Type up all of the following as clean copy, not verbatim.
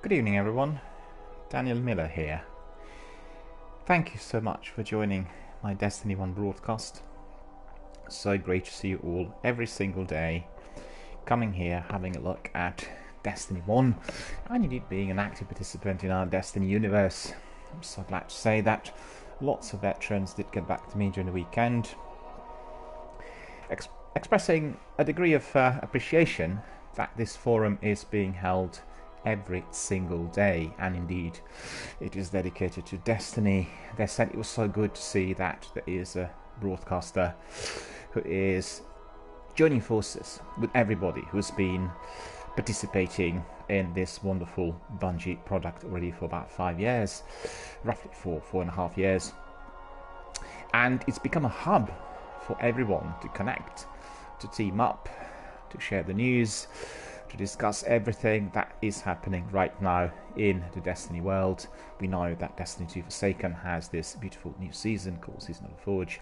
Good evening, everyone. DRBMiller here. Thank you so much for joining my Destiny 1 broadcast. So great to see you all every single day coming here, having a look at Destiny 1 and indeed being an active participant in our Destiny universe. I'm so glad to say that lots of veterans did get back to me during the weekend, expressing a degree of appreciation that this forum is being held every single day, and indeed it is dedicated to Destiny. They said it was so good to see that there is a broadcaster who is joining forces with everybody who's been participating in this wonderful Bungie product already for about 5 years, roughly 4.5 years, and it's become a hub for everyone to connect, to team up, to share the news, to discuss everything that is happening right now in the Destiny world. We know that Destiny 2 Forsaken has this beautiful new season called Season of the Forge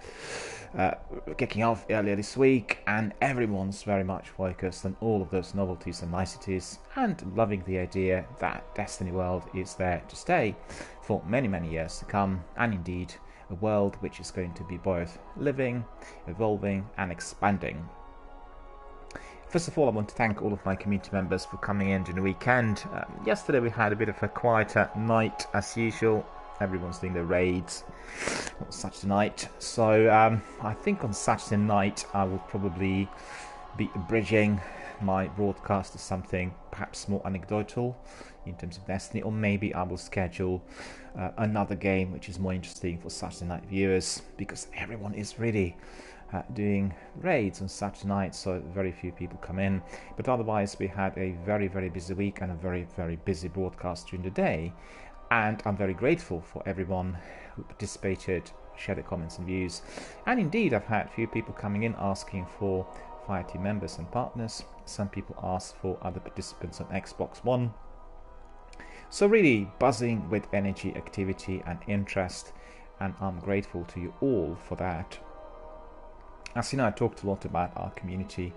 kicking off earlier this week, and everyone's very much focused on all of those novelties and niceties and loving the idea that Destiny world is there to stay for many years to come, and indeed a world which is going to be both living, evolving and expanding. First of all, I want to thank all of my community members for coming in during the weekend. Yesterday we had a bit of a quieter night as usual. Everyone's doing their raids on Saturday night. So I think on Saturday night I will probably be abridging my broadcast to something perhaps more anecdotal in terms of Destiny, or maybe I will schedule another game which is more interesting for Saturday night viewers, because everyone is really doing raids on Saturday night, so very few people come in. But otherwise we had a very busy week and a very busy broadcast during the day, and I'm very grateful for everyone who participated, shared their comments and views. And indeed I've had a few people coming in asking for Fire Team members and partners. Some people asked for other participants on Xbox One. So really buzzing with energy, activity and interest, and I'm grateful to you all for that. As you know, I talked a lot about our community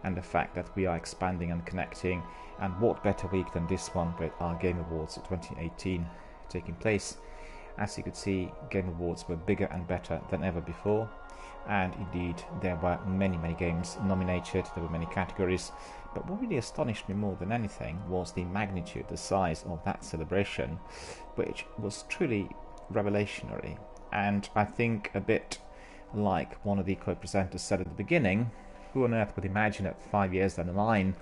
and the fact that we are expanding and connecting, and what better week than this one with our Game Awards 2018 taking place. As you could see, Game Awards were bigger and better than ever before, and indeed there were many games nominated, there were many categories, but what really astonished me more than anything was the magnitude, the size of that celebration, which was truly revelationary. And I think a bit like one of the co-presenters said at the beginning, who on earth would imagine that 5 years down the line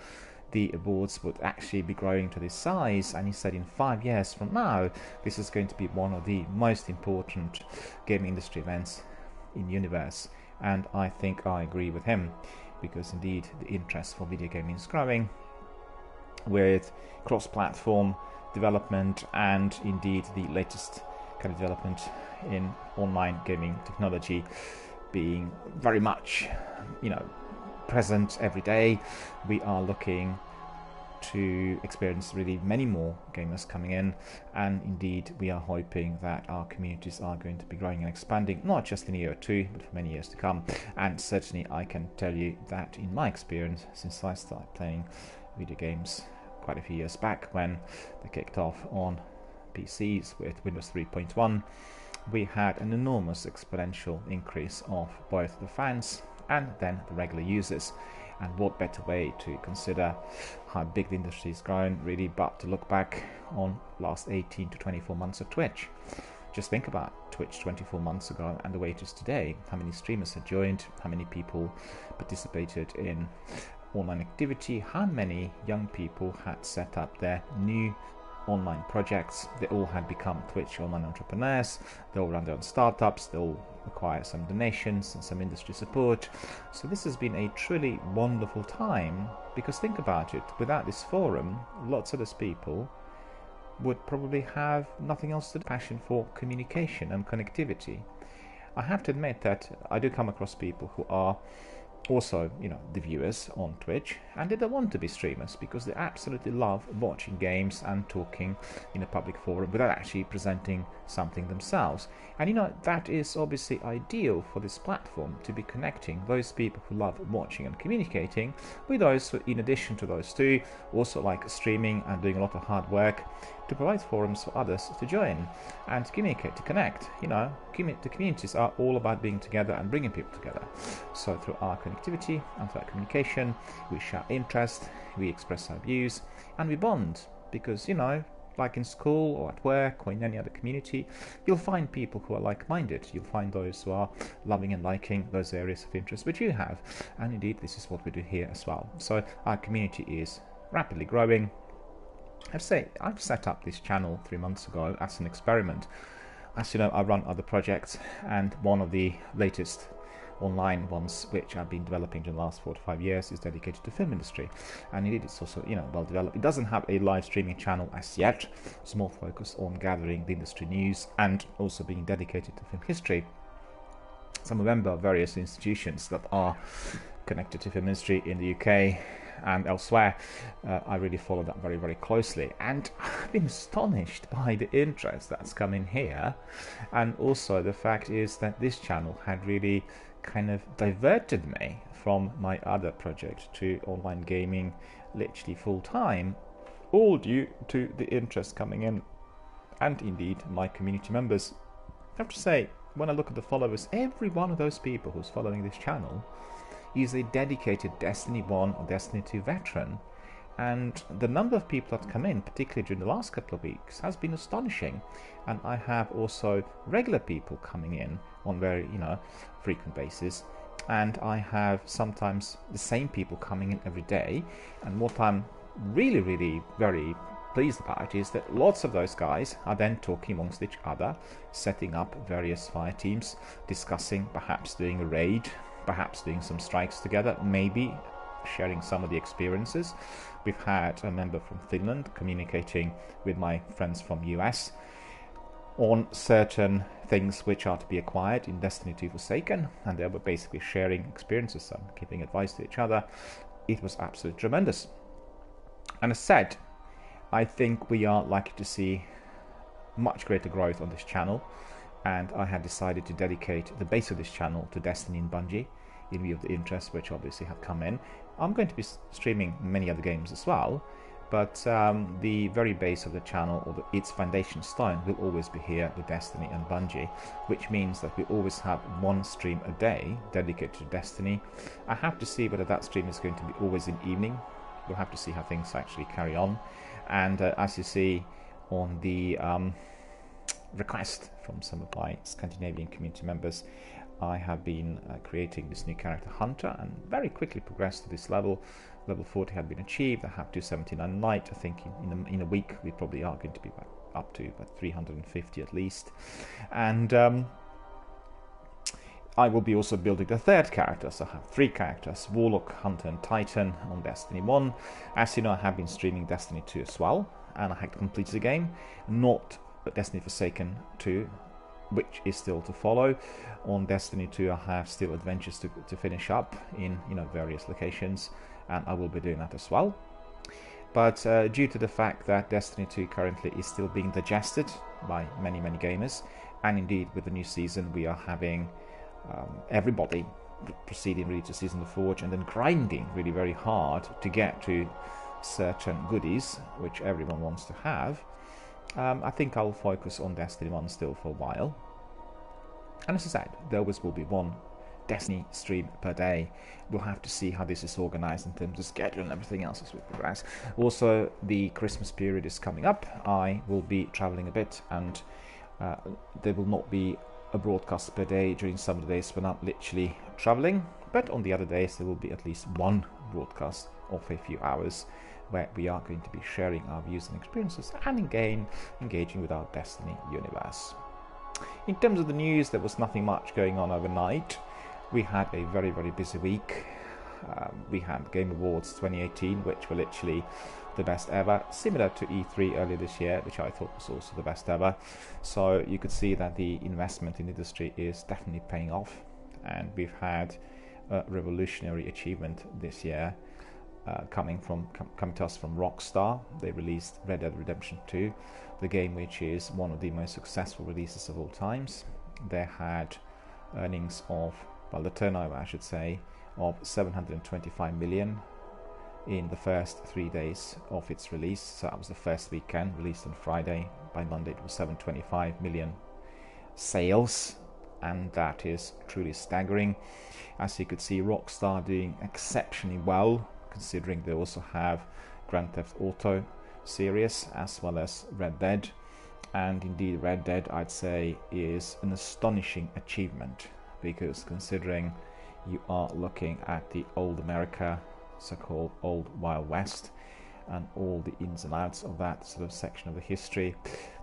the awards would actually be growing to this size? And he said in 5 years from now this is going to be one of the most important gaming industry events in the universe. And I think I agree with him, because indeed the interest for video gaming is growing with cross-platform development, and indeed the latest kind of development in online gaming technology being very much, present every day. We are looking to experience really many more gamers coming in, and indeed we are hoping that our communities are going to be growing and expanding, not just in a year or two, but for many years to come. And certainly I can tell you that in my experience, since I started playing video games quite a few years back when they kicked off on PCs with Windows 3.1, we had an enormous exponential increase of both the fans and then the regular users. And what better way to consider how big the industry has grown, really, but to look back on last 18 to 24 months of Twitch. Just think about Twitch 24 months ago and the way it is today. How many streamers had joined, how many people participated in online activity, how many young people had set up their new online projects. They all had become Twitch online entrepreneurs, they all run their own startups, they all require some donations and some industry support. So this has been a truly wonderful time, because think about it, without this forum lots of those people would probably have nothing else to do. Passion for communication and connectivity. I have to admit that I do come across people who are also, the viewers on Twitch, and they don't want to be streamers because they absolutely love watching games and talking in a public forum without actually presenting something themselves. And that is obviously ideal for this platform, to be connecting those people who love watching and communicating with those who, in addition to those two, also like streaming and doing a lot of hard work, to provide forums for others to join and to communicate, to connect. The communities are all about being together and bringing people together. So through our connectivity and through our communication, we share interest, we express our views, and we bond. Because, like in school or at work or in any other community, you'll find people who are like-minded. You'll find those who are loving and liking those areas of interest which you have. And indeed, this is what we do here as well. So our community is rapidly growing. I've set up this channel 3 months ago as an experiment. As you know, I run other projects, and one of the latest online ones which I've been developing in the last 4 to 5 years is dedicated to film industry, and indeed it's also well developed. It doesn't have a live streaming channel as yet. It's more focused on gathering the industry news and also being dedicated to film history. So I'm a member of various institutions that are connected to film industry in the UK and elsewhere. I really follow that very, very closely, and I've been astonished by the interest that's come in here. And also the fact is that this channel had really kind of diverted me from my other project to online gaming literally full time, all due to the interest coming in and indeed my community members. I have to say, when I look at the followers, every one of those people who's following this channel is a dedicated Destiny 1 or Destiny 2 veteran, and the number of people that come in, particularly during the last couple of weeks, has been astonishing. And I have also regular people coming in on very frequent basis, and I have sometimes the same people coming in every day. And what I'm really, really very pleased about is that lots of those guys are then talking amongst each other, setting up various fire teams, discussing perhaps doing a raid, perhaps doing some strikes together, maybe sharing some of the experiences. We've had a member from Finland communicating with my friends from US on certain things which are to be acquired in Destiny 2 Forsaken, and they were basically sharing experiences and giving advice to each other. It was absolutely tremendous. And as said, I think we are likely to see much greater growth on this channel, and I had decided to dedicate the base of this channel to Destiny and Bungie in view of the interest which obviously have come in. I'm going to be streaming many other games as well, but the very base of the channel, or its foundation stone, will always be here with Destiny and Bungie, which means that we always have one stream a day dedicated to Destiny. I have to see whether that stream is going to be always in evening. We'll have to see how things actually carry on. And as you see on the request from some of my Scandinavian community members, I have been creating this new character Hunter, and very quickly progressed to this level. Level 40 had been achieved. I have 279 light. I think in a week we probably are going to be up to about 350 at least. And I will be also building the third character, so I have 3 characters: Warlock, Hunter and Titan on Destiny 1. As you know, I have been streaming Destiny 2 as well, and I had completed the game, not Destiny Forsaken 2, which is still to follow. On Destiny 2 I have still adventures to finish up in various locations, and I will be doing that as well. But due to the fact that Destiny 2 currently is still being digested by many gamers, and indeed with the new season we are having everybody proceeding really to Season of the Forge, and then grinding really very hard to get to certain goodies which everyone wants to have, I think I'll focus on Destiny 1 still for a while. And as I said, there always will be one Destiny stream per day. We'll have to see how this is organized in terms of schedule and everything else as we progress. Also, the Christmas period is coming up. I will be traveling a bit, and there will not be a broadcast per day during some of the days when I'm literally traveling, but on the other days there will be at least one broadcast of a few hours where we are going to be sharing our views and experiences and engaging with our Destiny universe. In terms of the news, there was nothing much going on overnight. We had a very busy week. We had Game Awards 2018, which were literally the best ever, similar to E3 earlier this year, which I thought was also the best ever. So you could see that the investment in the industry is definitely paying off, and we've had revolutionary achievement this year, coming to us from Rockstar. They released Red Dead Redemption 2, the game which is one of the most successful releases of all times. They had earnings of, well, the turnover I should say, of 725 million in the first 3 days of its release. So that was the first weekend, released on Friday. By Monday it was 725 million sales, and that is truly staggering. As you could see, Rockstar doing exceptionally well, considering they also have Grand Theft Auto series as well as Red Dead. And indeed Red Dead, I'd say, is an astonishing achievement, because considering you are looking at the old America, so-called old Wild West, and all the ins and outs of that sort of section of the history,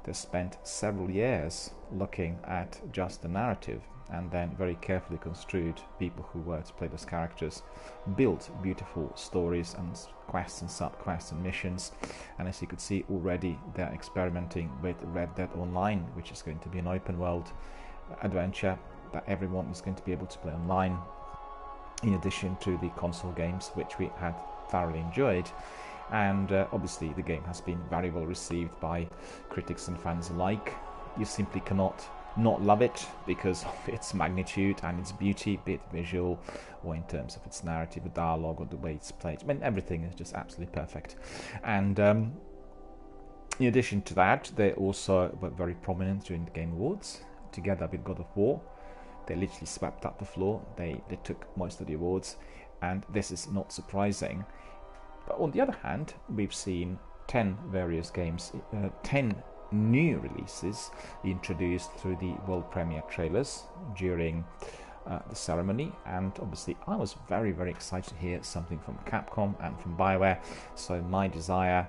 they spent several years looking at just the narrative, and then very carefully construed people who were to play those characters, built beautiful stories and quests and sub-quests and missions. And as you could see already, they're experimenting with Red Dead Online, which is going to be an open world adventure that everyone is going to be able to play online, in addition to the console games which we had thoroughly enjoyed. And obviously the game has been very well received by critics and fans alike. You simply cannot not love it because of its magnitude and its beauty, be it visual or in terms of its narrative, the dialogue, or the way it's played. I mean, everything is just absolutely perfect. And in addition to that, they also were very prominent during the Game Awards, together with God of War. They literally swept up the floor. They took most of the awards, and this is not surprising. But on the other hand, we've seen 10 various games, 10 new releases introduced through the world premiere trailers during the ceremony. And obviously I was very, very excited to hear something from Capcom and from BioWare, so my desire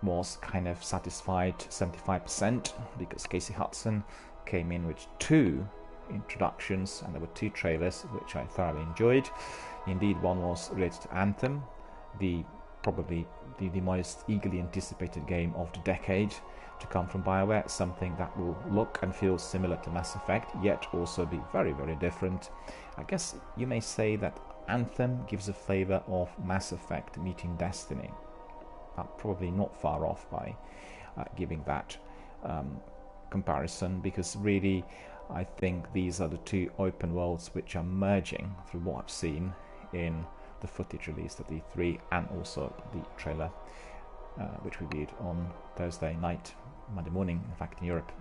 was kind of satisfied 75%, because Casey Hudson came in with 2 introductions, and there were 2 trailers which I thoroughly enjoyed. Indeed, one was related to Anthem, probably the most eagerly anticipated game of the decade to come from BioWare, something that will look and feel similar to Mass Effect, yet also be very, very different. I guess you may say that Anthem gives a flavour of Mass Effect meeting Destiny. Probably not far off by giving that comparison, because really I think these are the 2 open worlds which are merging through what I've seen in the footage released at E3 and also the trailer which we viewed on Thursday night, Monday morning, in fact, in Europe.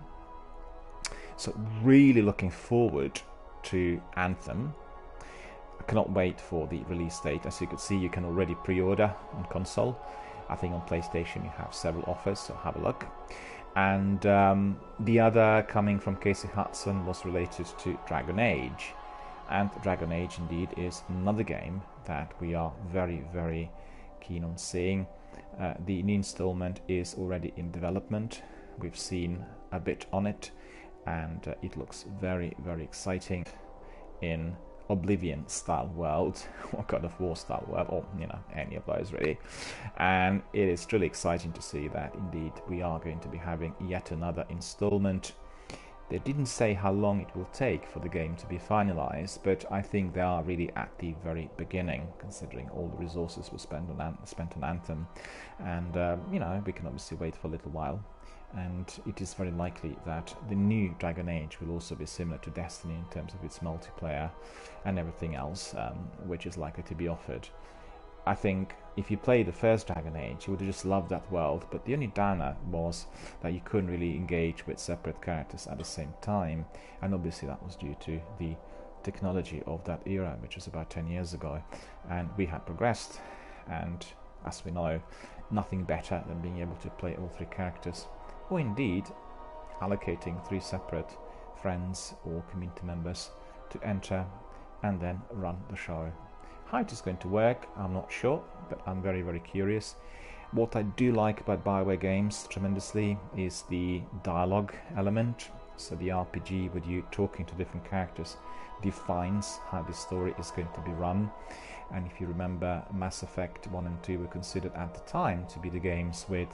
So really looking forward to Anthem. I cannot wait for the release date. As you can see, you can already pre-order on console. I think on PlayStation you have several offers, so have a look. And the other coming from Casey Hudson was related to Dragon Age. And Dragon Age indeed is another game that we are very, very keen on seeing. The new installment is already in development. We've seen a bit on it, and it looks very, very exciting in Oblivion style world, or God of War style world, or any of those really. And it is truly exciting to see that indeed we are going to be having yet another installment. They didn't say how long it will take for the game to be finalized, but I think they are really at the very beginning, considering all the resources were spent on Anthem. And we can obviously wait for a little while, and it is very likely that the new Dragon Age will also be similar to Destiny in terms of its multiplayer and everything else which is likely to be offered. I think if you played the first Dragon Age, you would have just loved that world, but the only downer was that you couldn't really engage with separate characters at the same time, and obviously that was due to the technology of that era, which was about 10 years ago, and we had progressed, and as we know, nothing better than being able to play all 3 characters, or indeed allocating 3 separate friends or community members to enter and then run the show. How it is going to work, I'm not sure, but I'm very, very curious. What I do like about BioWare games tremendously is the dialogue element. So the RPG with you talking to different characters defines how the story is going to be run. And if you remember, Mass Effect 1 and 2 were considered at the time to be the games with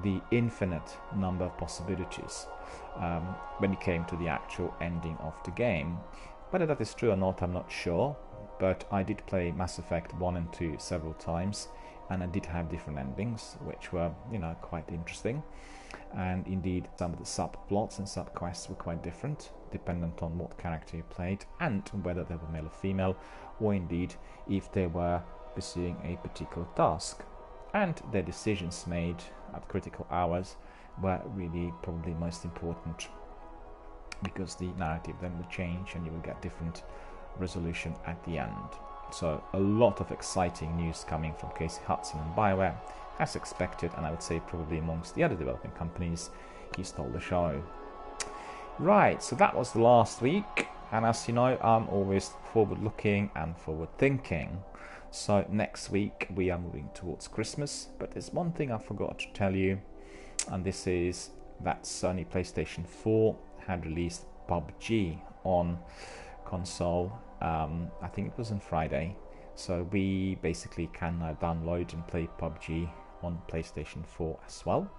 the infinite number of possibilities when it came to the actual ending of the game. Whether that is true or not, I'm not sure. but I did play Mass Effect 1 and 2 several times, and I did have different endings, which were, quite interesting. And indeed, some of the subplots and subquests were quite different, dependent on what character you played, and whether they were male or female, or indeed, if they were pursuing a particular task. And their decisions made at critical hours were really probably most important, because the narrative then will change and you will get different resolution at the end. So a lot of exciting news coming from Casey Hudson and BioWare, as expected, and I would say probably amongst the other developing companies, he stole the show. Right, so that was the last week, and as you know, I'm always forward-looking and forward-thinking. So next week we are moving towards Christmas, but there's one thing I forgot to tell you, and this is that Sony PlayStation 4 had released PUBG on console. I think it was on Friday, so we basically can now download and play PUBG on PlayStation 4 as well.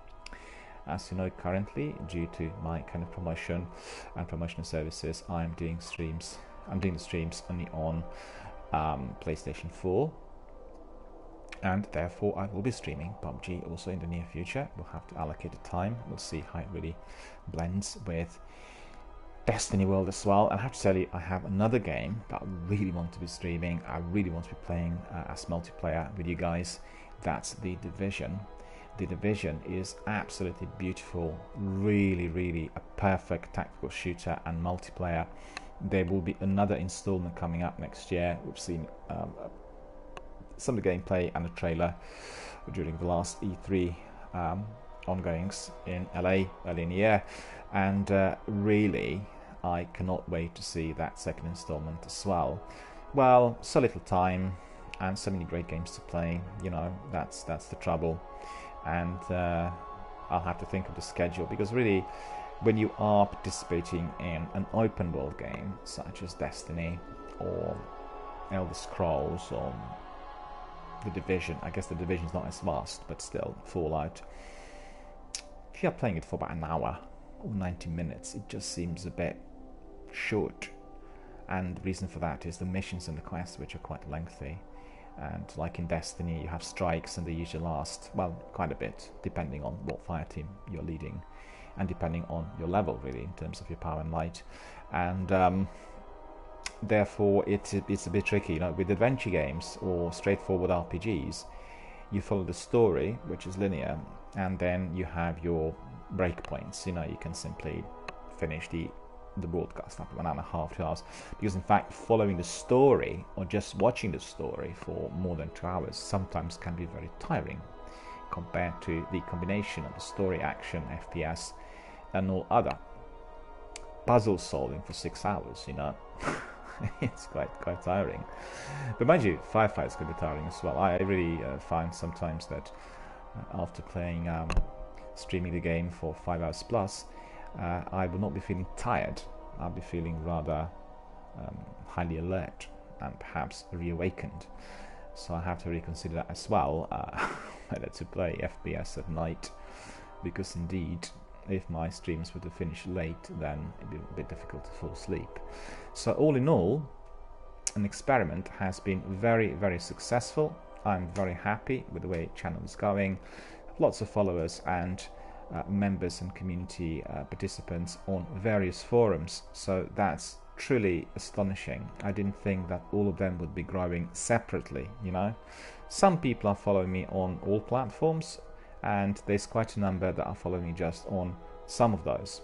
As you know, currently, due to my kind of promotion and promotional services, I'm doing the streams only on PlayStation 4, and therefore I will be streaming PUBG also in the near future. We'll have to allocate the time. We'll see how it really blends with Destiny World as well. And I have to tell you, I have another game that I really want to be streaming. I really want to be playing as multiplayer with you guys. That's The Division. The Division is absolutely beautiful, really a perfect tactical shooter and multiplayer. There will be another installment coming up next year. We've seen some of the gameplay and the trailer during the last E3 ongoings in LA early in the year, and really I cannot wait to see that second installment as well. Well, so little time and so many great games to play, that's the trouble, and I'll have to think of the schedule, because really when you are participating in an open world game such as Destiny or Elder Scrolls or The Division, I guess The Division is not as vast, but still, Fallout, if you're playing it for about an hour or 90 minutes, it just seems a bit short. And the reason for that is the missions and the quests, which are quite lengthy. And like in Destiny, you have strikes and they usually last, well, quite a bit, depending on what fire team you're leading and depending on your level, really, in terms of your power and light. And therefore it's a bit tricky. With adventure games or straightforward RPGs, you follow the story, which is linear, and then you have your breakpoints. You can simply finish the broadcast after 1.5 to 2 hours, because in fact following the story or just watching the story for more than 2 hours sometimes can be very tiring compared to the combination of the story, action, FPS and all other. Puzzle solving for 6 hours, it's quite tiring. But mind you, firefights can be tiring as well. I really find sometimes that after playing streaming the game for 5 hours plus, I will not be feeling tired. I'll be feeling rather highly alert and perhaps reawakened. So I have to reconsider that as well, whether to play FPS at night, because indeed, if my streams were to finish late, then it'd be a bit difficult to fall asleep. So all in all, an experiment has been very successful. I'm very happy with the way the channel is going. Lots of followers and members and community participants on various forums, so that's truly astonishing. I didn't think that all of them would be growing separately. Some people are following me on all platforms, and there's quite a number that are following me just on some of those.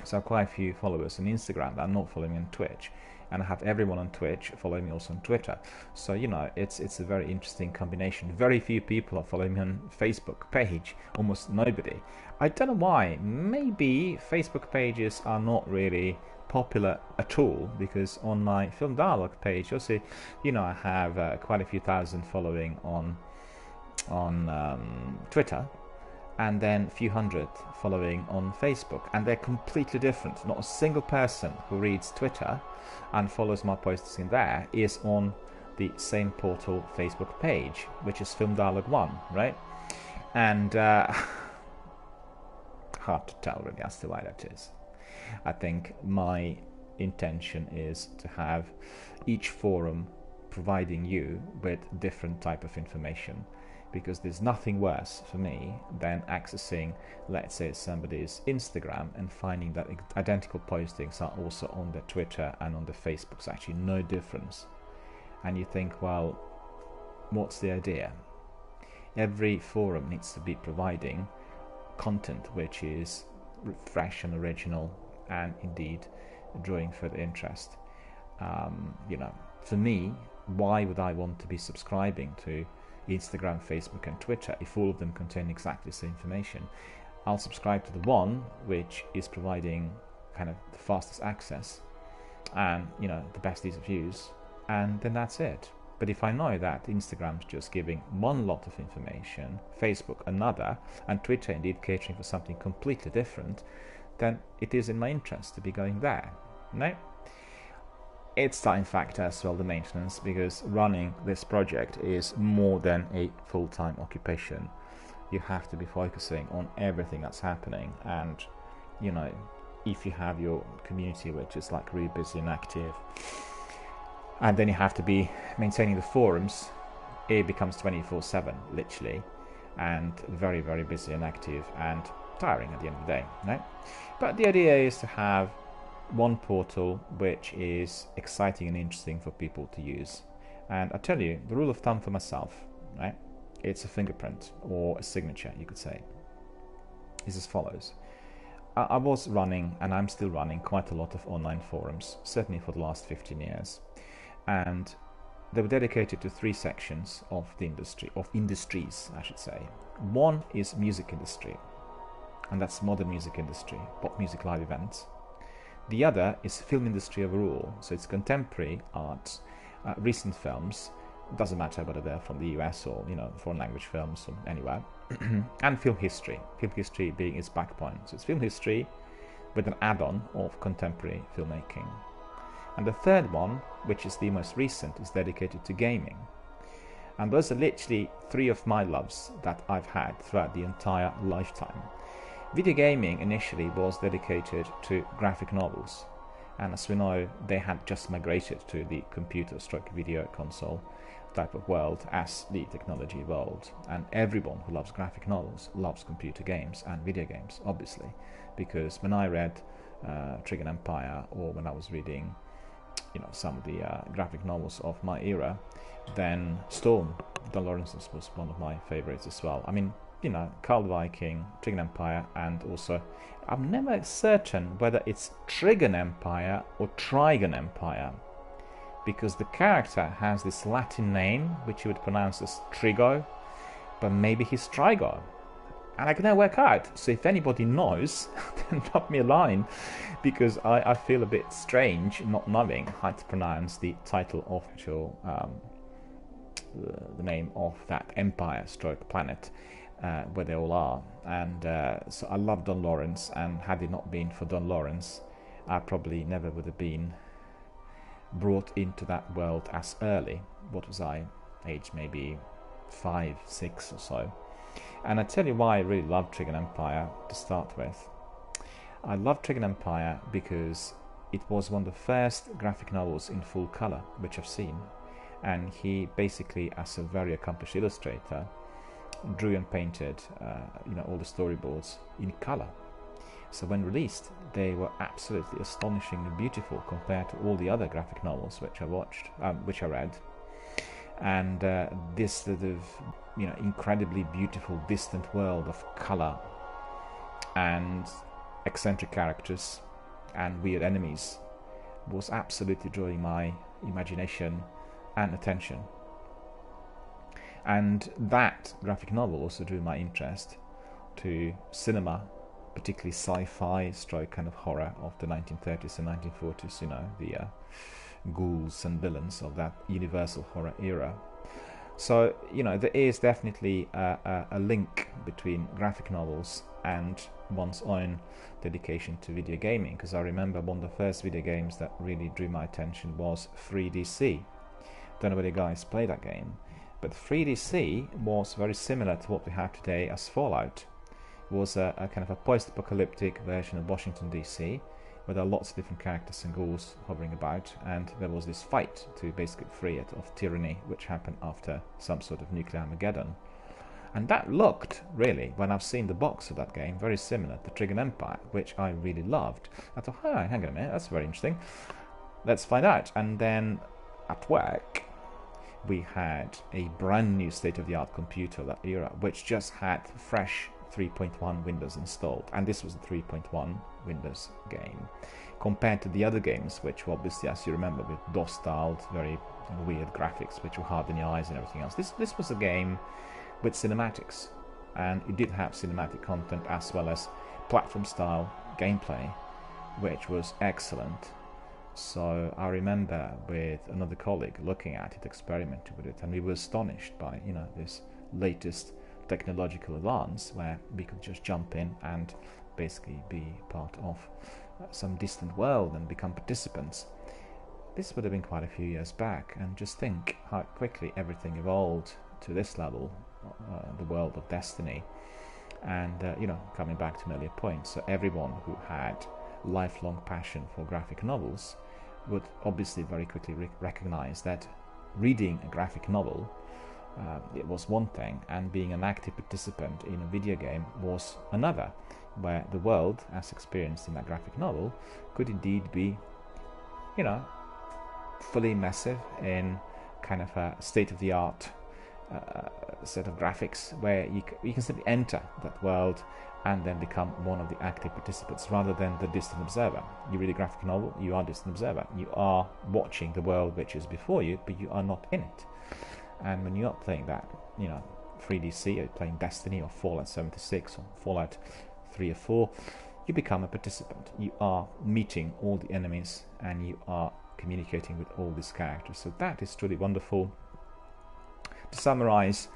So I have quite a few followers on Instagram that are not following me on Twitch, and I have everyone on Twitch following me also on Twitter. So it's a very interesting combination. Very few people are following me on Facebook page, almost nobody. I don't know why. Maybe Facebook pages are not really popular at all, because on my Film Dialogue page you'll see I have quite a few thousand following on Twitter, and then a few hundred following on Facebook, and they're completely different. Not a single person who reads Twitter and follows my posts in there is on the same portal Facebook page, which is Film Dialogue 1, right? And hard to tell really as to why that is. I think my intention is to have each forum providing you with different type of information, because there's nothing worse for me than accessing, let's say, somebody's Instagram and finding that identical postings are also on their Twitter and on their Facebook. It's actually no difference. And you think, well, what's the idea? Every forum needs to be providing content which is fresh and original and indeed drawing further interest. For me, why would I want to be subscribing to Instagram, Facebook and Twitter if all of them contain exactly the same information? I'll subscribe to the one which is providing kind of the fastest access and the best ease of use, and then that's it. But if I know that Instagram's just giving one lot of information, Facebook another, and Twitter indeed catering for something completely different, then it is in my interest to be going there. No? It's time factor as well, the maintenance, because running this project is more than a full-time occupation. You have to be focusing on everything that's happening, and if you have your community which is like really busy and active, and then you have to be maintaining the forums, it becomes 24/7 literally, and very, very busy and active and tiring at the end of the day, right? But the idea is to have one portal which is exciting and interesting for people to use. And I tell you, the rule of thumb for myself, right, it's a fingerprint or a signature, you could say, is as follows. I was running, and I'm still running, quite a lot of online forums, certainly for the last 15 years. And they were dedicated to three sections of the industry, of industries, I should say. One is music industry, and that's modern music industry, pop music live events. The other is film industry overall, so it's contemporary art, recent films, doesn't matter whether they're from the US or foreign language films from anywhere, and film history being its backbone. So it's film history with an add-on of contemporary filmmaking. And the third one, which is the most recent, is dedicated to gaming. And those are literally three of my loves that I've had throughout the entire lifetime. Video gaming initially was dedicated to graphic novels, and as we know, they had just migrated to the computer/video console type of world as the technology evolved. And everyone who loves graphic novels loves computer games and video games, obviously, because when I read Trigger Empire, or when I was reading some of the graphic novels of my era, then Storm, Don Lawrence's, was one of my favorites as well. I mean, Carl Viking, Trigger Empire, and also, I'm never certain whether it's Trigger Empire or Trigon Empire, because the character has this Latin name which you would pronounce as Trigo, but maybe he's Trigo, and I can never work out. So if anybody knows, then drop me a line, because I feel a bit strange not knowing how to pronounce the title of the name of that empire stroke planet where they all are. And so I love Don Lawrence, and had it not been for Don Lawrence, I probably never would have been brought into that world as early. What was I? Age maybe 5, 6 or so. And I tell you why I really love Trigger Empire to start with. I love Trigger Empire because it was one of the first graphic novels in full color which I've seen, and he basically, as a very accomplished illustrator, drew and painted all the storyboards in color. So when released, they were absolutely astonishingly beautiful compared to all the other graphic novels which I read. And this sort of incredibly beautiful distant world of color and eccentric characters and weird enemies was absolutely drawing my imagination and attention. And that graphic novel also drew my interest to cinema, particularly sci-fi stroke kind of horror of the 1930s and 1940s, the ghouls and villains of that universal horror era. So, there is definitely a link between graphic novels and one's own dedication to video gaming, because I remember one of the first video games that really drew my attention was 3DC. Don't know whether you guys play that game, but 3DC was very similar to what we have today as Fallout. It was a kind of a post-apocalyptic version of Washington DC, where there are lots of different characters and ghouls hovering about, and there was this fight to basically free it of tyranny, which happened after some sort of nuclear Armageddon. And that looked, really, when I've seen the box of that game, very similar to Trigon Empire, which I really loved. I thought, oh, hang on a minute, that's very interesting. Let's find out. And then at work, we had a brand new state-of-the-art computer of that era, which just had fresh 3.1 Windows installed. And this was a 3.1 Windows game, compared to the other games, which were obviously, as you remember, with DOS-styled, very weird graphics, which were hard on your eyes and everything else. This was a game with cinematics, and it did have cinematic content as well as platform style gameplay, which was excellent. So I remember with another colleague looking at it, experimenting with it, and we were astonished by, you know, this latest technological advance where we could just jump in and basically be part of some distant world and become participants. This would have been quite a few years back, and just think how quickly everything evolved to this level. The world of Destiny, and you know, coming back to an earlier point, so everyone who had lifelong passion for graphic novels would obviously very quickly recognize that reading a graphic novel, it was one thing, and being an active participant in a video game was another, where the world, as experienced in that graphic novel, could indeed be, you know, fully immersive in kind of a state-of-the-art set of graphics where you can simply enter that world and then become one of the active participants rather than the distant observer. You read a graphic novel, you are a distant observer. You are watching the world which is before you, but you are not in it. And when you are playing that, you know, 3DC, or playing Destiny or Fallout 76 or Fallout 3 or 4, you become a participant. You are meeting all the enemies and you are communicating with all these characters. So that is truly wonderful. To summarize,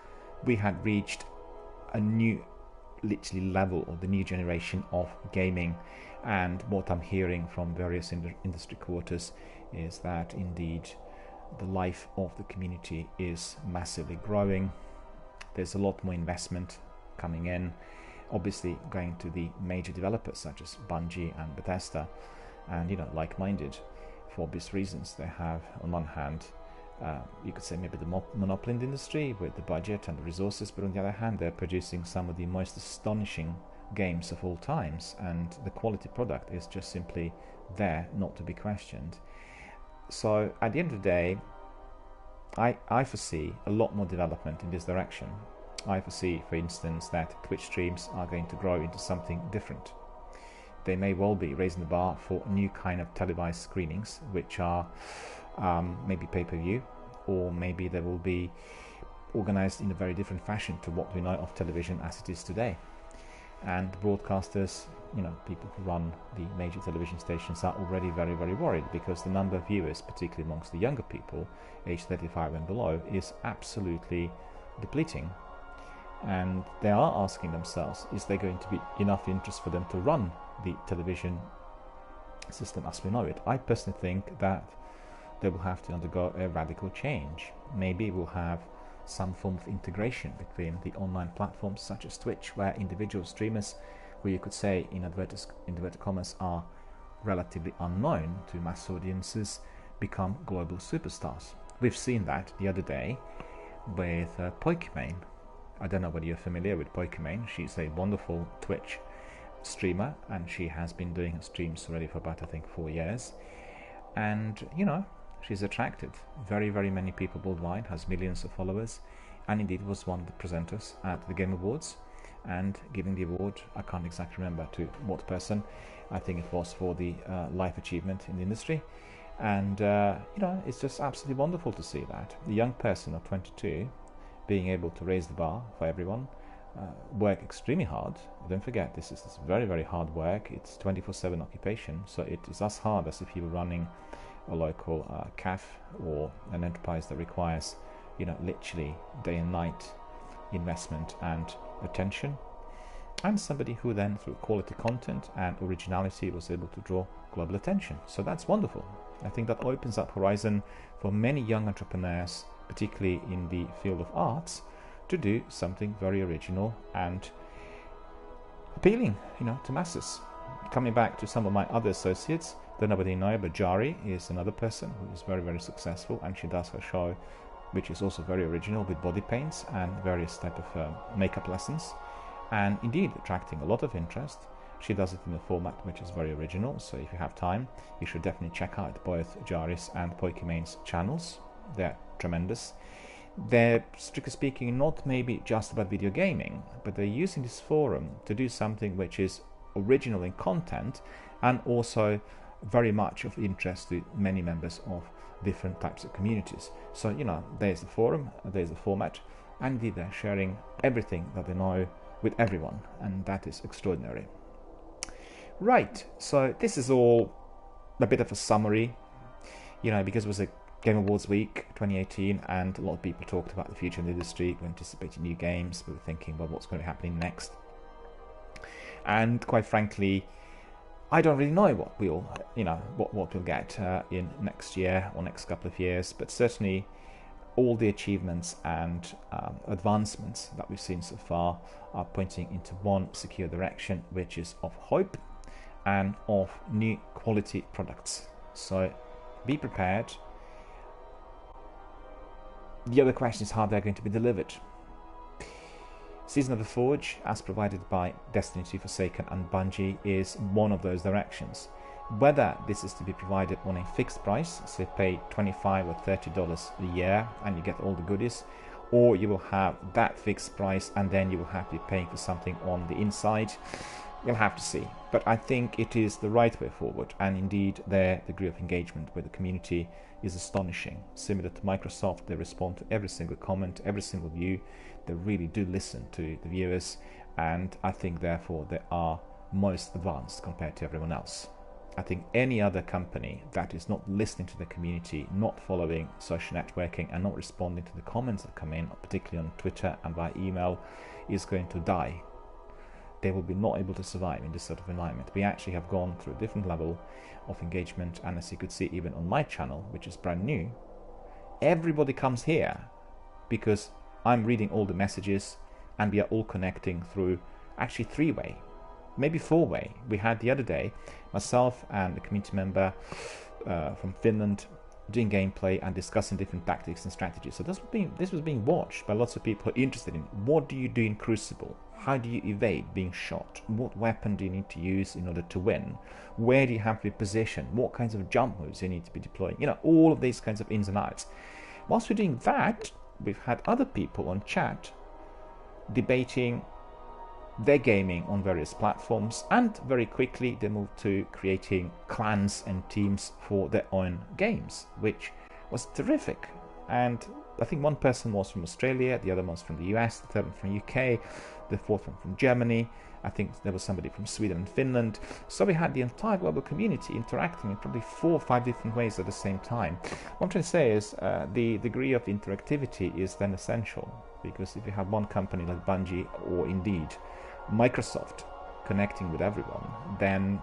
we had reached a new, literally, level of the new generation of gaming, and what I'm hearing from various industry quarters is that indeed the life of the community is massively growing. There's a lot more investment coming in, obviously going to the major developers such as Bungie and Bethesda, and, you know, like-minded for obvious reasons. They have, on one hand, you could say maybe the monopoly in the industry with the budget and the resources, but on the other hand, they're producing some of the most astonishing games of all times, and the quality product is just simply there, not to be questioned. So at the end of the day, I foresee a lot more development in this direction. I foresee, for instance, that Twitch streams are going to grow into something different. They may well be raising the bar for new kind of televised screenings, which are maybe pay-per-view, or maybe they will be organized in a very different fashion to what we know of television as it is today. And broadcasters, you know, people who run the major television stations are already very, very worried, because the number of viewers, particularly amongst the younger people, aged 35 and below, is absolutely depleting. And they are asking themselves, is there going to be enough interest for them to run the television system as we know it? I personally think that they will have to undergo a radical change. Maybe we'll have some form of integration between the online platforms such as Twitch, where individual streamers, who you could say in inverted commas are relatively unknown to mass audiences, become global superstars. We've seen that the other day with Pokimane. I don't know whether you're familiar with Pokimane. She's a wonderful Twitch streamer, and she has been doing streams already for about, I think, 4 years. And, you know, she's attracted very, very many people worldwide, has millions of followers, and indeed was one of the presenters at the Game Awards, and giving the award, I can't exactly remember to what person. I think it was for the life achievement in the industry. And, you know, it's just absolutely wonderful to see that. The young person of 22 being able to raise the bar for everyone, work extremely hard. Don't forget, this is very, very hard work. It's 24/7 occupation, so it is as hard as if you were running a local cafe or an enterprise that requires, you know, literally day and night investment and attention. And somebody who then, through quality content and originality, was able to draw global attention. So that's wonderful. I think that opens up horizon for many young entrepreneurs, particularly in the field of arts, to do something very original and appealing, you know, to masses. coming back to some of my other associates, don't know whether you know, but Jari is another person who is very, very successful, and she does her show, which is also very original, with body paints and various type of makeup lessons, and indeed attracting a lot of interest. She does it in a format which is very original, so if you have time, you should definitely check out both Jari's and Poikimane's channels. They're tremendous. They're, strictly speaking, not maybe just about video gaming, but they're using this forum to do something which is original in content and also very much of interest to many members of different types of communities. So, you know, there's the forum, there's the format, and indeed they're sharing everything that they know with everyone, and that is extraordinary. Right, so this is all a bit of a summary, you know, because it was a Game Awards week 2018, and a lot of people talked about the future in the industry, were anticipating new games, we were thinking, well, what's going to be happening next? And quite frankly, I don't really know what we'll, you know, what we'll get in next year or next couple of years, but certainly all the achievements and advancements that we've seen so far are pointing into one secure direction, which is of hope and of new quality products. So be prepared. The other question is how they're going to be delivered. Season of the Forge, as provided by Destiny 2 Forsaken and Bungie, is one of those directions. Whether this is to be provided on a fixed price, so pay $25 or $30 a year and you get all the goodies, or you will have that fixed price and then you will have to be paying for something on the inside, you'll have to see. But I think it is the right way forward, and indeed their degree of engagement with the community is astonishing. Similar to Microsoft, they respond to every single comment, every single view. They really do listen to the viewers, and I think therefore they are most advanced compared to everyone else. I think any other company that is not listening to the community, not following social networking, and not responding to the comments that come in, particularly on Twitter and by email, is going to die. They will be not able to survive in this sort of environment. We actually have gone through a different level of engagement, and as you could see even on my channel, which is brand new, everybody comes here because I'm reading all the messages and we are all connecting through actually three-way, maybe four-way. We had the other day myself and a community member from Finland doing gameplay and discussing different tactics and strategies. So this was being watched by lots of people who are interested in what do you do in Crucible? How do you evade being shot? What weapon do you need to use in order to win? Where do you have to be positioned? What kinds of jump moves you need to be deploying? You know, all of these kinds of ins and outs. Whilst we're doing that, we've had other people on chat debating their gaming on various platforms, and very quickly they moved to creating clans and teams for their own games, which was terrific. And I think one person was from Australia, the other one was from the US, the third one from UK, the fourth one from Germany. I think there was somebody from Sweden and Finland. So we had the entire global community interacting in probably 4 or 5 different ways at the same time. What I'm trying to say is the degree of interactivity is then essential, because if you have one company like Bungie or indeed Microsoft connecting with everyone, then,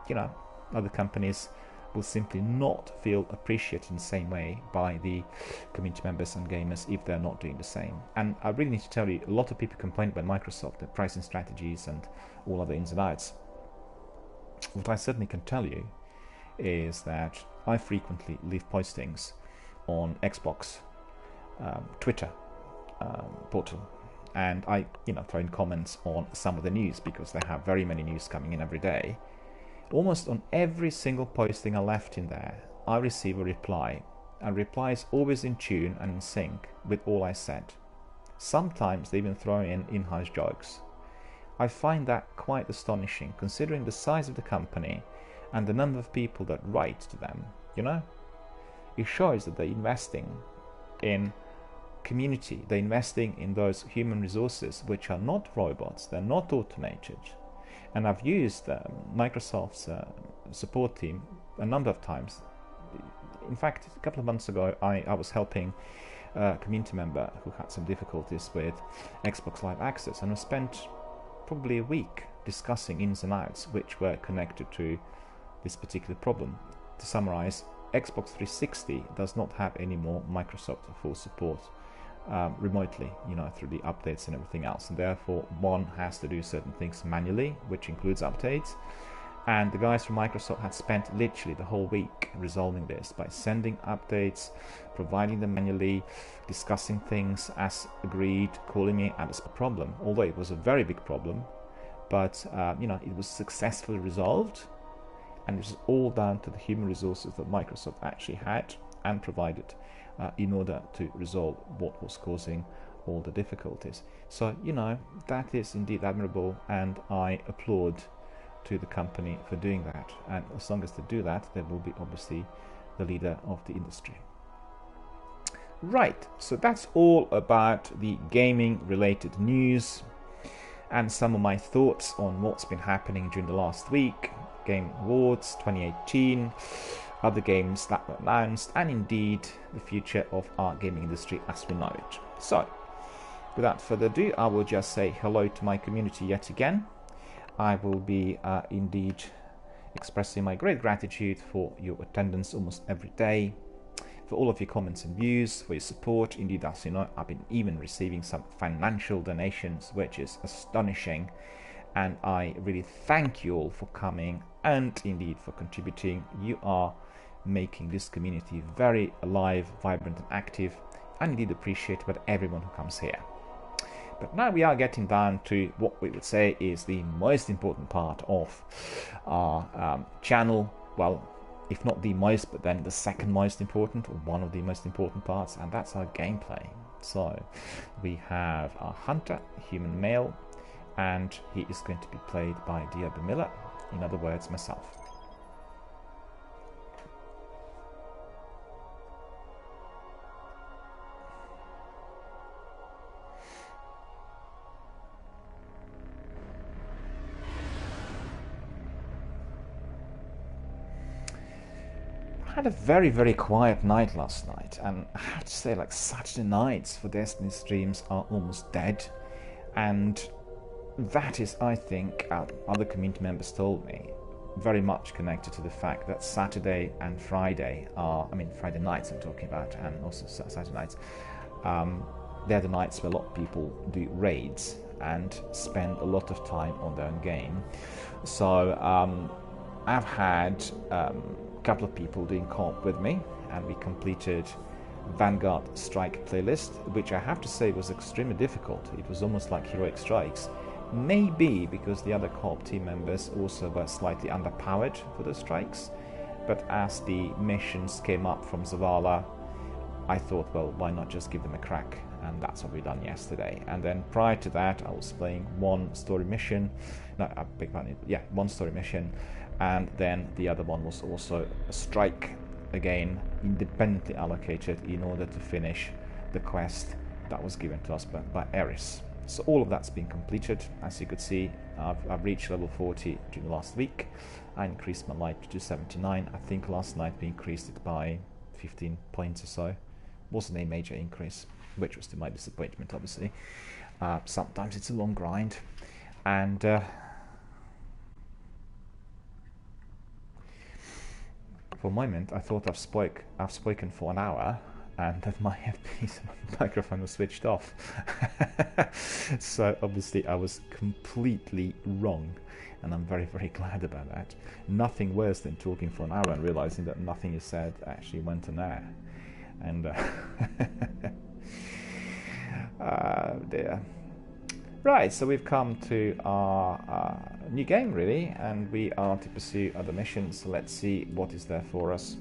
you know, other companies will simply not feel appreciated in the same way by the community members and gamers if they're not doing the same. And I really need to tell you, a lot of people complain about Microsoft, their pricing strategies and all other ins and outs. What I certainly can tell you is that I frequently leave postings on Xbox Twitter portal, and I throw in comments on some of the news, because they have very many news coming in every day. Almost on every single posting I left in there, I receive a reply, and reply is always in tune and in sync with all I said. Sometimes they even throw in in-house jokes. I find that quite astonishing, considering the size of the company and the number of people that write to them, you know? It shows that they're investing in community, they're investing in those human resources which are not robots, they're not automated. And I've used Microsoft's support team a number of times. In fact, a couple of months ago, I was helping a community member who had some difficulties with Xbox Live Access, and I spent probably a week discussing ins and outs which were connected to this particular problem. To summarize, Xbox 360 does not have any more Microsoft full support remotely, through the updates and everything else, and therefore one has to do certain things manually, which includes updates, And the guys from Microsoft had spent literally the whole week resolving this by sending updates, providing them manually, discussing things as agreed, calling me out as a problem, although it was a very big problem. But it was successfully resolved, and it was all down to the human resources that Microsoft actually had and provided in order to resolve what was causing all the difficulties. So that is indeed admirable, and I applaud to the company for doing that. And as long as they do that, they will be obviously the leader of the industry. Right, so that's all about the gaming related news and some of my thoughts on what's been happening during the last week. Game Awards 2018, other games that were announced, and indeed the future of our gaming industry as we know it. So without further ado, I will just say hello to my community yet again. I will be indeed expressing my great gratitude for your attendance almost every day, for all of your comments and views, for your support. Indeed, as you know, I've been even receiving some financial donations, which is astonishing, and I really thank you all for coming and indeed for contributing. You are making this community very alive, vibrant and active, and indeed appreciated by everyone who comes here. But now we are getting down to what we would say is the most important part of our channel. Well, if not the most, but then the second most important, or one of the most important parts, and that's our gameplay. So we have our hunter, human male, and he is going to be played by DRBMiller, in other words, myself. I had a very, very quiet night last night, and I have to say, like, Saturday nights for Destiny streams are almost dead, and that is, I think, other community members told me, very much connected to the fact that Saturday and Friday are, Friday nights I'm talking about, and also Saturday nights, they're the nights where a lot of people do raids and spend a lot of time on their own game. So I've had couple of people doing co-op with me, and we completed Vanguard Strike playlist, which I have to say was extremely difficult. It was almost like heroic strikes, maybe because the other co-op team members also were slightly underpowered for the strikes, but as the missions came up from Zavala, I thought, well, why not just give them a crack, and that's what we done yesterday. And then prior to that, I was playing one story mission, one story mission, and then the other one was also a strike, again independently allocated in order to finish the quest that was given to us by Eris. So all of that's been completed. As you could see, I've reached level 40 during the last week. I increased my light to 279. I think last night we increased it by 15 points or so. Wasn't a major increase, which was to my disappointment, obviously. Sometimes it's a long grind, and for a moment I thought I've spoken for an hour, and that my FPS microphone was switched off. So obviously I was completely wrong, and I'm very, very glad about that. Nothing worse than talking for an hour and realizing that nothing you said actually went on air. And dear. Right, so we've come to our new game, really, and we are to pursue other missions. So let's see what is there for us.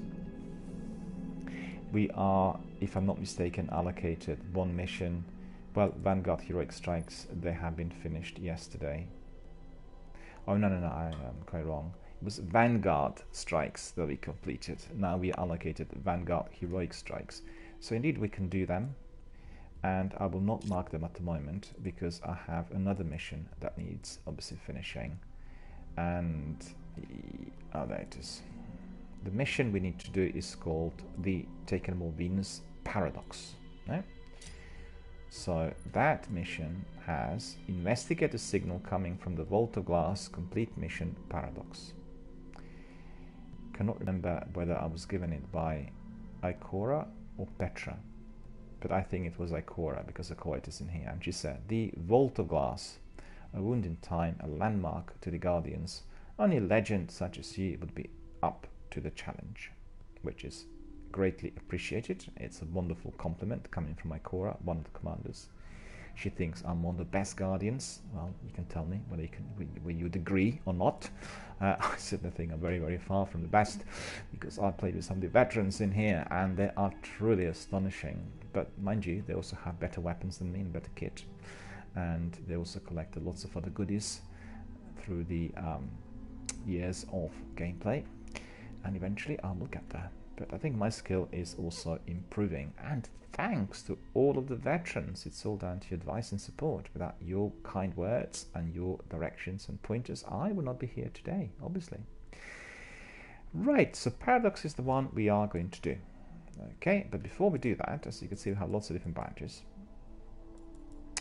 We are, if I'm not mistaken, allocated one mission. Well, Vanguard Heroic Strikes, they have been finished yesterday. Oh, no, I am quite wrong. It was Vanguard Strikes that we completed. Now we allocated Vanguard Heroic Strikes. So indeed we can do them, and I will not mark them at the moment because I have another mission that needs obviously finishing. And oh, there it is. The mission we need to do is called the Taken More Venus Paradox. Yeah? So that mission has investigate a signal coming from the Vault of Glass, complete mission Paradox. Cannot remember whether I was given it by Ikora or Petra, but I think it was Ikora because Ikora is in here. And she said, the Vault of Glass, a wound in time, a landmark to the Guardians, only a legend such as you would be up to the challenge, which is greatly appreciated. It's a wonderful compliment coming from Ikora, one of the commanders. She thinks I'm one of the best guardians. Well, you can tell me whether you would agree or not. I certainly think I'm very, very far from the best, because I've played with some of the veterans in here and they are truly astonishing. But mind you, they also have better weapons than me and better kit, and they also collected lots of other goodies through the years of gameplay, and eventually I will get there. But I think my skill is also improving, and thanks to all of the veterans. It's all down to your advice and support. Without your kind words and your directions and pointers, I would not be here today, obviously. Right, so Paradox is the one we are going to do. Okay, but before we do that, as you can see, we have lots of different bounties.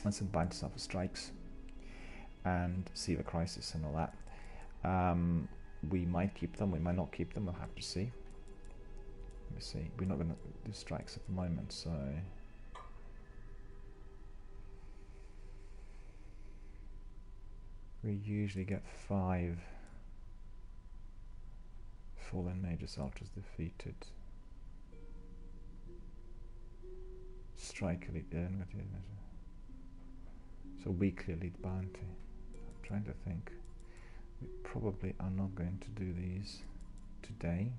And some bounties are for strikes and Seaver Crisis and all that. We might keep them, we might not keep them, we'll have to see. Let me see, we're not going to do strikes at the moment, so... We usually get 5 Fallen Mages Ultras defeated. Strike Elite, so weekly Elite Bounty. I'm trying to think. We probably are not going to do these today.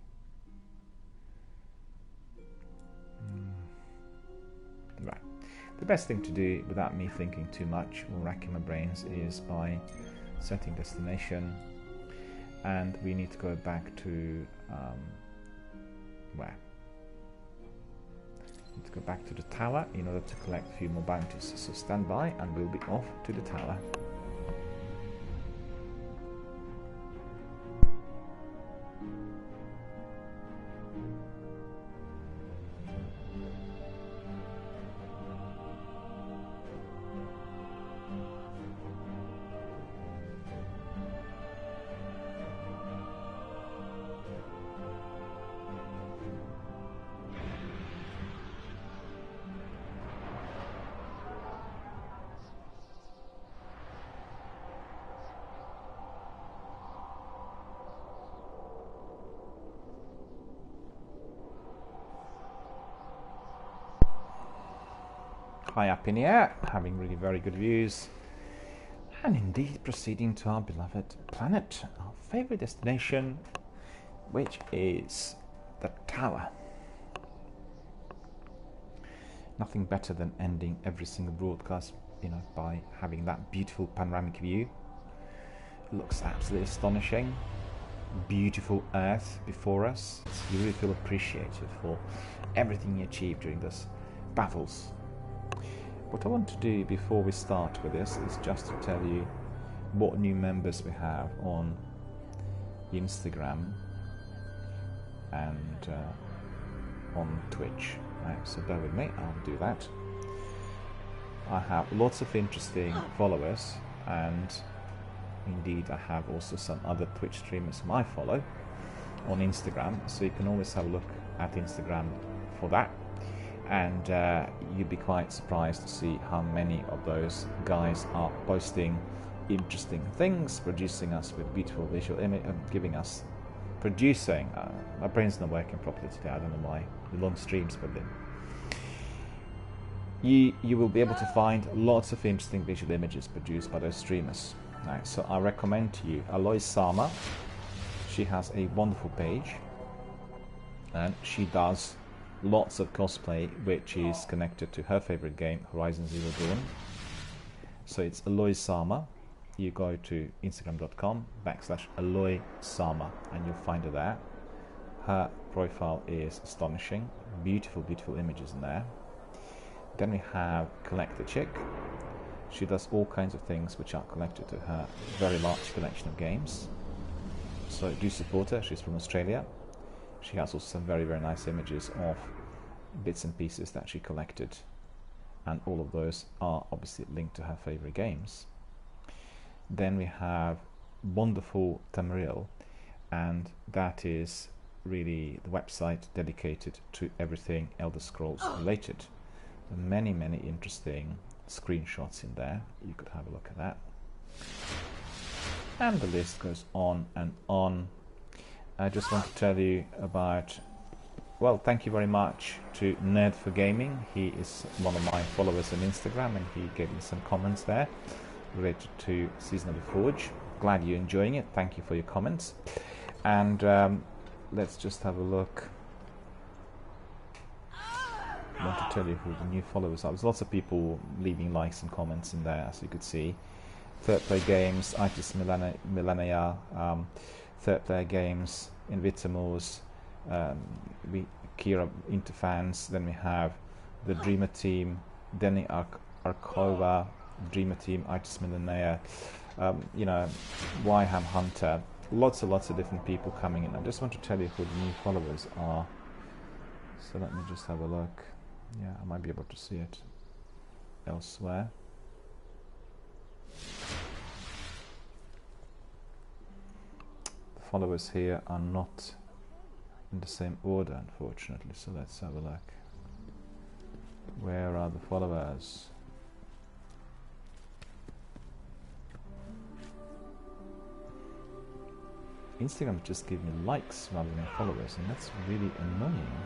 Right. The best thing to do without me thinking too much or racking my brains is by setting destination, and we need to go back to where? We need to go back to the tower in order to collect a few more bounties. So stand by and we'll be off to the tower. High up in the air, having really very good views, and indeed proceeding to our beloved planet, our favorite destination, which is the tower. Nothing better than ending every single broadcast, by having that beautiful panoramic view. It looks absolutely astonishing. Beautiful Earth before us. You really feel appreciated for everything you achieved during those battles. What I want to do before we start with this is just to tell you what new members we have on Instagram and on Twitch. Right, so bear with me, I'll do that. I have lots of interesting followers, and indeed I have also some other Twitch streamers whom I follow on Instagram, so you can always have a look at Instagram for that. And you'd be quite surprised to see how many of those guys are posting interesting things, producing us with beautiful visual image, producing. My brain's not working properly today. I don't know why. The long streams, but then you will be able to find lots of interesting visual images produced by those streamers. Right, so I recommend to you Aloy Sama. She has a wonderful page, and she does lots of cosplay which is connected to her favorite game, Horizon Zero Dawn. So it's Aloy Sama. You go to instagram.com/Aloy Sama and you'll find her there. Her profile is astonishing. Beautiful, beautiful images in there. Then we have Collect the Chick. She does all kinds of things which are connected to her very large collection of games. So do support her. She's from Australia. She has also some very, very nice images of bits and pieces that she collected, and all of those are obviously linked to her favorite games. Then we have wonderful Tamriel, and that is really the website dedicated to everything Elder Scrolls related. There are many, many interesting screenshots in there. You could have a look at that. and the list goes on and on. I just want to tell you about, well, thank you very much to Nerd for Gaming. He is one of my followers on Instagram, and he gave me some comments there related to Season of the Forge. Glad you're enjoying it. Thank you for your comments. And let's just have a look. I want to tell you who the new followers are. There's lots of people leaving likes and comments in there, as you could see. Third Player Games, Itis Millennia, Third Player Games, Invitamors, Kira Interfans, then we have the Dreamer Team, Denny Arkova, Dreamer Team, Itis Millennia, you know, Wyham Hunter, lots of different people coming in. I just want to tell you who the new followers are. So let me just have a look. Yeah, I might be able to see it elsewhere. The followers here are not in the same order, unfortunately, so let's have a look. Where are the followers? Instagram just gave me likes rather than followers, and that's really annoying.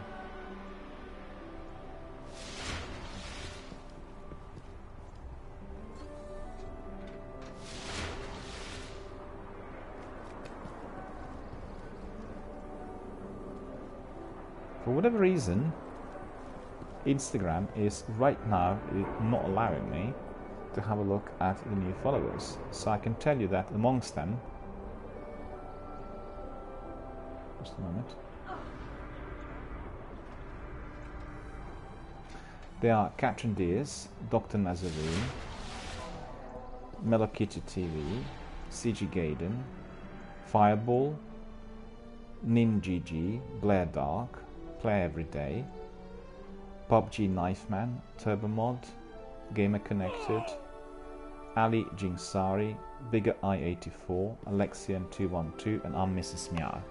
For whatever reason, Instagram is right now not allowing me to have a look at the new followers. So I can tell you that amongst them, just a moment, there are Catherine Diaz, Dr. Nazarene, Melokitty TV, CG Gaiden, Fireball, NinGG, Blair Dark, Play Everyday, PUBG Knifeman, Turbomod, Gamer Connected, Ali Jingsari, Bigger I84, Alexian212, and I'm Mrs. Meow.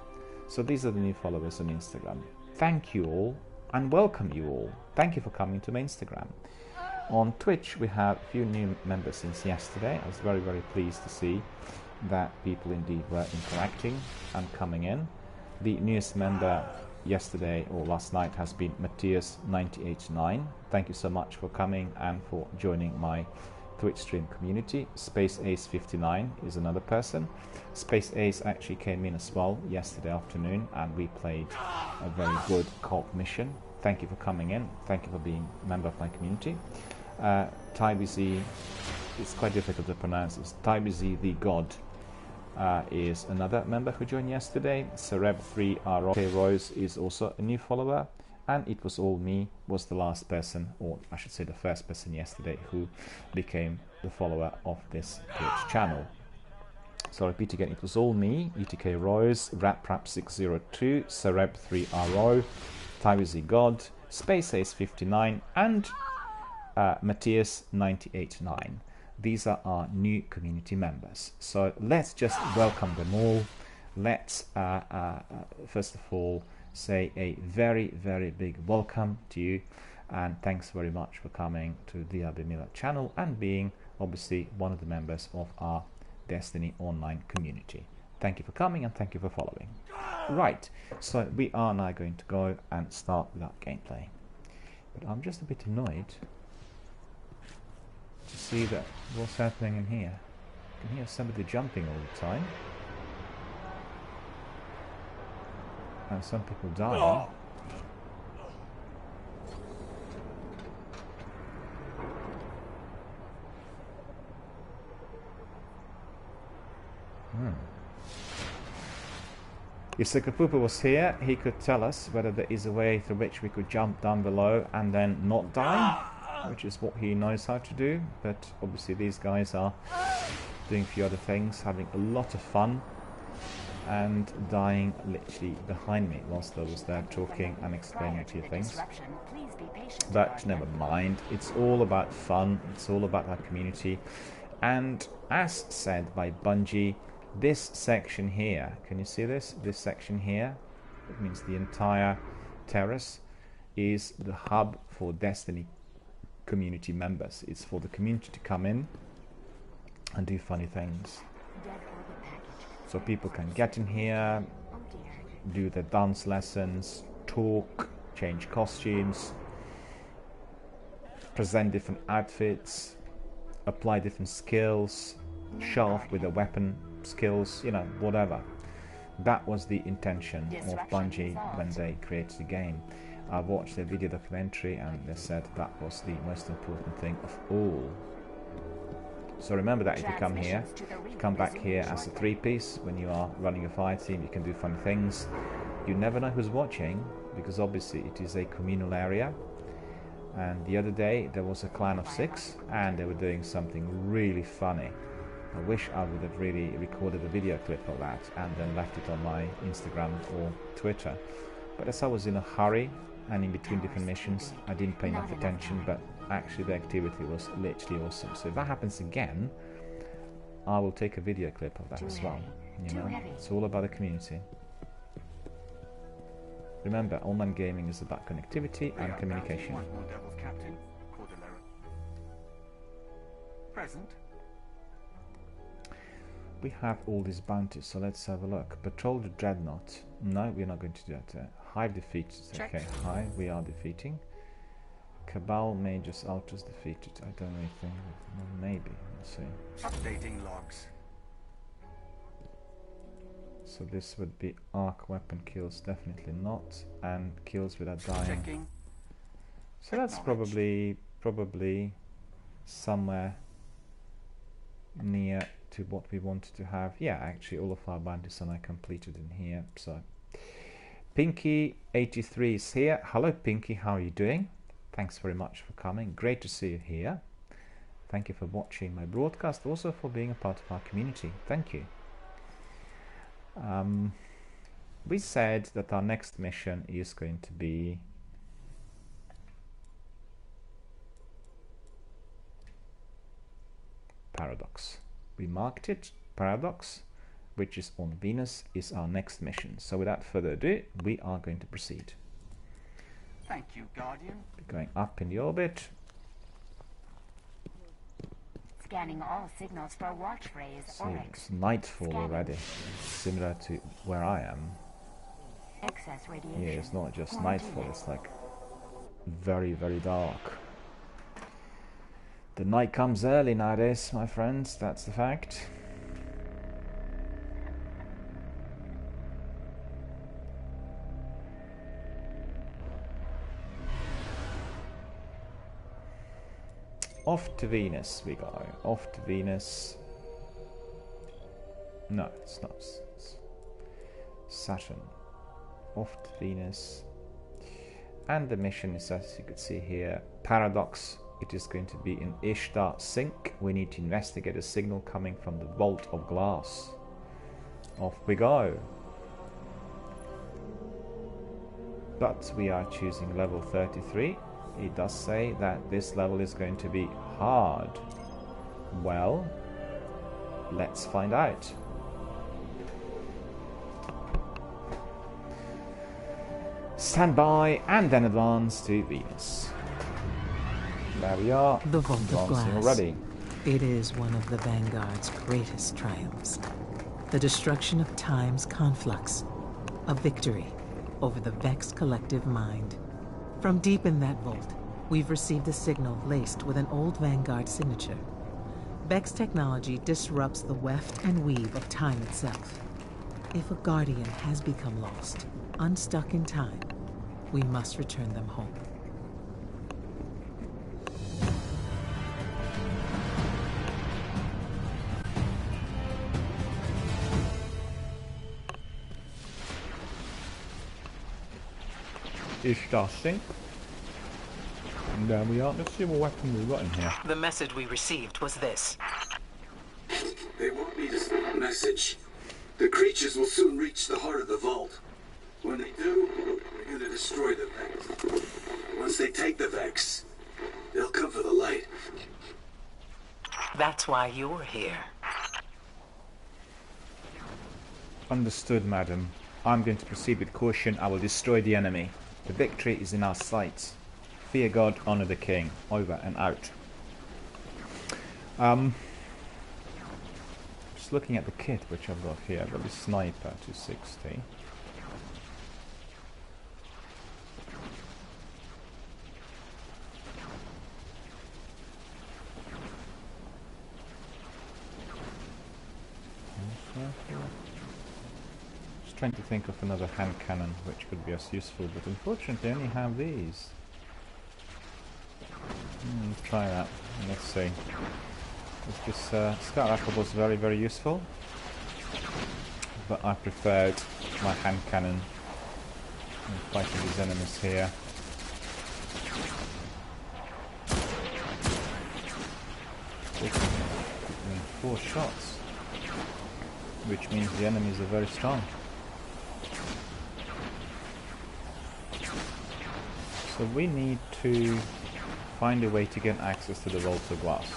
So these are the new followers on Instagram. Thank you all and welcome you all. Thank you for coming to my Instagram. On Twitch we have a few new members since yesterday. I was very pleased to see that people indeed were interacting and coming in. The newest member yesterday or last night has been Matthias989. Thank you so much for coming and for joining my Twitch stream community. Space Ace 59 is another person. Space Ace actually came in as well yesterday afternoon, and we played a very good co-op mission. Thank you for coming in. Thank you for being a member of my community. TyBZ, it's quite difficult to pronounce this. TyBZ the God is another member who joined yesterday. Cereb3 Rose is also a new follower, and It Was All Me was the last person, or I should say the first person yesterday who became the follower of this Twitch channel. So I repeat again, It Was All Me, ETK Rose, RapRap602, Cereb3RO, TyBZ God, Space Ace 59, and Matthias989. These are our new community members. So let's just welcome them all. Let's first of all say a very big welcome to you, and thanks very much for coming to DRBMiller channel and being obviously one of the members of our Destiny Online community. Thank you for coming and thank you for following. Right, so we are now going to go and start with our gameplay. But I'm just a bit annoyed to see that what's happening in here. I can hear somebody jumping all the time. And some people dying. If Sekapupa was here, he could tell us whether there is a way through which we could jump down below and then not die, which is what he knows how to do. But obviously these guys are doing a few other things, having a lot of fun, and dying literally behind me whilst I was there talking and explaining a few things. But never mind, it's all about fun, it's all about our community. And as said by Bungie, this section here, can you see this? This section here, it means the entire terrace, is the hub for Destiny community members. It's for the community to come in and do funny things. So people can get in here, do their dance lessons, talk, change costumes, present different outfits, apply different skills, show off with their weapon skills, you know, whatever. That was the intention of Bungie when they created the game. I watched their video documentary and they said that was the most important thing of all. So remember that if you come here, you come back here as a three-piece, when you are running a fire team, you can do fun things. You never know who's watching, because obviously it is a communal area. And the other day there was a clan of 6 and they were doing something really funny. I wish I would have really recorded a video clip of that and then left it on my Instagram or Twitter. But as I was in a hurry and in between different missions, I didn't pay enough attention, but actually the activity was literally awesome. So if that happens again, I will take a video clip of that as well. You know, it's all about the community. Remember, online gaming is about connectivity and communication. Present. We have all these bounties, so let's have a look. Patrol the Dreadnought. No, we're not going to do that. Hive defeated. Okay, Hive we are defeating. Cabal Mages Ultras defeated. I don't really think. Well, maybe. Let's see. Updating logs. So this would be arc weapon kills, definitely not, and kills without dying. Checking. So that's probably somewhere near to what we wanted to have. Yeah, actually all of our bounties are now completed in here. So Pinky83 is here. Hello Pinky, how are you doing? Thanks very much for coming. Great to see you here. Thank you for watching my broadcast, also for being a part of our community. Thank you. We said that our next mission is going to be Paradox. We marked it, Paradox, which is on Venus, is our next mission. So without further ado, we are going to proceed. Thank you, Guardian. We're going up in the orbit. Scanning all signals for watch phrase. See, it's nightfall already, similar to where I am. Excess radiation. Yeah, it's not just nightfall, it's like very, very dark. The night comes early nowadays, my friends, that's the fact. Off to Venus we go. Off to Venus. No, it's not. It's Saturn. Off to Venus. And the mission is, as you could see here, Paradox. It is going to be in Ishtar Sink. We need to investigate a signal coming from the Vault of Glass. Off we go. But we are choosing level 33. It does say that this level is going to be hard. Well, let's find out. Stand by and then advance to Venus. There we are. The Vault of Glass. Already. It is one of the Vanguard's greatest triumphs. The destruction of time's conflux. A victory over the Vex collective mind. From deep in that vault, we've received a signal laced with an old Vanguard signature. Vex technology disrupts the weft and weave of time itself. If a Guardian has become lost, unstuck in time, we must return them home. Ishtar Sink. And there we are. Let's see what weapon we've got in here. The message we received was this. They won't need a message. The creatures will soon reach the heart of the vault. When they do, we're gonna destroy the Vex. Once they take the Vex, they'll come for the light. That's why you're here. Understood, madam. I'm going to proceed with caution. I will destroy the enemy. The victory is in our sights. Fear God, honor the King. Over and out. Just just looking at the kit which I've got here. I've got this sniper 260. Just trying to think of another hand cannon which could be as useful, but unfortunately I only have these. Let's try that. Let's see. This scout rifle was very, very useful, but I preferred my hand cannon in fighting these enemies here. Taking 4 shots, which means the enemies are very strong. So we need to find a way to get access to the vault of glass.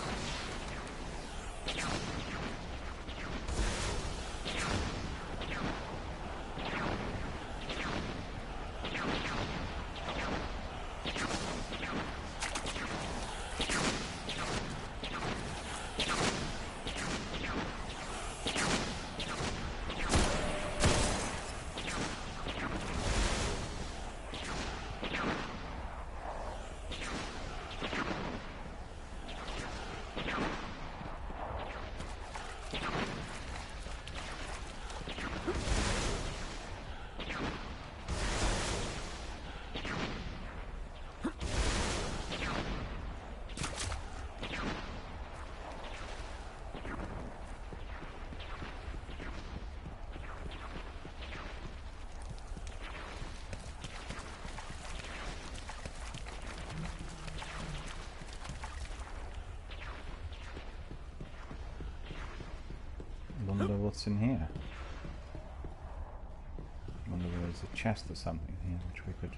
Wonder what's in here. Wonder whether there's a chest or something here which we could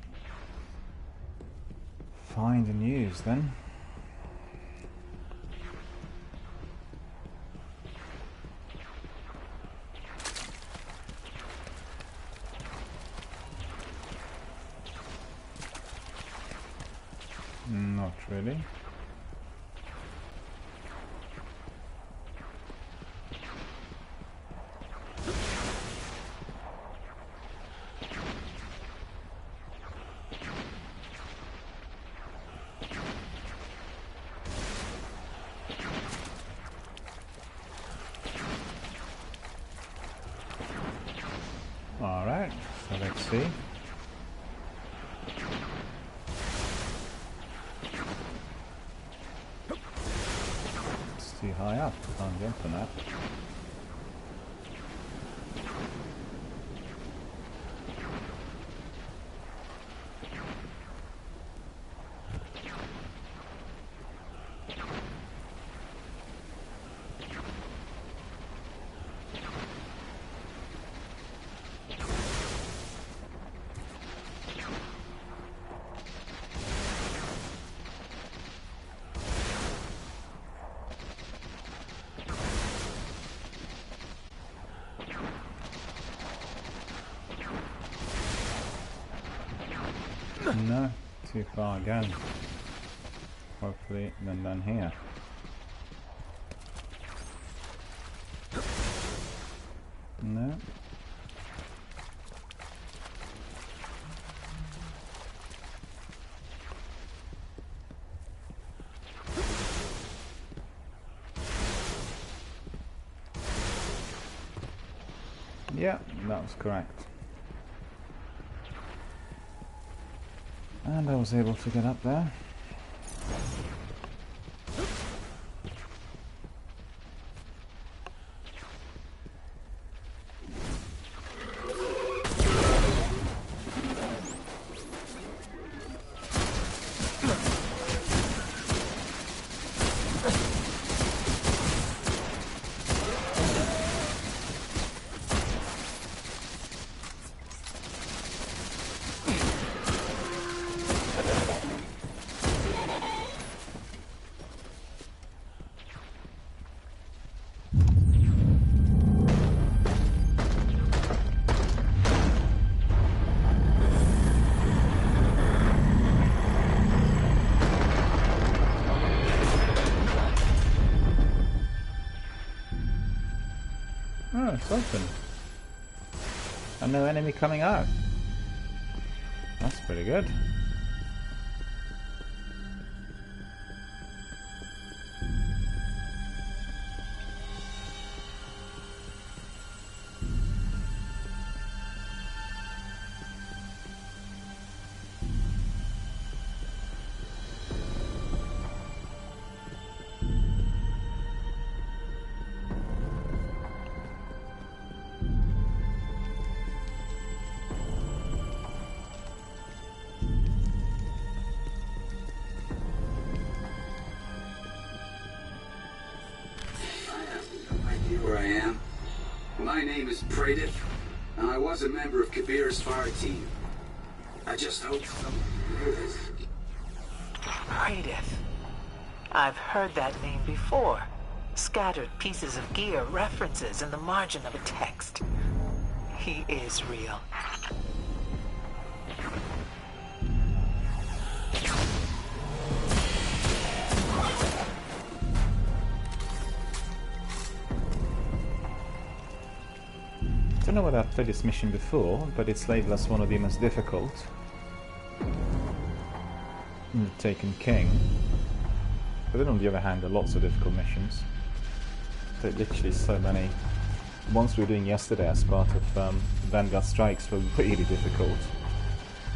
find and use then. Not really. Alright, so let's see. It's too high up, can't jump on that. No, too far again. Hopefully then down here. No. Yeah, that was correct. And I was able to get up there. it's open. And no enemy coming out. That's pretty good. Where I am. My name is Pradith, and I was a member of Kabir's fire team. I just hope someone knew this. Pradith. I've heard that name before. Scattered pieces of gear references in the margin of a text. He is real. I don't know whether I've played this mission before, but it's labeled as one of the most difficult in the Taken King. But then on the other hand, there are lots of difficult missions. There are literally so many. The ones we were doing yesterday as part of Vanguard Strikes were really difficult.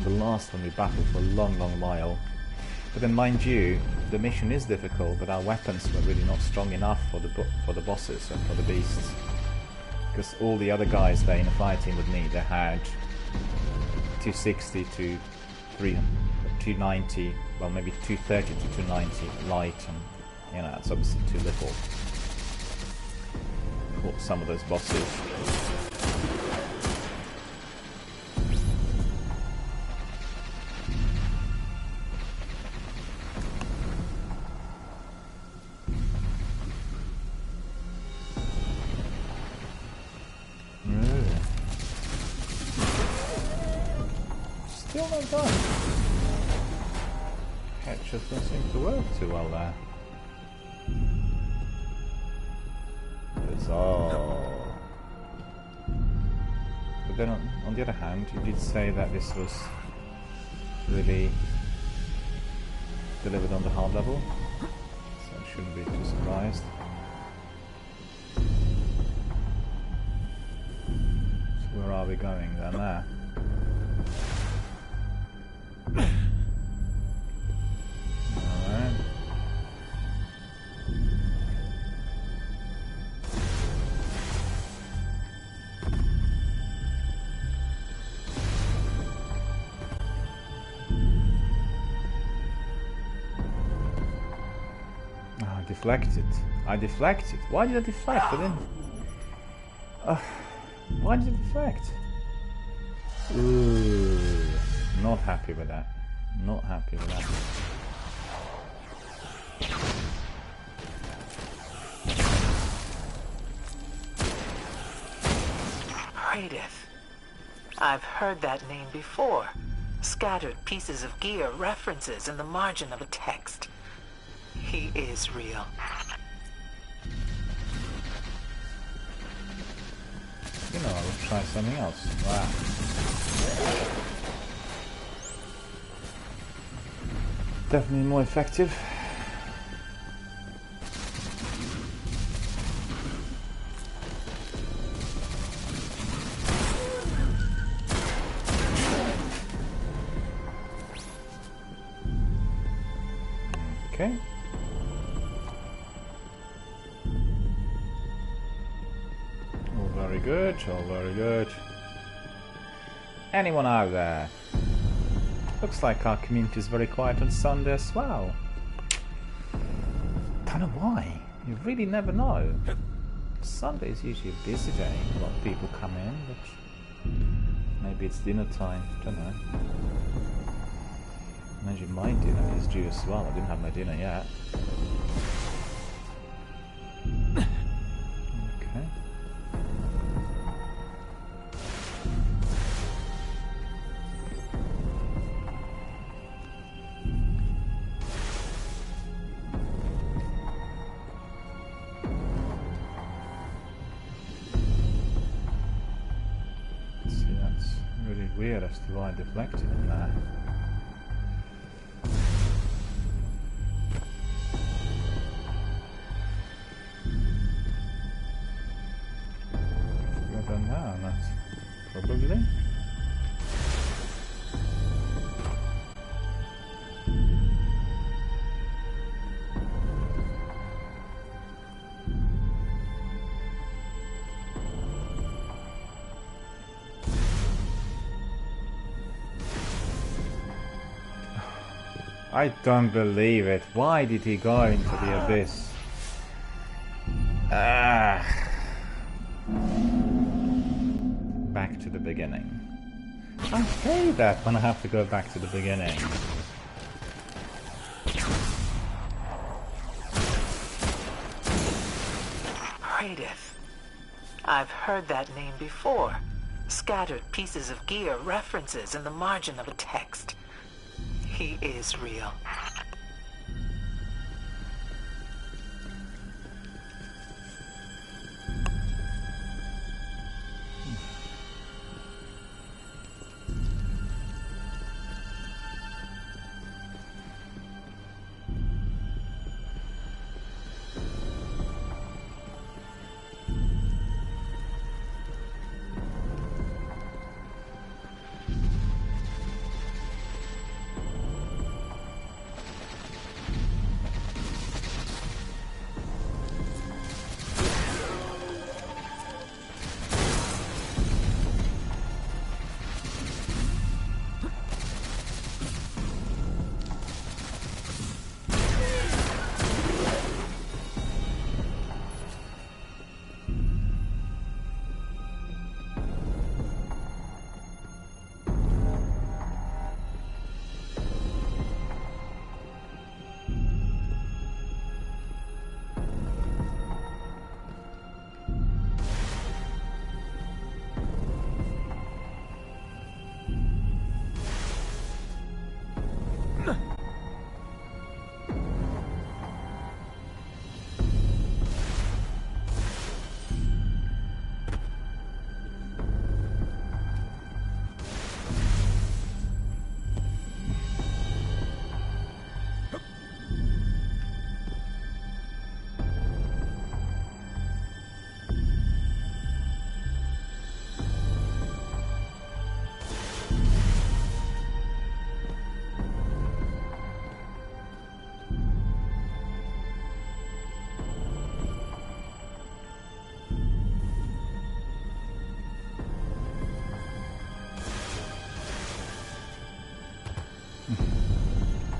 The last one we battled for a long, long while. But then mind you, the mission is difficult, but our weapons were really not strong enough for the bosses and for the beasts. Because all the other guys there in the fire team with me, they had 260 to 300, 290, well maybe 230 to 290 light, and you know, that's obviously too little for some of those bosses. Still not done. Headshots don't seem to work too well there. Bizarre. But then on the other hand, you did say that this was really delivered on the hard level, so I shouldn't be too surprised. So where are we going then there? Alright. I deflected. I deflected. Why did I deflect? I didn't. Why did I deflect? Ooh, not happy with that. Not happy with that. Pradith. I've heard that name before. Scattered pieces of gear references in the margin of a text. He is real. You know, I will try something else. Wow. Definitely more effective. Okay. All very good, all very good. Anyone out there? Looks like our community is very quiet on Sunday as well. Don't know why. You really never know. Sunday is usually a busy day. A lot of people come in, but maybe it's dinner time. Don't know. Imagine my dinner is due as well. I didn't have my dinner yet. Okay. as to why I deflected in there. Go down there, that's probably. I don't believe it. Why did he go into the abyss? Back to the beginning. I hate that when I have to go back to the beginning. Radith. I've heard that name before. Scattered pieces of gear, references in the margin of a text. He is real.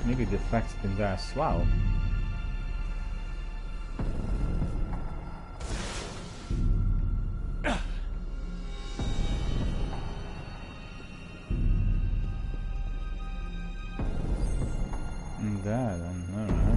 Maybe the effect's been there as well. There then, alright.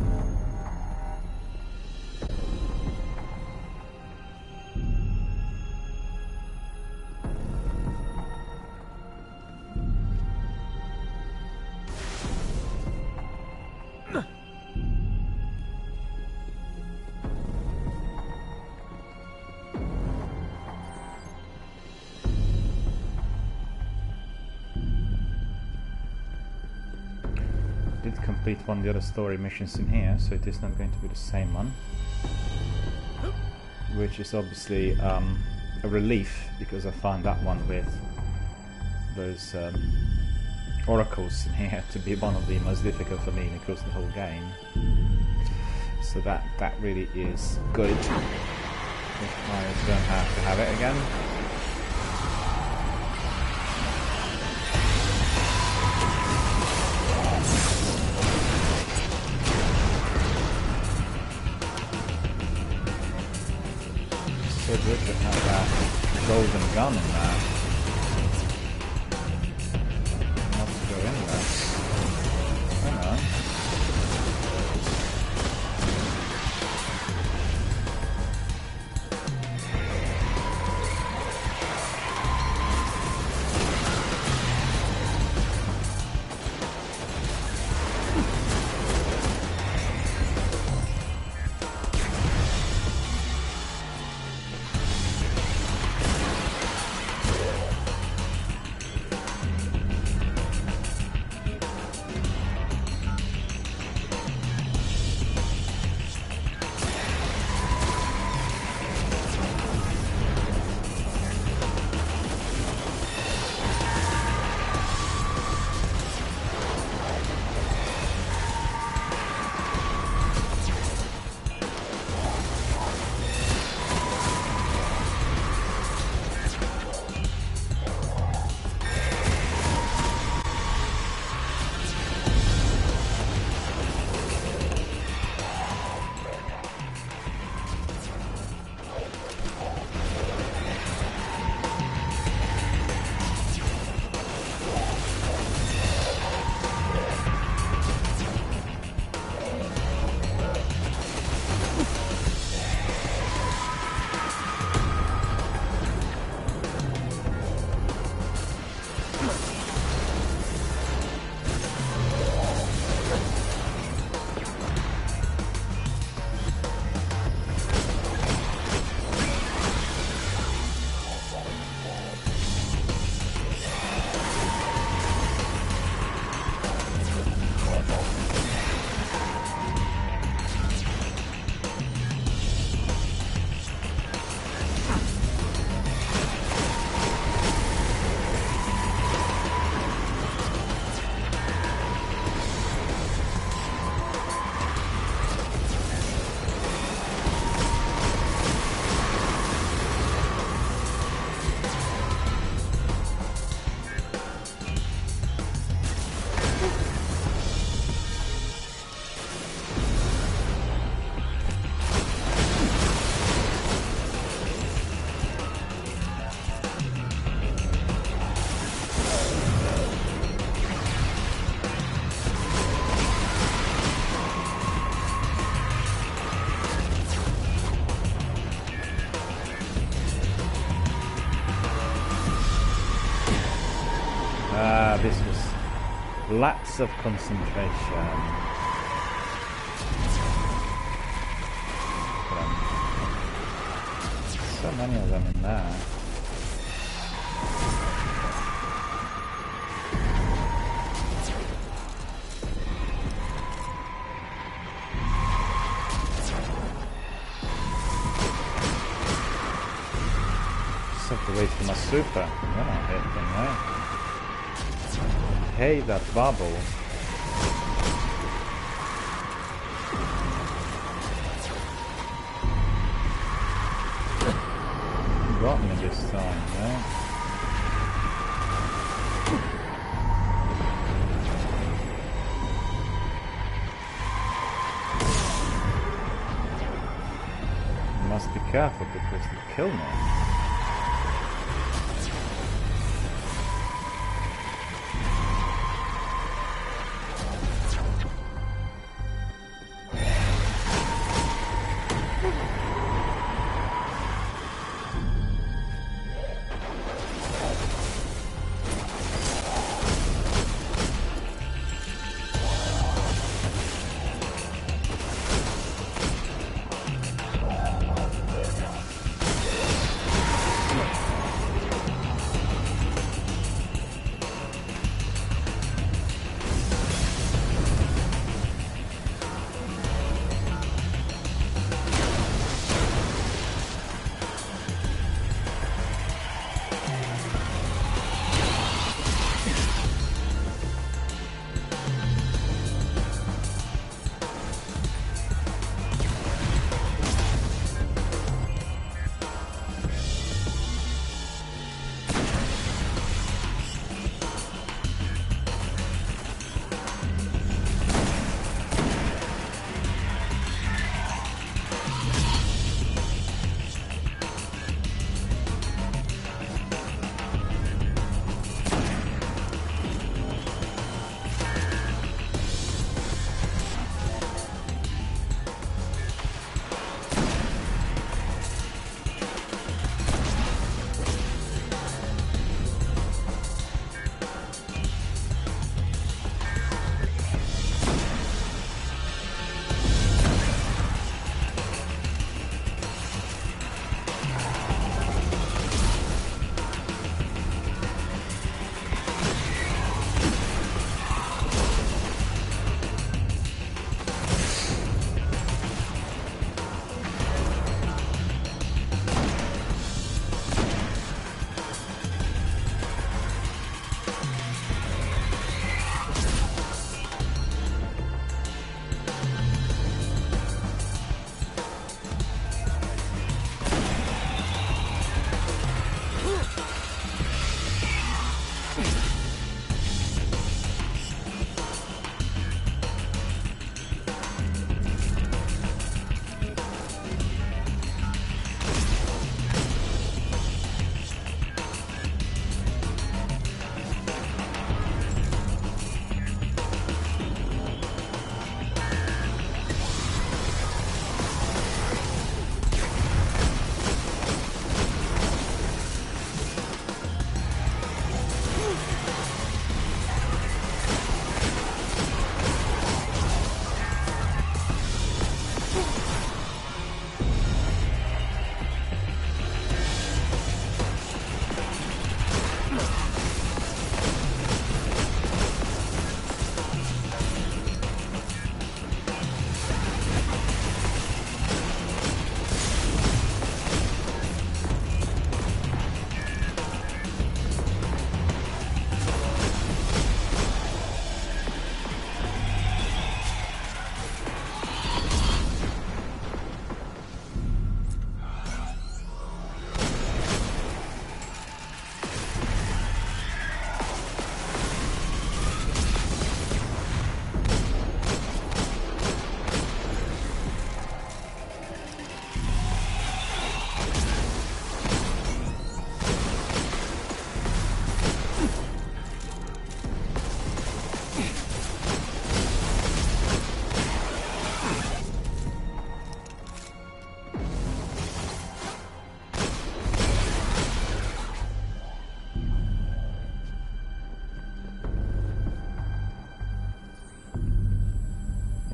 Did complete one of the other story missions in here, so it is not going to be the same one. Which is obviously a relief, because I found that one with those oracles in here to be one of the most difficult for me across the whole game. So that really is good. If I don't have to have it again. So good to have that golden gun in there. Not to go in there. Hang on. Lapse of concentration. So many of them in there. Just have to wait for my super. You're not hitting, right? Hey, that bubble. Got me this time, right? Must be careful because they kill me.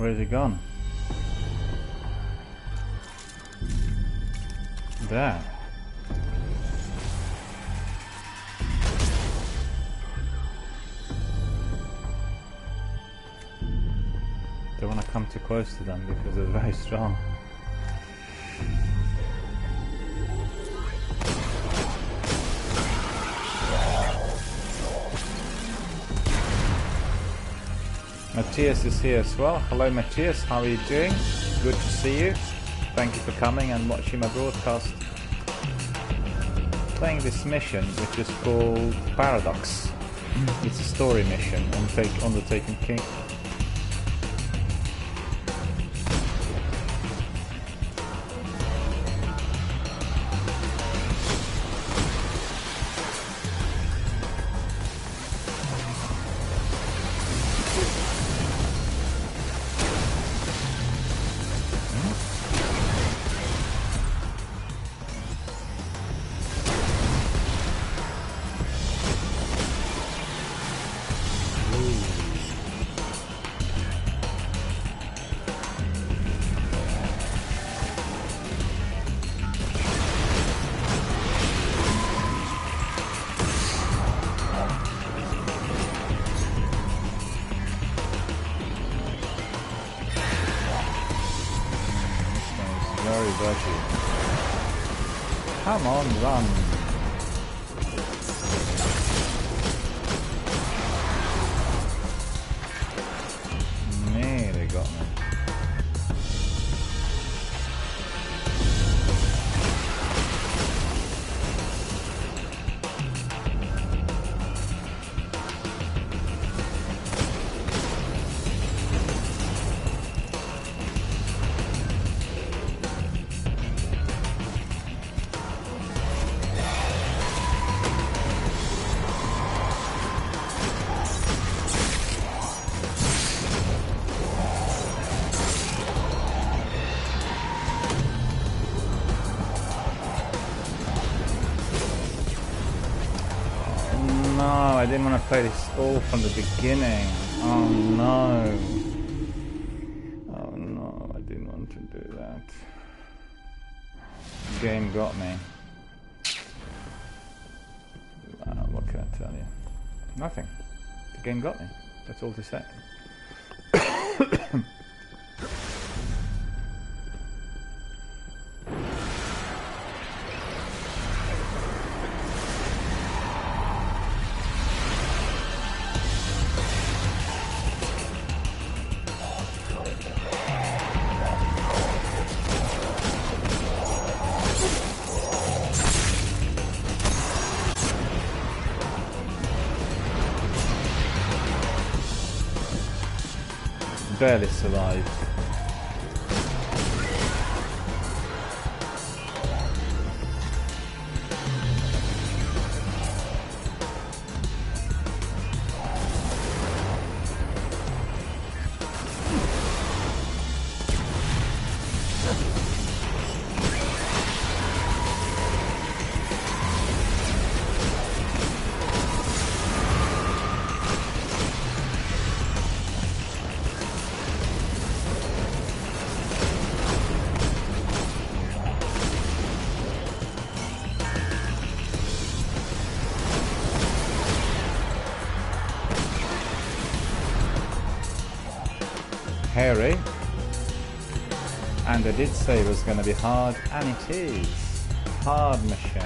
Where's he gone? There. Don't want to come too close to them because they're very strong. Matthias is here as well. Hello Matthias, how are you doing? Good to see you. Thank you for coming and watching my broadcast. Playing this mission which is called Paradox. It's a story mission on the Taken King. Come on, run. Nearly got me. I didn't want to play this all from the beginning. Oh no. Oh no, I didn't want to do that. The game got me. What can I tell you? Nothing. The game got me. That's all to say. Barely survived. Hairy, and I did say it was going to be hard, and it is. Hard mission.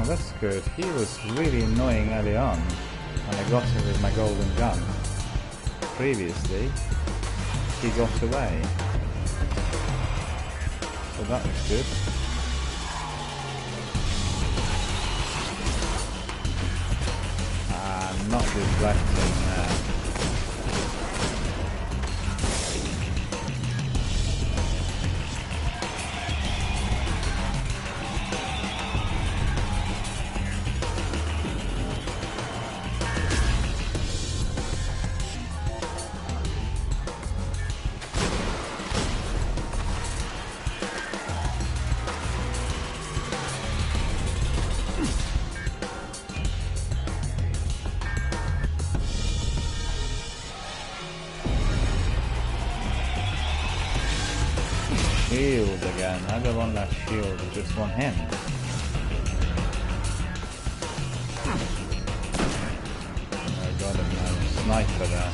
That's good. He was really annoying early on when I got him with my golden gun. Previously, he got away. So that was good. Not deflecting there. again. I don't want that shield, I just want him. I got him now. Sniper there.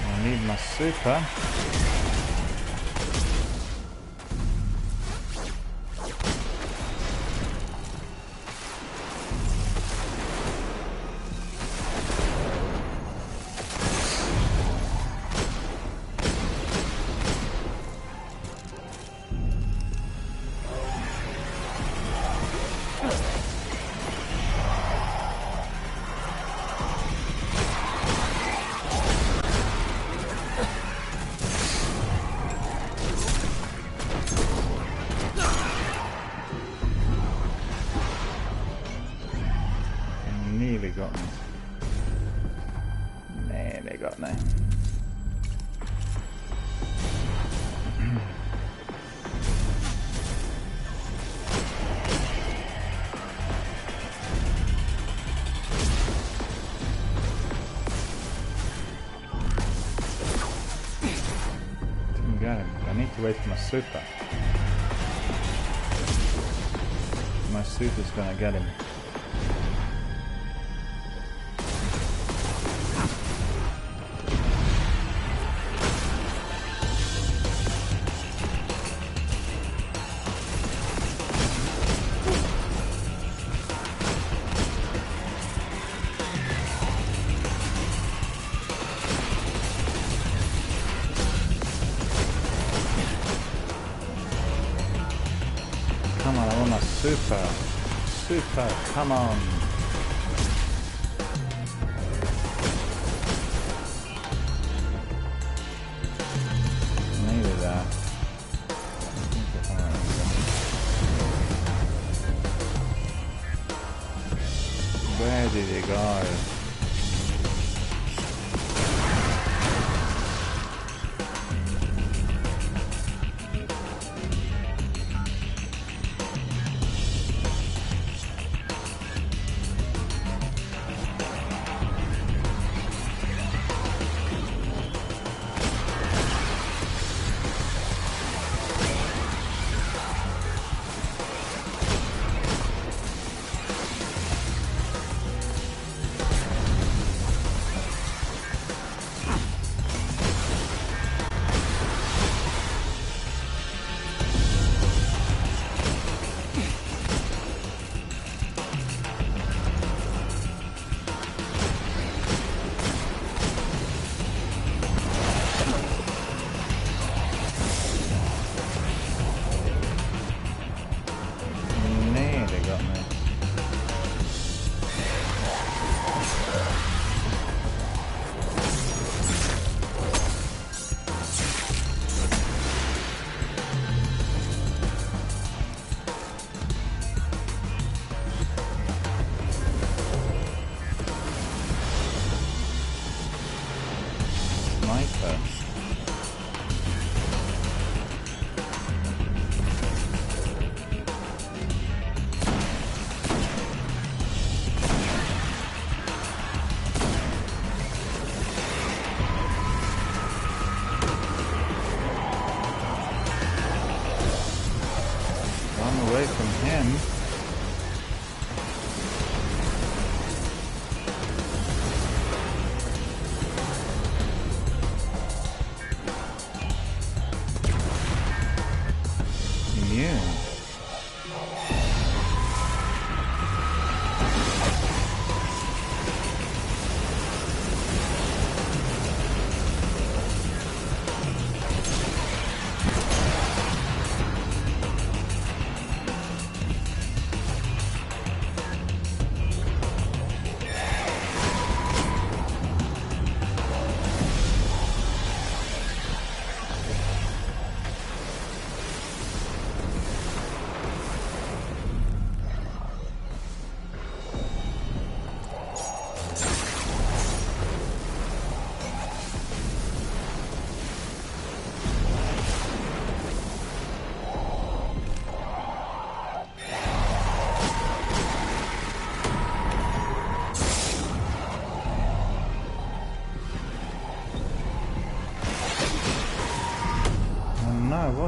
I need my super. Nearly got me. Nearly got me. Didn't get him. I need to wait for my super. My super's gonna get him. Come on, I want my super. Super, come on. Nearly there. Where did he go?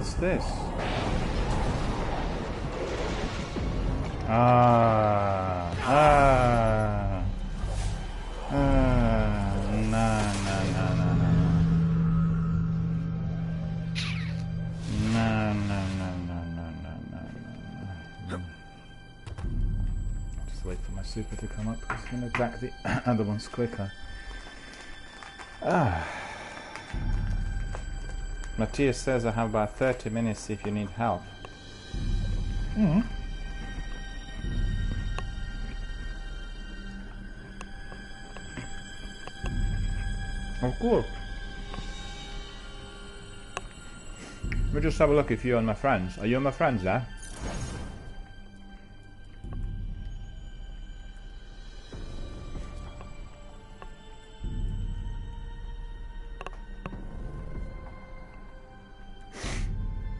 What's this? Ah. Ah. Ah. No, no, no, no, no. No, no, no, no, no, no, no, no. Just wait for my super to come up because it's going to attack the other ones quicker. Ah. Matthias says I have about 30 minutes if you need help. Mm. Of course. Let me just have a look if you're on my friends. Are you on my friends there?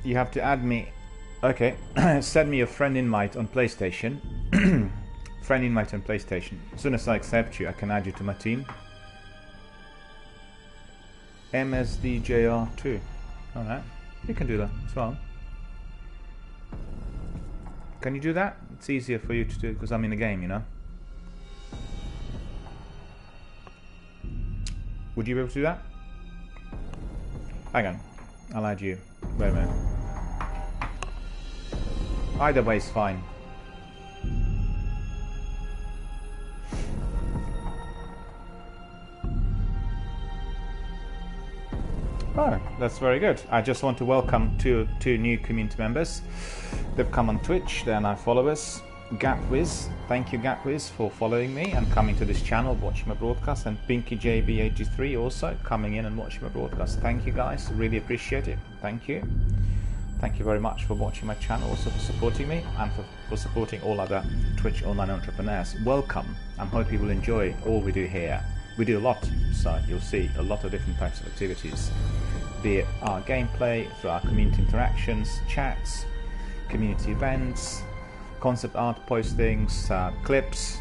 You have to add me. Okay. Send me a friend invite on PlayStation. Friend invite on PlayStation. As soon as I accept you, I can add you to my team. MSDJR2. Alright. You can do that as well. Can you do that? It's easier for you to do because I'm in the game, you know. Would you be able to do that? Hang on. I'll add you. Wait a minute. Either way is fine. Oh, that's very good. I just want to welcome two new community members. They've come on Twitch, they're now followers. Gatwiz, thank you Gatwiz for following me and coming to this channel, watching my broadcast, and PinkyJB83 also coming in and watching my broadcast. Thank you guys, really appreciate it. Thank you. Thank you very much for watching my channel, also for supporting me and for supporting all other Twitch online entrepreneurs. Welcome. I hope you will enjoy all we do here. We do a lot, so you'll see a lot of different types of activities, be it our gameplay, through our community interactions, chats, community events, concept art postings, clips,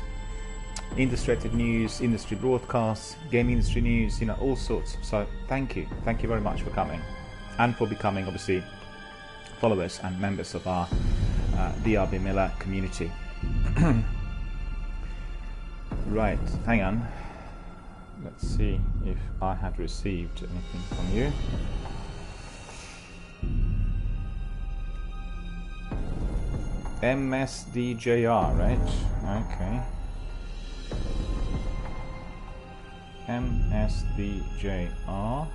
industry-related news, industry broadcasts, game industry news, you know, all sorts. So thank you very much for coming and for becoming obviously followers and members of our DRBMiller community. Right, hang on. Let's see if I had received anything from you. MSDJR, right? Okay. MSDJR.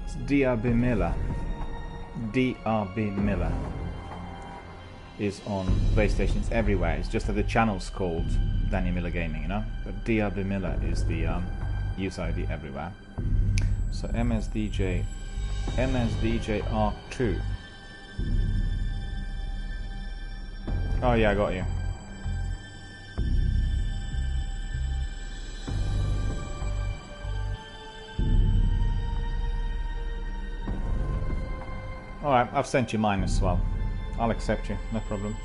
It's DRBMiller. DRBMiller is on PlayStation. It's everywhere. It's just that the channel's called Danny Miller Gaming, you know. But DRBMiller is the user ID everywhere. So MSDJR2. Oh yeah, I got you. Alright, I've sent you mine as well. I'll accept you, no problem.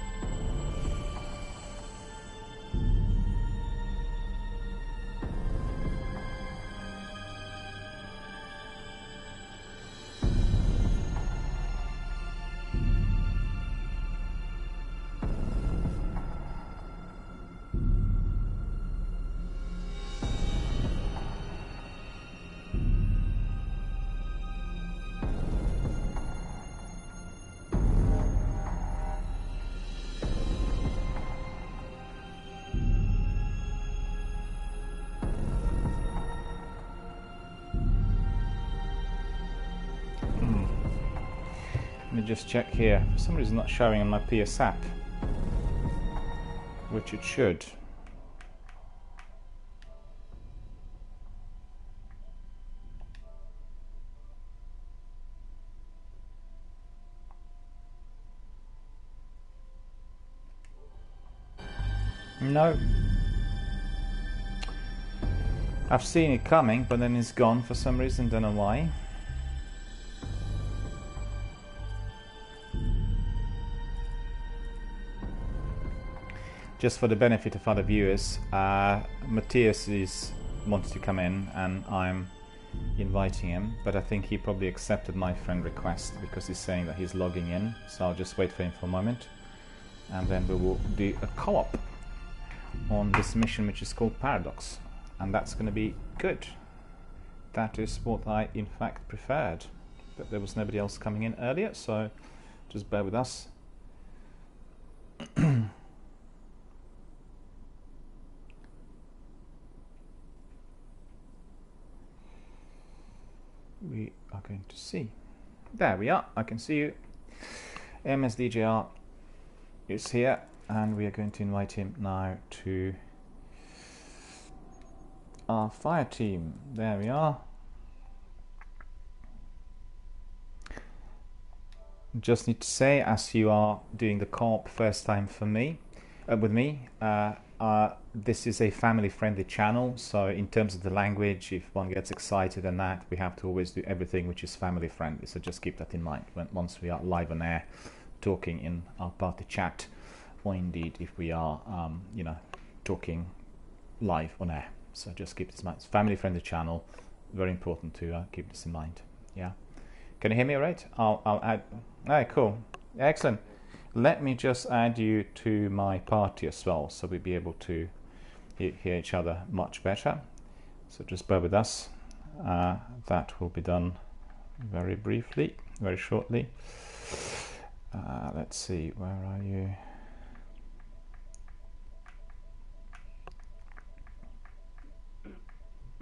Let me just check here. For some reason, it's not showing on my PS app, which it should. No. I've seen it coming, but then it's gone for some reason, don't know why. just for the benefit of other viewers, Matthias wants to come in, and I'm inviting him, but I think he probably accepted my friend request because he's saying that he's logging in, so I'll just wait for him for a moment, and then we will do a co-op on this mission, which is called Paradox, and that's going to be good. That is what I in fact preferred, but there was nobody else coming in earlier, so just bear with us. We are going to see. There we are, I can see you. MSDJR is here, and we are going to invite him now to our fire team. There we are. Just need to say, as you are doing the co-op first time for me, with me, this is a family-friendly channel, so in terms of the language, if one gets excited and that, we have to always do everything which is family-friendly, so just keep that in mind once we are live on air talking in our party chat, or indeed if we are you know, talking live on air. So just keep this in mind. It's a family-friendly channel, very important to keep this in mind. Yeah, can you hear me all right? I'll add. Alright, cool, excellent. Let me just add you to my party as well, so we'll be able to hear each other much better. So just bear with us. That will be done very briefly, very shortly. Let's see, where are you?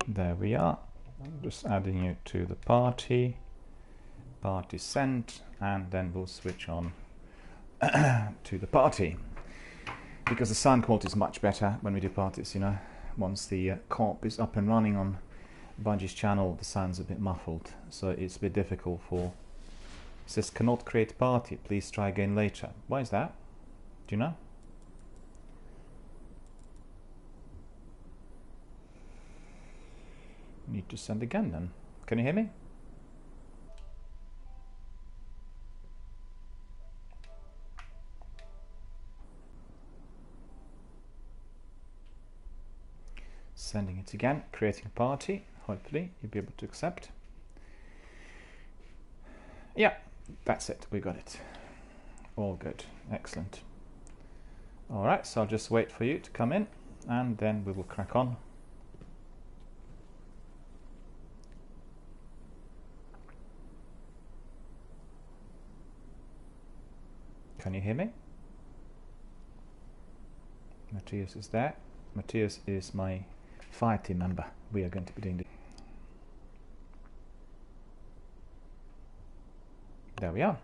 There we are. I'm just adding you to the party. Party sent, and then we'll switch on to the party, because the sound quality is much better when we do parties, you know. Once the co-op is up and running on Bungie's channel, the sound's a bit muffled, so it's a bit difficult for... It says cannot create party, please try again later. Why is that? Do you know? Need to send again then. Can you hear me? Sending it again, creating a party. Hopefully you'll be able to accept. Yeah, that's it, we got it. All good, excellent. Alright, so I'll just wait for you to come in, and then we will crack on. Can you hear me? Matthias is there. Matthias is my fire team member. We are going to be doing this. There we are.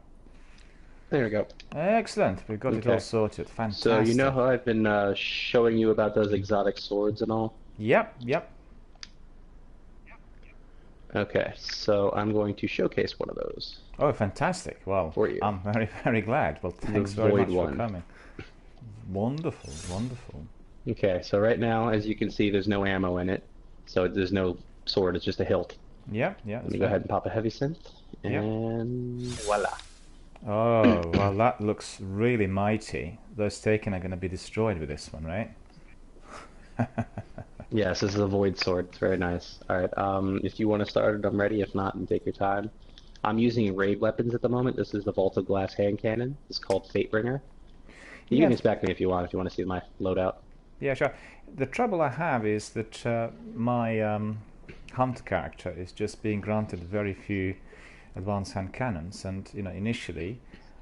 There we go. Excellent. We've got it all sorted. Fantastic. So you know how I've been showing you about those exotic swords and all? Yep, yep. Okay, so I'm going to showcase one of those. Oh, fantastic. Well, for you. I'm very, very glad. Well, thanks very much for coming. Wonderful, wonderful. Okay, so right now, as you can see, there's no ammo in it. So there's no sword, it's just a hilt. Yeah, yeah. Let me go ahead and pop a heavy synth. And voila. Oh, well, that looks really mighty. Those taken are going to be destroyed with this one, right? Yes, this is a void sword. It's very nice. Alright, if you want to start it, I'm ready. If not, then take your time. I'm using raid weapons at the moment. This is the Vault of Glass hand cannon. It's called Fatebringer. You can inspect me if you want to see my loadout. Yeah, sure. The trouble I have is that my hunt character is just being granted very few advanced hand cannons, and you know, initially,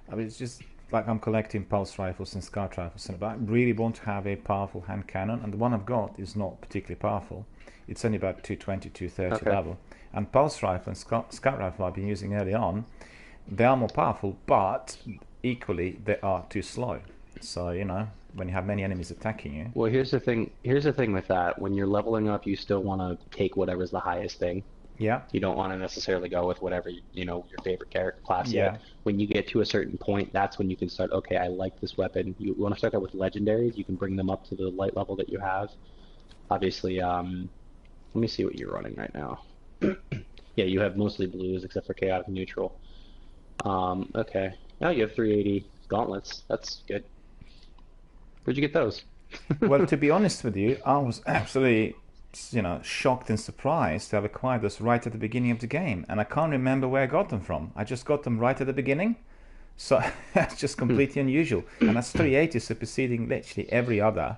I mean, it's just like I'm collecting pulse rifles and scout rifles, but I really want to have a powerful hand cannon, and the one I've got is not particularly powerful. It's only about 220, 230 level. And pulse rifle and scout rifle I've been using early on, they are more powerful, but equally they are too slow. So, you know, when you have many enemies attacking you. Well, here's the thing with that. When you're leveling up, you still want to take whatever's the highest thing. Yeah. You don't want to necessarily go with whatever, you know, your favorite character class yet. When you get to a certain point, that's when you can start, okay, I like this weapon. You want to start out with legendaries. You can bring them up to the light level that you have. Obviously, let me see what you're running right now. Yeah, you have mostly blues except for chaotic neutral. Okay. Now you have 380 gauntlets. That's good. Where'd you get those? Well, to be honest with you, I was absolutely, shocked and surprised to have acquired this right at the beginning of the game, and I can't remember where I got them from. I just got them right at the beginning, so that's just completely unusual. And that's 380 superseding literally every other,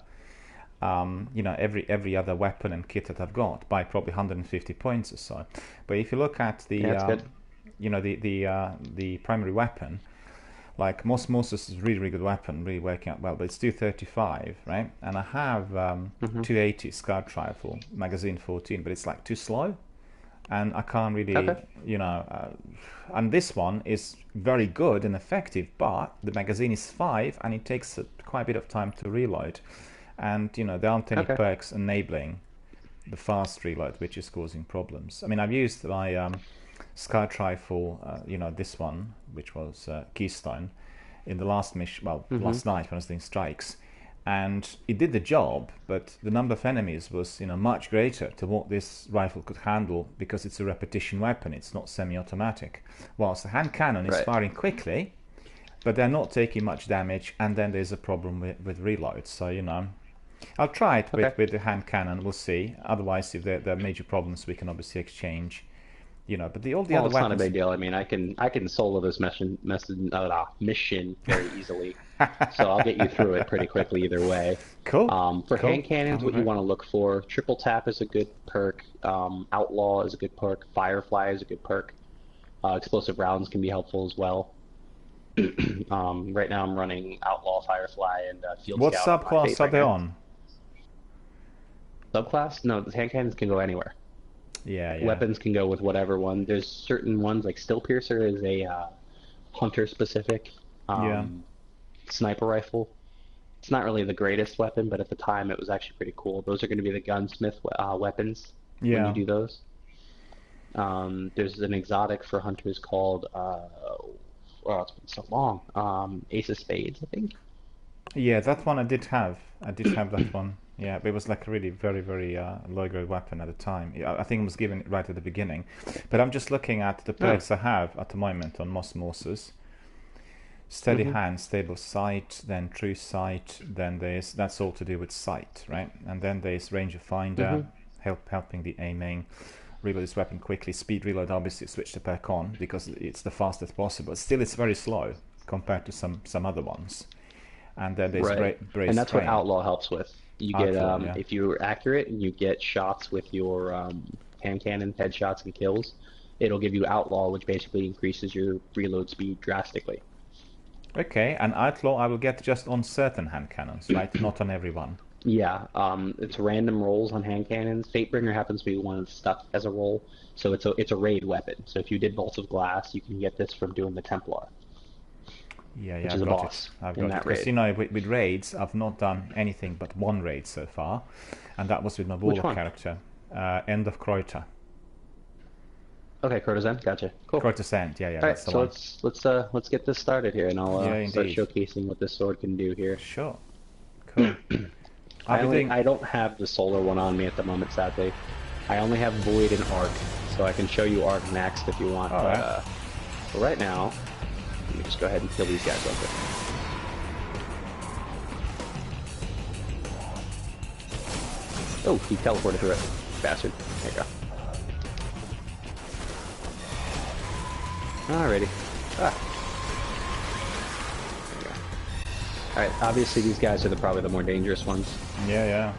every other weapon and kit that I've got by probably 150 points or so. But if you look at the, the primary weapon. Like Mosmos is a really, really good weapon, really working out well, but it's 235, right? And I have 280 Scout Rifle, magazine 14, but it's like too slow, and I can't really, and this one is very good and effective, but the magazine is 5, and it takes quite a bit of time to reload, and there aren't any perks enabling the fast reload, which is causing problems. I mean, I've used my Scout Rifle, this one, which was Keystone, in the last mission, last night when I was doing strikes, and it did the job, but the number of enemies was, much greater to what this rifle could handle, because it's a repetition weapon, it's not semi-automatic. Whilst the hand cannon is firing quickly, but they're not taking much damage, and then there's a problem with reloads. So, I'll try it with the hand cannon, we'll see. Otherwise, if there are major problems, we can obviously exchange. But all the other weapons... It's not a big deal. I mean, I can solo this mission very easily, so I'll get you through it pretty quickly either way. Cool. For hand cannons, what you want to look for: triple tap is a good perk. Outlaw is a good perk. Firefly is a good perk. Explosive rounds can be helpful as well. Right now, I'm running Outlaw, Firefly, and Field What Scout. What subclass are they on? Subclass? No, the hand cannons can go anywhere. Yeah. Weapons can go with whatever one. There's certain ones, like Still Piercer is a hunter-specific sniper rifle. It's not really the greatest weapon, but at the time it was actually pretty cool. Those are going to be the gunsmith weapons when you do those. There's an exotic for hunters called, it's been so long, Ace of Spades, I think. Yeah, that one I did have. I did have that one. Yeah, but it was like a really very, very low-grade weapon at the time. I think it was given right at the beginning. But I'm just looking at the perks I have at the moment on Mosmoses. Steady hand, stable sight, then true sight, then that's all to do with sight, right? And then there's Ranger Finder, helping the aiming, reload this weapon quickly, speed reload, obviously switch the perk on because it's the fastest possible. Still, it's very slow compared to some other ones. And then there's brace, and that's what Outlaw helps with. You get if you're accurate and you get shots with your hand cannon, headshots and kills, it'll give you Outlaw, which basically increases your reload speed drastically. Okay, and Outlaw I will get just on certain hand cannons, right? Not on every one. Yeah, it's random rolls on hand cannons. Fatebringer happens to be one that's stuck as a roll, so it's a raid weapon. So if you did Bolts of Glass, you can get this from doing the Templar. Yeah, which is a boss. I've got it. Because with raids, I've not done anything but one raid so far, and that was with my Warlock character, End of Kreuter. Okay, Crota's End, gotcha. Cool. Crota's End, yeah. All right, so let's get this started here, and I'll start showcasing what this sword can do here. Sure. Cool. I don't have the solar one on me at the moment, sadly. I only have Void and Arc, so I can show you Arc next if you want. But right now, let me just go ahead and kill these guys real quick. Oh, he teleported through it. Bastard. There you go. Alrighty. There you go. Alright, obviously these guys are probably the more dangerous ones. Yeah.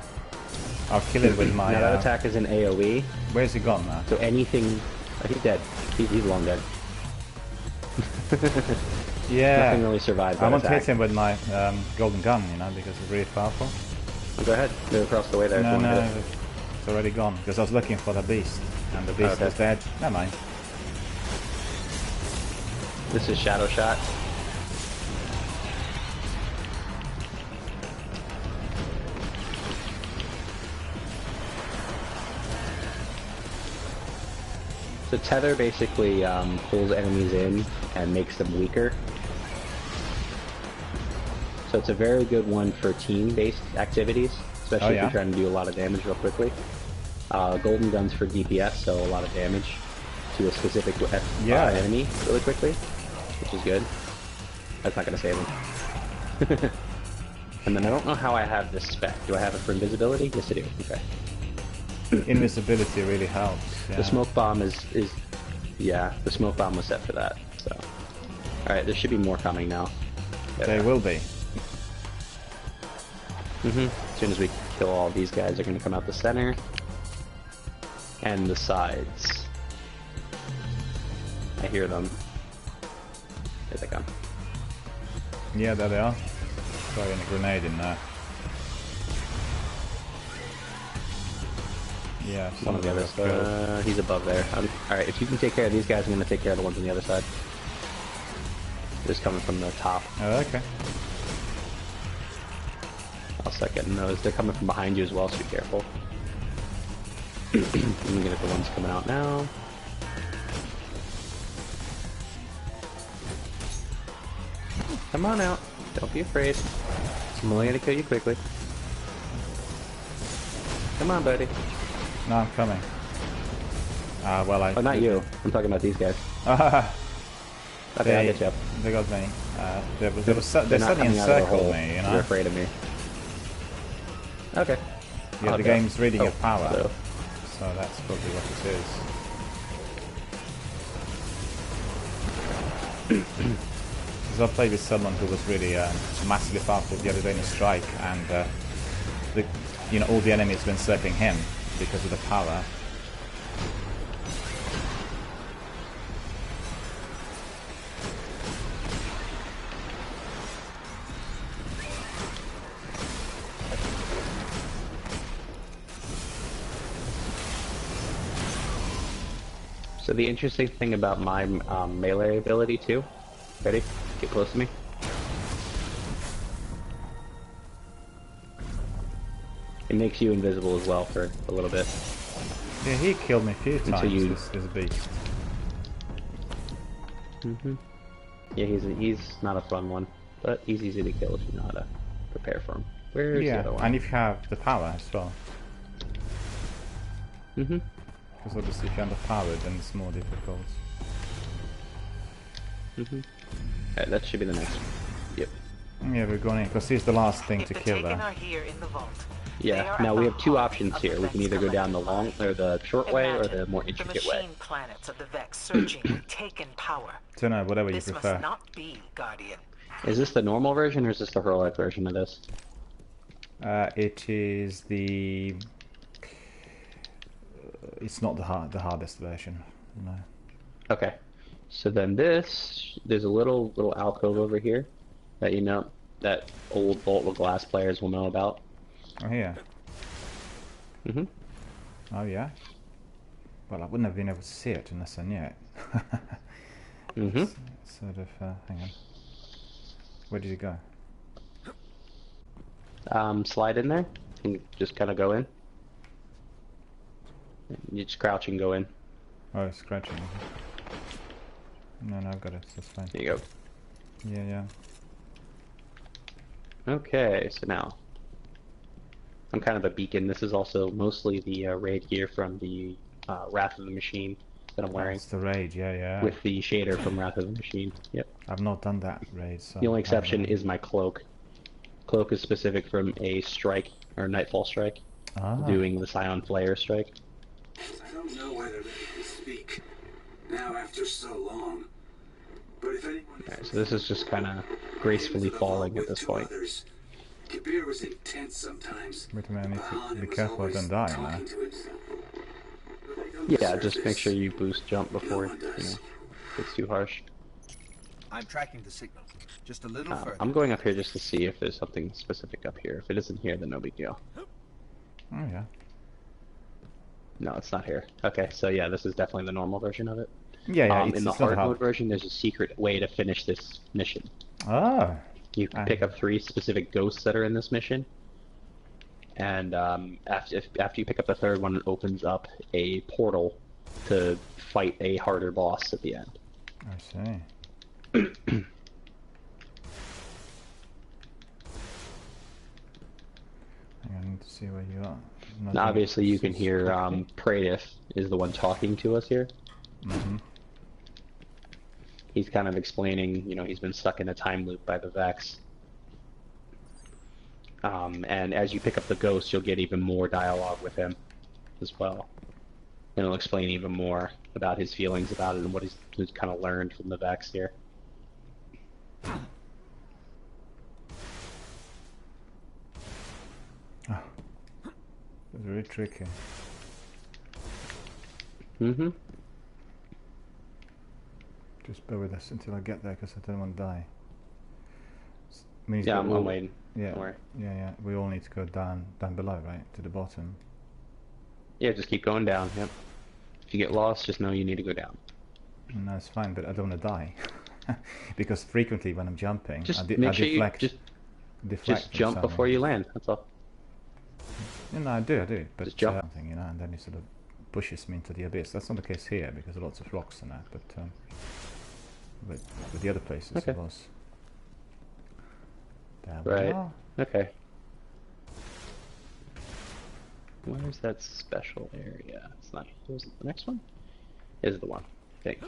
I'll kill it with my... Now that attack is an AoE. Where's he gone now? So anything... Oh, he's dead. He's long dead. Yeah. Nothing really survives that I want to attack. hit him with my golden gun, because it's really powerful. Oh, go ahead. Move across the way there. No, it's already gone, because I was looking for the beast, and the beast is dead. Never mind. This is Shadow Shot. So Tether basically pulls enemies in and makes them weaker. So it's a very good one for team-based activities, especially if you're trying to do a lot of damage real quickly. Golden Gun's for DPS, so a lot of damage to a specific enemy really quickly, which is good. That's not going to save him. And then I don't know how I have this spec. Do I have it for invisibility? Yes, I do. Okay. Invisibility really helps. Yeah. The smoke bomb is yeah, the smoke bomb was set for that. So, all right, there should be more coming now. There will be. As soon as we kill all these guys, they're gonna come out the center and the sides. I hear them. Here they come. Yeah, there they are. Throwing a grenade in there. Yeah, One of the others. He's above there. Alright, if you can take care of these guys, I'm going to take care of the ones on the other side. Just coming from the top. Oh, okay. I'll start getting those. They're coming from behind you as well, so be careful. I'm going to get the ones coming out now. Come on out. Don't be afraid. I'm only going to kill you quickly. Come on, buddy. No, I'm coming. Well, Oh, not you. I'm talking about these guys. Okay, I'll get you up. They got me. They They're suddenly not coming out of the encircled hole. me, you know? They're afraid of me. Okay. Yeah, the game's reading of power. So. So that's probably what it is. Because I played with someone who was really massively powerful the other day in a strike, and all the enemies were encircling him because of the power. So the interesting thing about my melee ability too, ready? Get close to me. It makes you invisible as well for a little bit. Yeah, he killed me a few times, this beast. Yeah, he's not a fun one, but he's easy to kill if you know how to prepare for him. Where's the other one? And if you have the power as well. Because obviously if you're underpowered, then it's more difficult. Alright, that should be the next one. Yep. Yeah, we're going in, because he's the last thing to kill there. Are here in the vault. Yeah, now we have two options here. We can either go down the long or the short way or the more intricate way. The machine planets of the Vex searching, taken power. Don't know, whatever you This prefer. must not be, Guardian. Is this the normal version or is this the heroic version of this? It is the... it's not the hardest version, no. Okay. So then there's a little alcove over here that that old Vault with Glass players will know about. Oh, here? Oh, yeah? Well, I wouldn't have been able to see it unless I knew it. Sort of, hang on. Where did you go? Slide in there and just kind of go in. You just crouch and go in. Oh, it's scratching. No, I've got it. That's fine. There you go. Yeah. Okay, so now I'm kind of a beacon. This is also mostly the raid gear from the Wrath of the Machine that I'm wearing. It's the raid, yeah. With the shader from Wrath of the Machine. Yep. I've not done that raid, so... The only exception is my cloak. Cloak is specific from a strike, or Nightfall strike. Doing the Scion Flayer strike. I don't know why they're ready to speak now after so long. But if anyone... Alright, so this is just kind of gracefully falling at this point. Kabir was intense sometimes. Wait a minute, I need to be careful I don't die now. Yeah, just make sure you boost jump before it's too harsh. I'm tracking the signal. Just a little further. I'm going up here just to see if there's something specific up here. If it isn't here, then no big deal. Oh, yeah. No, it's not here. Okay, so yeah, this is definitely the normal version of it. Yeah, in the hard mode version, there's a secret way to finish this mission. Oh. You can pick up 3 specific ghosts that are in this mission, and after you pick up the 3rd one, it opens up a portal to fight a harder boss at the end. I see. I need to see where you are. Now, obviously, you can hear Praedyth is the one talking to us here. He's kind of explaining, he's been stuck in a time loop by the Vex. And as you pick up the ghost, you'll get even more dialogue with him as well. And it'll explain even more about his feelings about it and what he's kind of learned from the Vex here. Oh, it's very tricky. Mm-hmm. Just bear with us until I get there, because I don't want to die. I mean, Yeah, I'm waiting. Yeah, Don't worry. yeah. We all need to go down below, right, to the bottom. Yeah, just keep going down. Yep. If you get lost, just know you need to go down. And that's fine, but I don't want to die, because frequently when I'm jumping, Just I make sure deflect. you just jump something. before you land. That's all. You know, I do, but Just jump. something, you know, and then it sort of pushes me into the abyss. That's not the case here because there are lots of rocks and that, but with the other places Okay. it was. There we Right. are. Okay. Where's that special area? It's not. Is it the next one? Is the one? I think.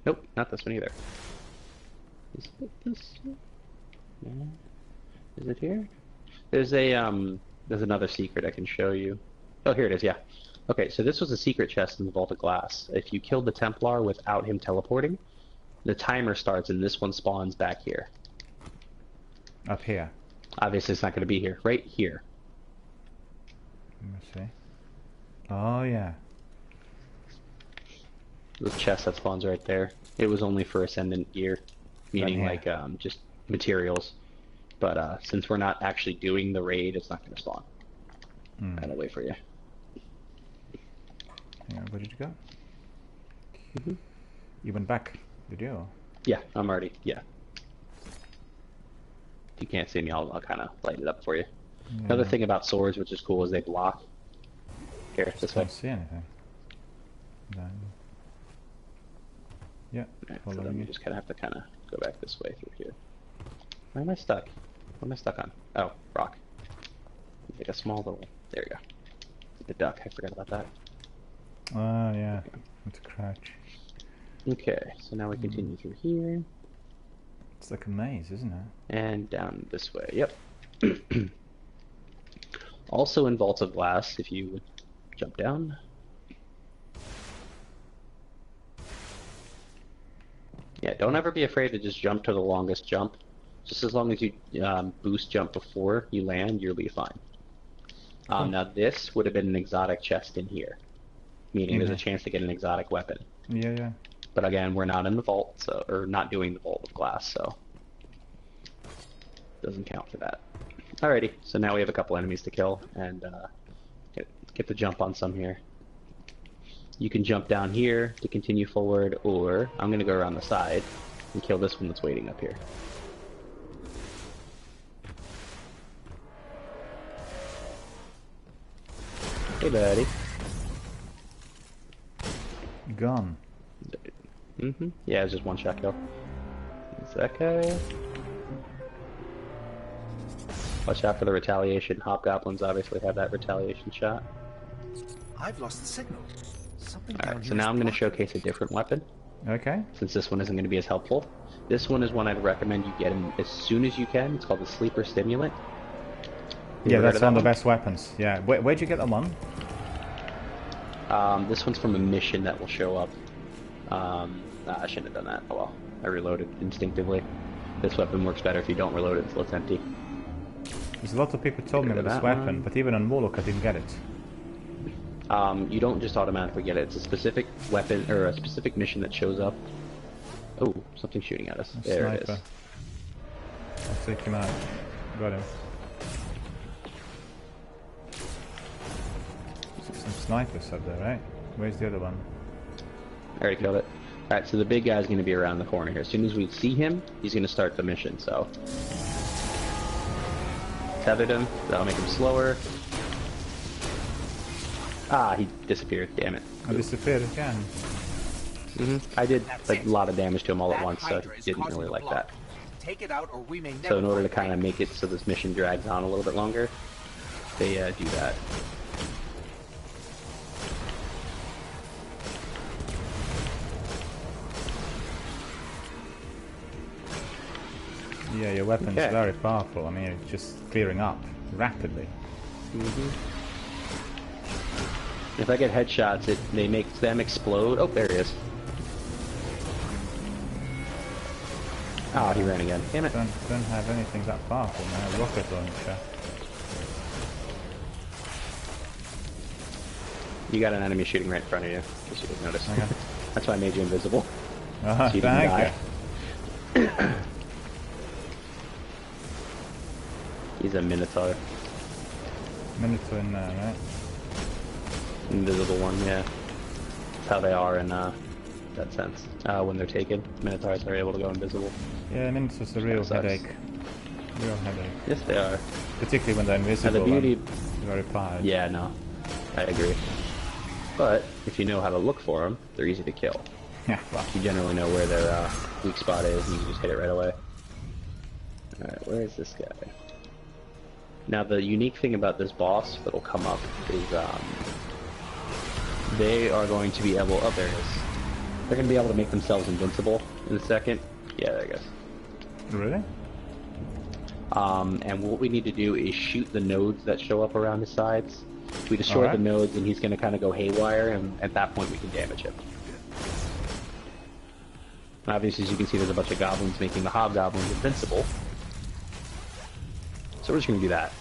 Nope, not this one either. Is it this one? No. Is it here? There's a There's another secret I can show you. Oh, here it is. Yeah. Okay, so this was a secret chest in the Vault of Glass. If you killed the Templar without him teleporting, the timer starts and this one spawns back here. Up here. Obviously, it's not going to be here. Right here. Let me see. Oh yeah. The chest that spawns right there. It was only for Ascendant gear, meaning here. like just materials. But since we're not actually doing the raid, it's not going to spawn. I'll wait for you. Hang on, where did you go? Mm-hmm. You went back, did you? Yeah, I'm already. Yeah. If you can't see me, I'll kind of light it up for you. Yeah. Another thing about swords, which is cool, is they block. Here, this way. Can't see anything. No. Yeah, Right, so following then you you. just kind of have to kind of go back this way through here. Where am I stuck? What am I stuck on? Oh, rock. Like a small little. There you go. The duck. I forgot about that. Ah, yeah. It's a crouch. Okay, so now we continue through here It's like a maze, isn't it? and down this way. Yep. Also in Vault of Glass, if you would jump down. Yeah, don't ever be afraid to just jump to the longest jump. Just as long as you boost jump before you land, you'll be fine. Now this would have been an exotic chest in here, meaning there's a chance to get an exotic weapon. Yeah, yeah. But again, we're not in the vault, so or not doing the Vault of Glass, so doesn't count for that. Alrighty, so now we have a couple enemies to kill, and get the jump on some here. You can jump down here to continue forward, or I'm going to go around the side and kill this one that's waiting up here. Hey, buddy. Gone. Yeah, it's just one shot kill. Is that guy? Watch out for the retaliation. Hobgoblins obviously have that retaliation shot. I've lost the signal. Something Alright, down so here now is I'm going to blocking showcase a different weapon, Okay. since this one isn't going to be as helpful. This one is one I'd recommend you get in as soon as you can. It's called the Sleeper Stimulant. You Yeah, ever heard that's of one of that the best weapons. Yeah. Where'd you get that one? This one's from a mission that will show up. I shouldn't have done that. Oh well, I reloaded instinctively. This weapon works better if you don't reload it until it's empty. There's a lot of people told me Get rid about of this that weapon, one. but even on Warlock I didn't get it. You don't just automatically get it. It's a specific weapon or a specific mission that shows up. Oh, something's shooting at us. A There sniper. it is. I'll take him out. Got him. Some snipers up there, right? Where's the other one? I already killed it. Alright, so the big guy's going to be around the corner here. As soon as we see him, he's going to start the mission, so... Tethered him. That'll make him slower. Ah, he disappeared. Damn it. I disappeared again. I did That's like it. a lot of damage to him all at That once, so Hydra I is didn't causing really the like block. that. Take it out, or we may never So in order to find kind of it. make it so this mission drags on a little bit longer, they do that. Yeah, your weapon's very powerful. I mean, it's just clearing up rapidly. If I get headshots, they make them explode. Oh, there he is. Oh, he ran again. Damn it. Don't have anything that powerful now. Rocket launcher. You got an enemy shooting right in front of you. In case you didn't notice. Okay. That's why I made you invisible. Oh, So you didn't die. He's a Minotaur. Minotaur in there, right? Invisible one, yeah. That's how they are in that sense. When they're taken, Minotaurs are able to go invisible. Yeah, Minotaur's a real headache. Real headache. Yes, they are. Particularly when they're invisible. And the beauty... very powered. Yeah, no. I agree. But, if you know how to look for them, they're easy to kill. Yeah, well. You generally know where their weak spot is, and you can just hit it right away. Alright, where is this guy? Now, the unique thing about this boss that'll come up is, they are going to be able... Oh, there it is. They're going to be able to make themselves invincible in a second. Yeah, there it goes. Really? And what we need to do is shoot the nodes that show up around his sides. If we destroy the nodes, then he's going to kind of go haywire, and at that point we can damage him. Obviously, as you can see, there's a bunch of goblins making the hobgoblins invincible. So we're just going to do that.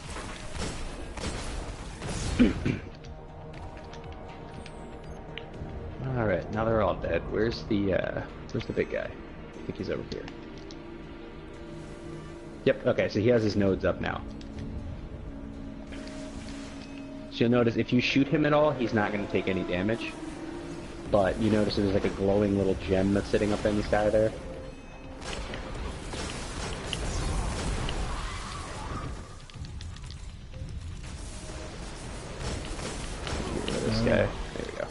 Alright, now they're all dead. Where's the big guy? I think he's over here. Yep, okay, so he has his nodes up now. So you'll notice if you shoot him at all, he's not going to take any damage. But you notice there's like a glowing little gem that's sitting up in the sky there. This guy. There we go.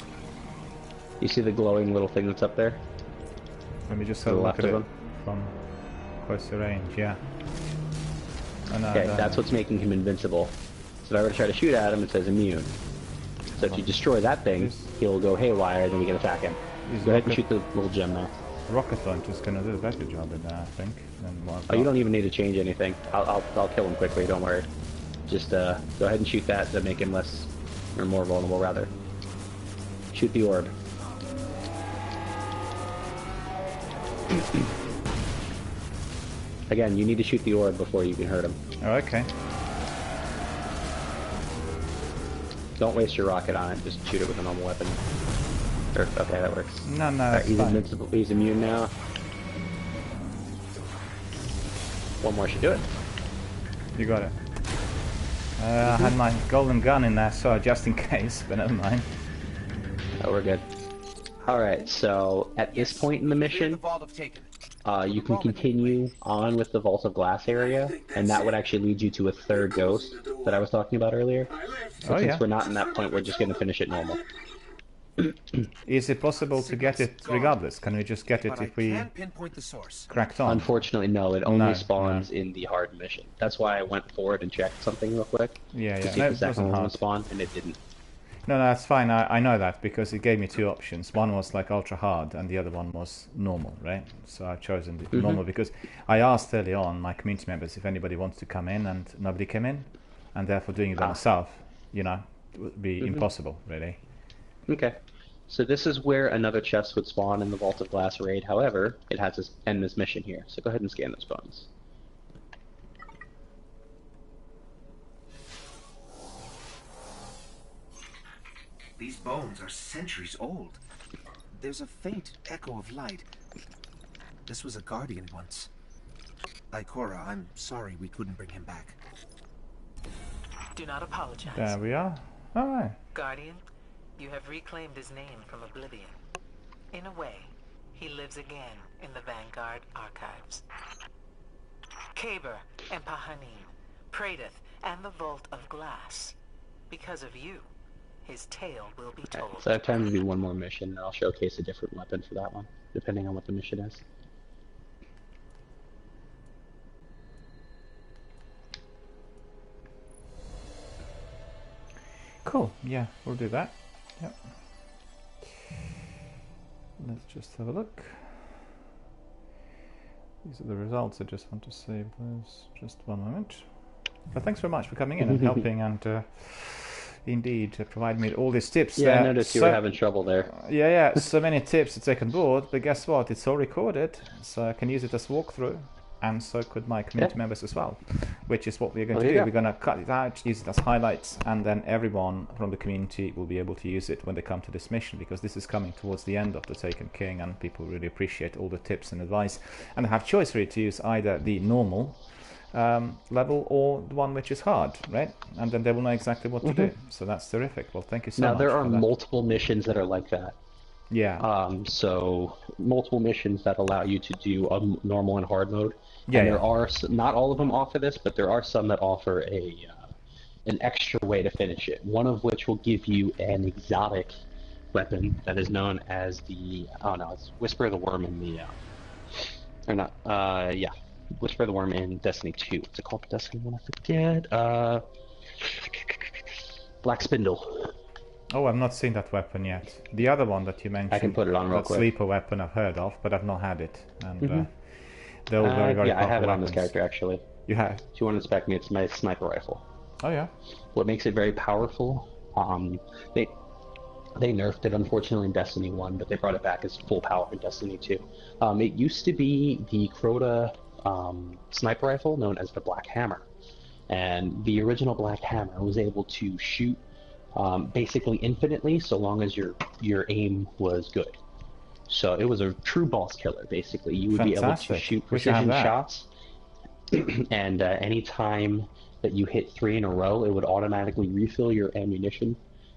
You see the glowing little thing that's up there? Let me just have a look at it from closer range, yeah. Okay, that's what's making him invincible. So if I were to try to shoot at him, it says immune. So if you destroy that thing, he'll go haywire, then we can attack him. Go ahead and shoot the little gem now. Rocket launcher's gonna do a better job at that, I think. Oh, you don't even need to change anything. I'll kill him quickly, don't worry. Just go ahead and shoot that to make him less, or more vulnerable rather. Shoot the orb. Again, you need to shoot the orb before you can hurt him. Oh, okay. Don't waste your rocket on it, just shoot it with a normal weapon. Okay, that works. No, that's he's fine. invincible. He's immune now. One more should do it. You got it. I had my golden gun in there, so just in case, but never mind. Oh, we're good. Alright, so at this point in the mission, you can continue on with the Vault of Glass area, and that would actually lead you to a third ghost that I was talking about earlier. So since we're not in that point, we're just going to finish it normal. Is it possible to get it regardless? Can we just get it if we cracked on? Unfortunately, no. It only spawns in the hard mission. That's why I went forward and checked something real quick. Yeah, to see if the second one would spawn, and it didn't. No, that's fine. I know that because it gave me two options. One was like ultra hard, and the other one was normal, right? So I've chosen the normal because I asked early on my community members if anybody wants to come in, and nobody came in, and therefore doing it by myself, you know, would be impossible, really. Okay. So this is where another chest would spawn in the Vault of Glass raid. However, it has to end this mission here. So go ahead and scan those bones. These bones are centuries old. There's a faint echo of light. This was a guardian once. Ikora, I'm sorry we couldn't bring him back. Do not apologize. There we are. Alright. Guardian, you have reclaimed his name from oblivion. In a way, he lives again in the Vanguard archives. Kaber and Pahanin, Pradith, and the Vault of Glass. Because of you, his tale will be told. So I have time to do one more mission, and I'll showcase a different weapon for that one, depending on what the mission is. Cool. Yeah, we'll do that. Yep. Let's just have a look. These are the results. I just want to save those. Just one moment. But thanks very much for coming in and helping and indeed providing me all these tips. Yeah, I noticed you were having trouble there. Yeah. So many tips to take on board, but guess what? It's all recorded, so I can use it as walkthrough, and so could my community members as well, which is what we're going to do. We're going to cut it out, use it as highlights, and then everyone from the community will be able to use it when they come to this mission, because this is coming towards the end of the Taken King, and people really appreciate all the tips and advice, and they have choice for you to use either the normal level or the one which is hard, right? And then they will know exactly what to do. So that's terrific. Well, thank you so much. Now there are multiple missions that are like that. Yeah. So multiple missions that allow you to do a normal and hard mode. Yeah. And there are not all of them offer this, but there are some that offer an extra way to finish it. One of which will give you an exotic weapon that is known as the it's Whisper of the Worm in the Whisper of the Worm in Destiny 2. What's it called? Destiny 1, I forget. Black Spindle. Oh, I've not seen that weapon yet. The other one that you mentioned, I can put it on real quick. That sleeper weapon I've heard of, but I've not had it. And they're all very, very powerful I have it on weapons. this character, actually. You have? If you want to inspect me, it's my sniper rifle. Oh, yeah? What makes it very powerful, they nerfed it, unfortunately, in Destiny 1, but they brought it back as full power in Destiny 2. It used to be the Crota sniper rifle known as the Black Hammer. And the original Black Hammer was able to shoot basically infinitely, so long as your aim was good. So it was a true boss killer, basically. You would be able to shoot precision shots, and any time that you hit 3 in a row, it would automatically refill your ammunition,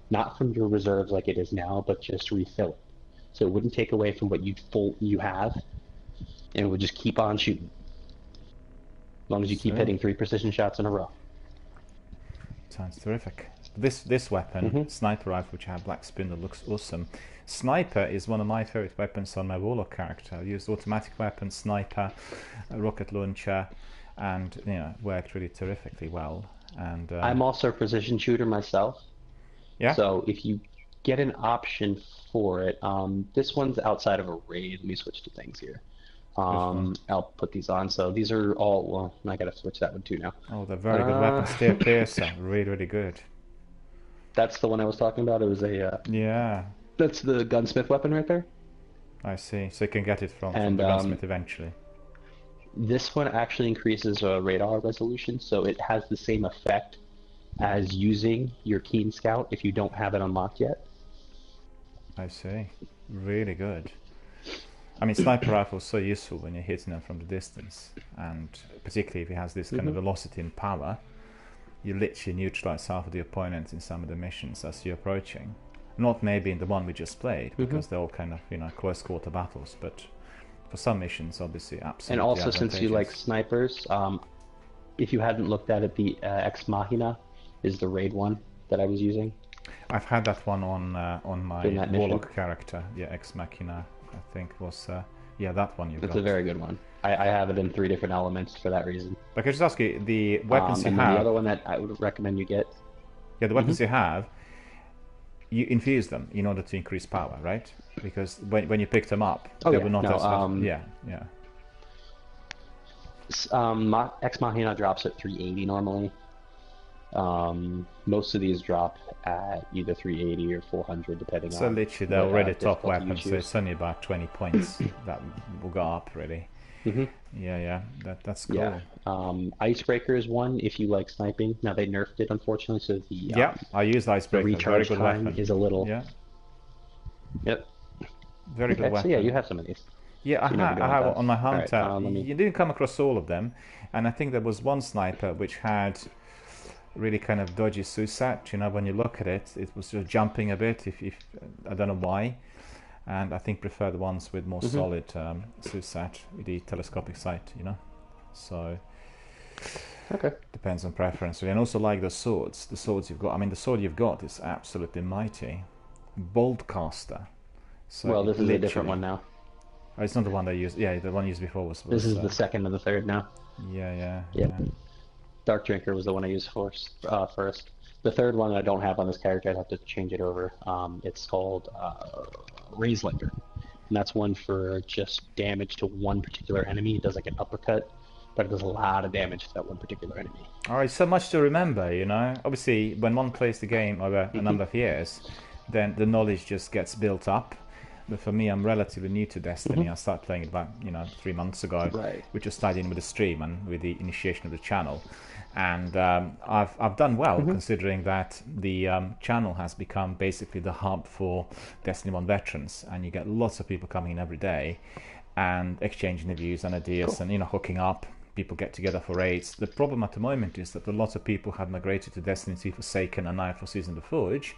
not from your reserves like it is now, but just refill it. So it wouldn't take away from what you have, and it would just keep on shooting. As long as you keep hitting 3 precision shots in a row. Sounds terrific. This weapon, sniper rifle, which I have Black Spindle, looks awesome. Sniper is one of my favorite weapons on my Warlock character. I used automatic weapon, sniper, rocket launcher, and worked really terrifically well. And I'm also a precision shooter myself. Yeah. So if you get an option for it, this one's outside of a raid. Let me switch to things here. I'll put these on. So these are all. Well, I gotta switch that one too now. Oh, they're very good weapons. They're piercer, really, really good. That's the one I was talking about. It was a. Yeah. That's the gunsmith weapon right there. I see. So you can get it from the gunsmith eventually. This one actually increases radar resolution, so it has the same effect as using your Keen Scout if you don't have it unlocked yet. I see. Really good. I mean, sniper rifle is so useful when you're hitting them from the distance, and particularly if it has this kind of velocity and power, you literally neutralize half of the opponents in some of the missions as you're approaching. Not maybe in the one we just played, because they're all kind of close quarter battles, but for some missions, obviously, absolutely. And also, since you like snipers, if you hadn't looked at it, the Ex Machina is the raid one that I was using. I've had that one on my Warlock character. Yeah, Ex Machina, I think was that one you've got. It's a very good one. I have it in 3 different elements for that reason. But I could just ask you, the weapons you have. The other one that I would recommend you get. Yeah, the weapons you have. You infuse them in order to increase power, right? Because when you picked them up, they were not as Ex Machina drops at 380 normally. Most of these drop at either 380 or 400, depending on. So literally, they're already top weapons, so it's only about 20 points that will go up, really. Yeah, that's cool. Yeah. Icebreaker is one if you like sniping. Now they nerfed it, unfortunately, so the I used Icebreaker. The recharge very good time weapon. is a little. Yeah. Yep. Very good weapon. So yeah, you have some of these. Yeah, I have on my hunter. Right, you didn't come across all of them, and I think there was one sniper which had really kind of dodgy Susat. When you look at it, it was just jumping a bit. If I don't know why. And I think prefer the ones with more solid Susat with the telescopic sight, So depends on preference. And also like the swords you've got. I mean, the sword you've got is absolutely mighty. Boltcaster. So well, this is a different one now. Oh, it's not the one they used. Yeah, the one used before was. This is the second and the third now. Yeah. Dark Drinker was the one I used first. The third one I don't have on this character. I'd have to change it over. It's called Razelinger. and that's one for just damage to one particular enemy. It does like an uppercut, but it does a lot of damage to that one particular enemy. All right, so much to remember, you know. Obviously, when one plays the game over a number of years, then the knowledge just gets built up. But for me, I'm relatively new to Destiny. I started playing it about 3 months ago, which was tied in with the stream and with the initiation of the channel. And I've done well, considering that the channel has become basically the hub for Destiny 1 veterans, and you get lots of people coming in every day and exchanging the views and ideas and hooking up. People get together for raids. The problem at the moment is that a lot of people have migrated to Destiny 2 Forsaken and now for Season of the Forge,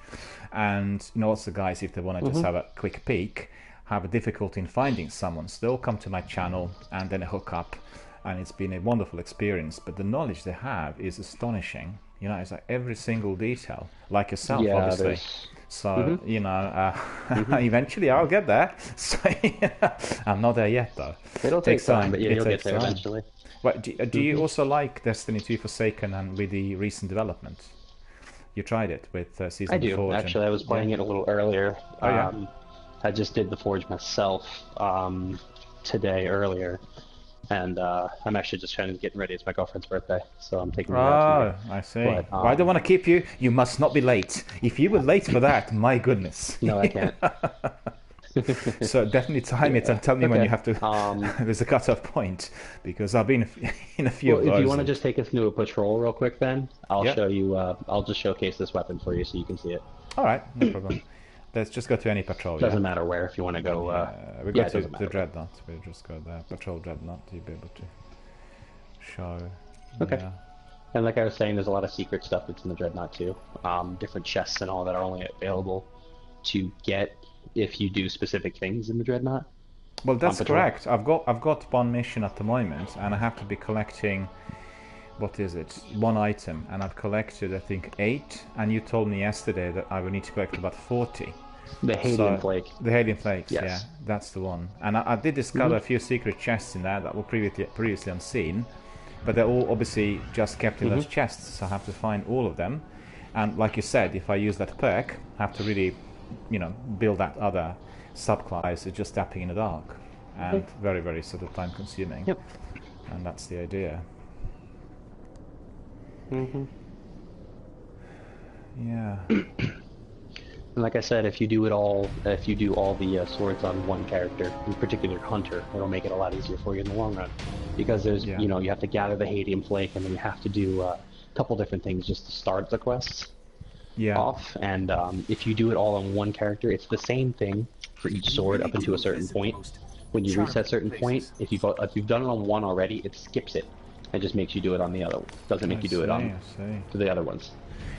and lots of guys, if they want to just have a quick peek, have a difficulty in finding someone. So they'll come to my channel and then hook up, and it's been a wonderful experience. But the knowledge they have is astonishing. It's like every single detail, like yourself, obviously. So eventually I'll get there. So I'm not there yet, though. It'll take time, but you'll get there eventually. Well, do you also like Destiny 2 Forsaken and with the recent development? You tried it with Season I do. Forge. Actually, I was playing it a little earlier. Oh, yeah? I just did the Forge myself today earlier, and I'm actually just trying to get ready. It's my girlfriend's birthday, so I'm taking her out. Oh, I see. But, well, I don't want to keep you. You must not be late. If you were late for that, my goodness. No, I can't. So definitely time it and tell me when you have to. There's a cut-off point, because I've been in a few of those. If you want to just take us through a patrol real quick, then I'll show you. I'll just showcase this weapon for you so you can see it. All right, no problem. Let's just go to any patrol. Doesn't matter where. If you want to go, we go to the Dreadnought. We'll just go there. Patrol Dreadnought. You'll be able to show. Okay. Yeah. And like I was saying, there's a lot of secret stuff that's in the Dreadnought too. Different chests and all that are only available to get if you do specific things in the Dreadnought. Well, that's correct. I've got one mission at the moment, and I have to be collecting. What is it? One item, and I've collected I think 8. And you told me yesterday that I will need to collect about 40. The Halian Flake. The Halian Flakes, yes. Yeah, that's the one. And I did discover a few secret chests in there that were previously unseen, but they're all obviously just kept in those chests, so I have to find all of them. And like you said, if I use that perk, I have to really, build that other subclass. It's just tapping in the dark, and very, very sort of time consuming. Yep. And that's the idea. Yeah. And like I said, if you do all the swords on one character, in particular Hunter, it'll make it a lot easier for you in the long run, because there's you have to gather the Hadium Flake, and then you have to do a couple different things just to start the quests off. And if you do it all on one character, it's the same thing for each sword up until a certain point. When you reach that certain point, if you've done it on one already, it skips it. It just makes you do it on the other one. Doesn't make you do it on the other ones.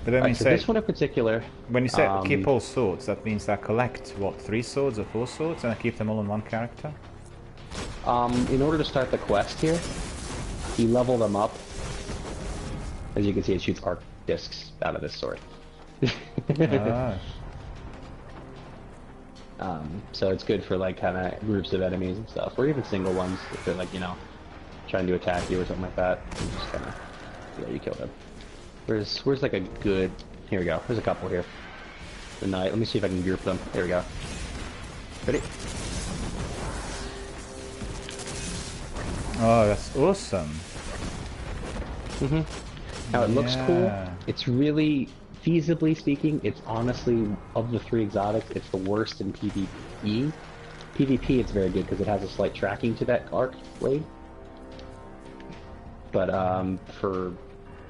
But then so this one in particular... When you say keep all swords, that means I collect, 3 swords or 4 swords, and I keep them all on one character? In order to start the quest here, you level them up. As you can see, it shoots arc discs out of this sword. So it's good for kind of groups of enemies and stuff, or even single ones if they're trying to attack you or something like that. You just kind of you kill them. Where's like a good? Here we go. There's a couple here. The knight. Let me see if I can group them. There we go. Ready? Oh, that's awesome. Now it looks cool. It's really, feasibly speaking, it's honestly, of the 3 exotics, it's the worst in PvE. PvP, it's very good because it has a slight tracking to that arc blade. But for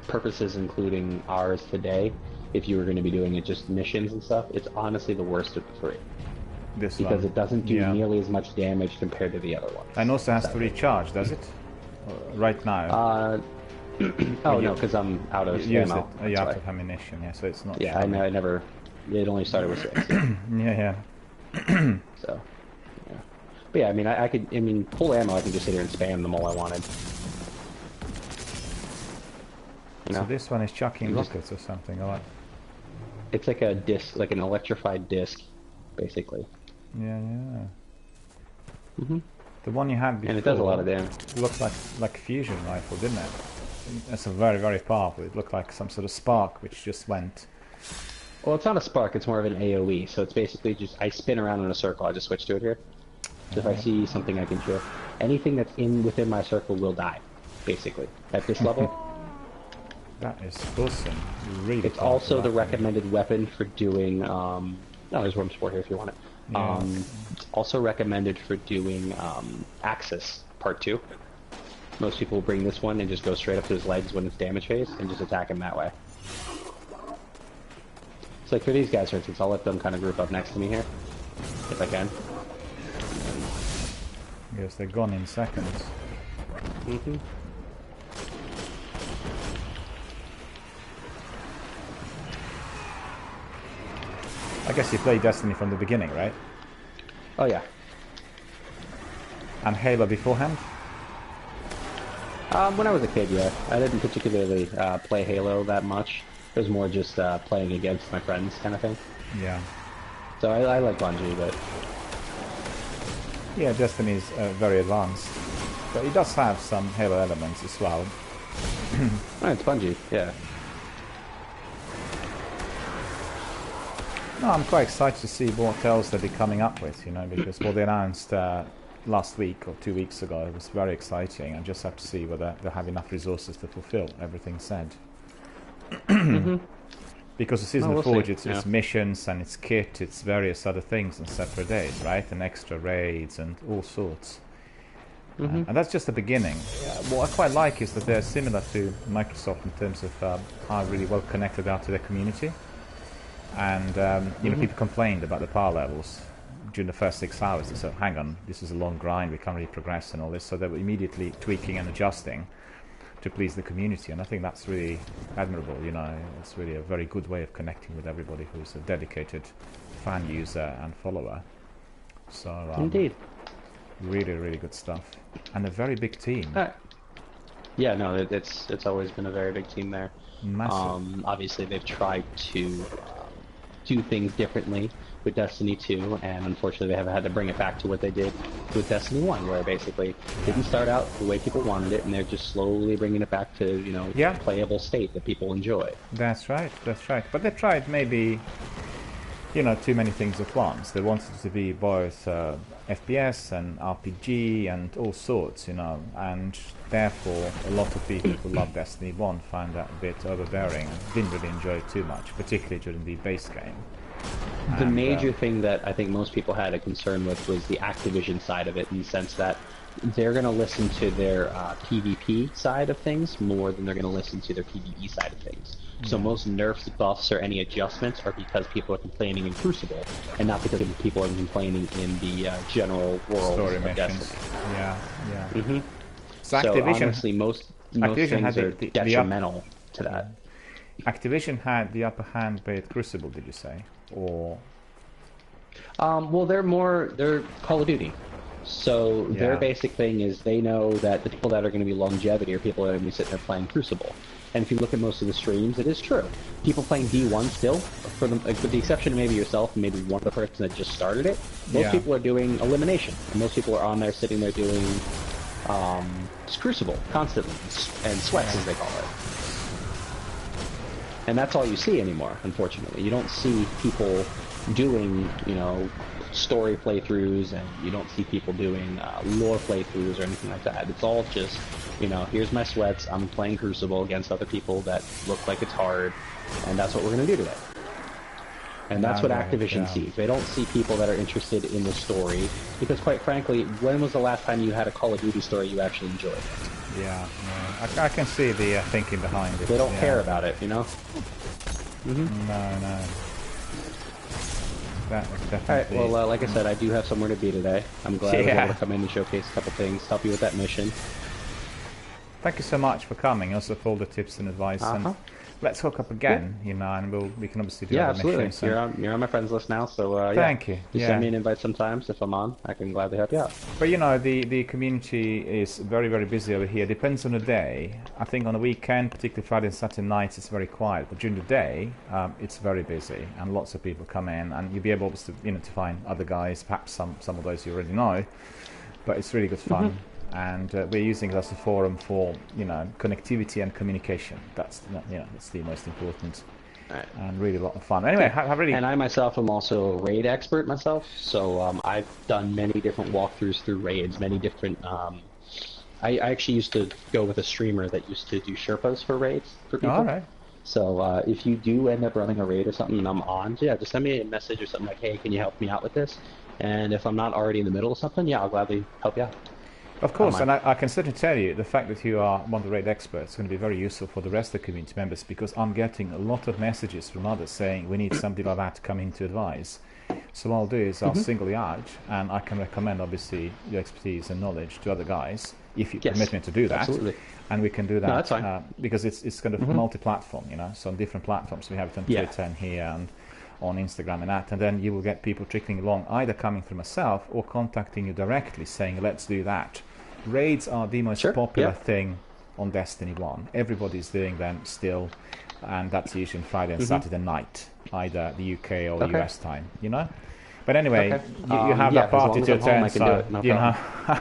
purposes including ours today, if you were going to be doing it just missions and stuff, it's honestly the worst of the 3. Because it doesn't do nearly as much damage compared to the other ones. And also has to recharge, does it? Right now? Oh no, because I'm out of ammo. You're out of ammunition, so it's not... Yeah, I never... It only started with 6. Yeah. So, yeah. But yeah, I could, full ammo, I can just sit here and spam them all I wanted. So this one is chucking rockets or something, or what? It's like a disc, like an electrified disc, basically. Yeah. The one you had before... And it does a lot of damage. It looked like a fusion rifle, didn't it? It's a very, very powerful. It looked like some sort of spark which just went... Well, it's not a spark, it's more of an AoE, so it's basically just, I spin around in a circle, I just switch to it here. So if I see something I can share, anything that's within my circle will die, basically, at this level. That is awesome. Really. It's also the recommended weapon for doing, there's Worm Sport here if you want it. Yeah. It's also recommended for doing Axis Part 2. Most people bring this one and just go straight up to his legs when it's damage phase and just attack him that way. So like for these guys, for instance, I'll let them kind of group up next to me here, if I can. Yes, they're gone in seconds. Mm-hmm. I guess you played Destiny from the beginning, right? Oh yeah. And Halo beforehand? When I was a kid, yeah. I didn't particularly play Halo that much. It was more just playing against my friends kind of thing. Yeah. So I like Bungie, but... Yeah, Destiny is very advanced. But it does have some Halo elements as well. Oh, it's Bungie, yeah. No, I'm quite excited to see what else they'll be coming up with, you know, because what they announced last week or 2 weeks ago was very exciting. I just have to see whether they'll have enough resources to fulfill everything said. Mm-hmm. Because the Season we'll of Forge, see. it's missions and it's kit, it's various other things on separate days, right? And extra raids and all sorts. Mm-hmm. And that's just the beginning. What I quite like is that they're similar to Microsoft in terms of how really well connected they are to their community. And you know, people complained about the power levels during the first 6 hours. They said, hang on, this is a long grind, we can't really progress and all this. So they were immediately tweaking and adjusting to please the community, and I think that's really admirable. You know, it's really a very good way of connecting with everybody who's a dedicated fan user and follower. So Indeed. Really, really good stuff, and a very big team. Yeah, no, it's always been a very big team there. Massive. Obviously, they've tried to do things differently with Destiny 2, and unfortunately they haven't had to bring it back to what they did with Destiny 1, where basically didn't start out the way people wanted it, and they're just slowly bringing it back to, you know, playable state that people enjoy. That's right, that's right. But they tried maybe, you know, too many things at once. They wanted it to be both FPS and RPG and all sorts, you know, and therefore a lot of people who love Destiny 1 find that a bit overbearing and didn't really enjoy it too much, particularly during the base game. The major thing that I think most people had a concern with was the Activision side of it, in the sense that they're going to listen to their PvP side of things more than they're going to listen to their PvE side of things. So most nerfs, buffs, or any adjustments are because people are complaining in Crucible, and not because people are complaining in the general world Story of missions. Destiny. Yeah, yeah. Mm-hmm. So So Activision, honestly, most Activision things had are the detrimental to that. Activision had the upper hand with Crucible, did you say? Or Well, they're Call of Duty. So their basic thing is they know that the people that are going to be longevity are people that are going to be sitting there playing Crucible. And if you look at most of the streams, it is true. People playing D1 still, with the exception of maybe yourself and maybe one other person that just started it, most people are doing Elimination. And most people are on there sitting there doing Crucible constantly, and sweats as they call it. And that's all you see anymore, unfortunately. You don't see people doing, you know, story playthroughs, and you don't see people doing lore playthroughs or anything like that. It's all just, you know, here's my sweats, I'm playing Crucible against other people that look like it's hard, and that's what we're going to do today. And that's what Activision sees. They don't see people that are interested in the story, because quite frankly, when was the last time you had a Call of Duty story you actually enjoyed? Yeah, I can see the thinking behind it. They don't care about it, you know? Mm-hmm. No. That was definitely... Alright, well, like I said, I do have somewhere to be today. I'm glad I was able to come in and showcase a couple things, help you with that mission. Thank you so much for coming, also for all the tips and advice. And let's hook up again, you know, and we can obviously do other missions. You're on my friends list now, so thank you. Just send me an invite sometimes if I'm on. I can gladly help you out. But you know, the community is very, very busy over here. Depends on the day. I think on the weekend, particularly Friday and Saturday nights, it's very quiet. But during the day, it's very busy, and lots of people come in, and you'll be able to, you know, to find other guys, perhaps some of those you already know. But it's really good fun. And we're using it as a forum for, you know, connectivity and communication. That's, you know, that's the most important and really a lot of fun. Anyway, have really... And I myself am also a raid expert myself, so I've done many different walkthroughs through raids, many different... I actually used to go with a streamer that used to do Sherpas for raids for people. All right. So if you do end up running a raid or something and I'm on, yeah, just send me a message or something like, hey, can you help me out with this? And if I'm not already in the middle of something, yeah, I'll gladly help you out. Of course, and I can certainly tell you the fact that you are one of the raid experts is going to be very useful for the rest of the community members, because I'm getting a lot of messages from others saying we need somebody like that to come in to advise. So what I'll do is I'll single you out, and I can recommend obviously your expertise and knowledge to other guys if you permit me to do that. Absolutely. And we can do that. No, that's fine. Because it's kind of multi-platform, you know, so on different platforms. We have it on Twitter and here and on Instagram and that, and then you will get people trickling along, either coming through myself or contacting you directly saying, let's do that. Raids are the most popular thing on Destiny 1. Everybody's doing them still, and that's usually on Friday and Saturday night, either the UK or US time, you know? But anyway, you have that party to attend, so, you know,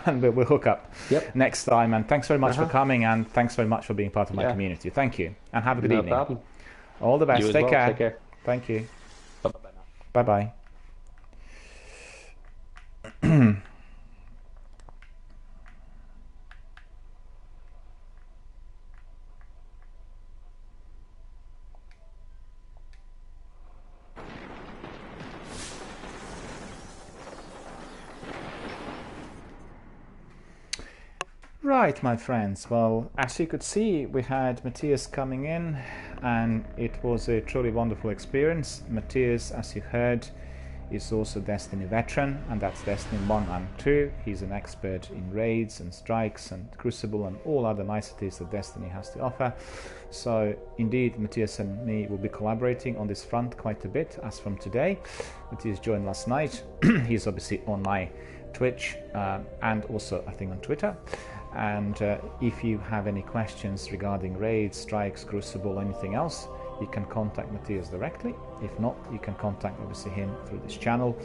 and we'll hook up next time. And thanks very much for coming, and thanks very much for being part of my community. Thank you, and have a good evening. Problem. All the best. You as Take well. care. Take care. Thank you. Bye-bye. Bye-bye. Right, my friends. Well, as you could see, we had Matthias coming in, and it was a truly wonderful experience. Matthias, as you heard, is also a Destiny veteran, and that's Destiny 1 and 2. He's an expert in raids and strikes and Crucible and all other niceties that Destiny has to offer. So, indeed, Matthias and me will be collaborating on this front quite a bit, as from today. Matthias joined last night. He's obviously on my Twitch and also, I think, on Twitter. And if you have any questions regarding raids, strikes, Crucible, anything else, you can contact Matthias directly. If not, you can contact obviously him through this channel,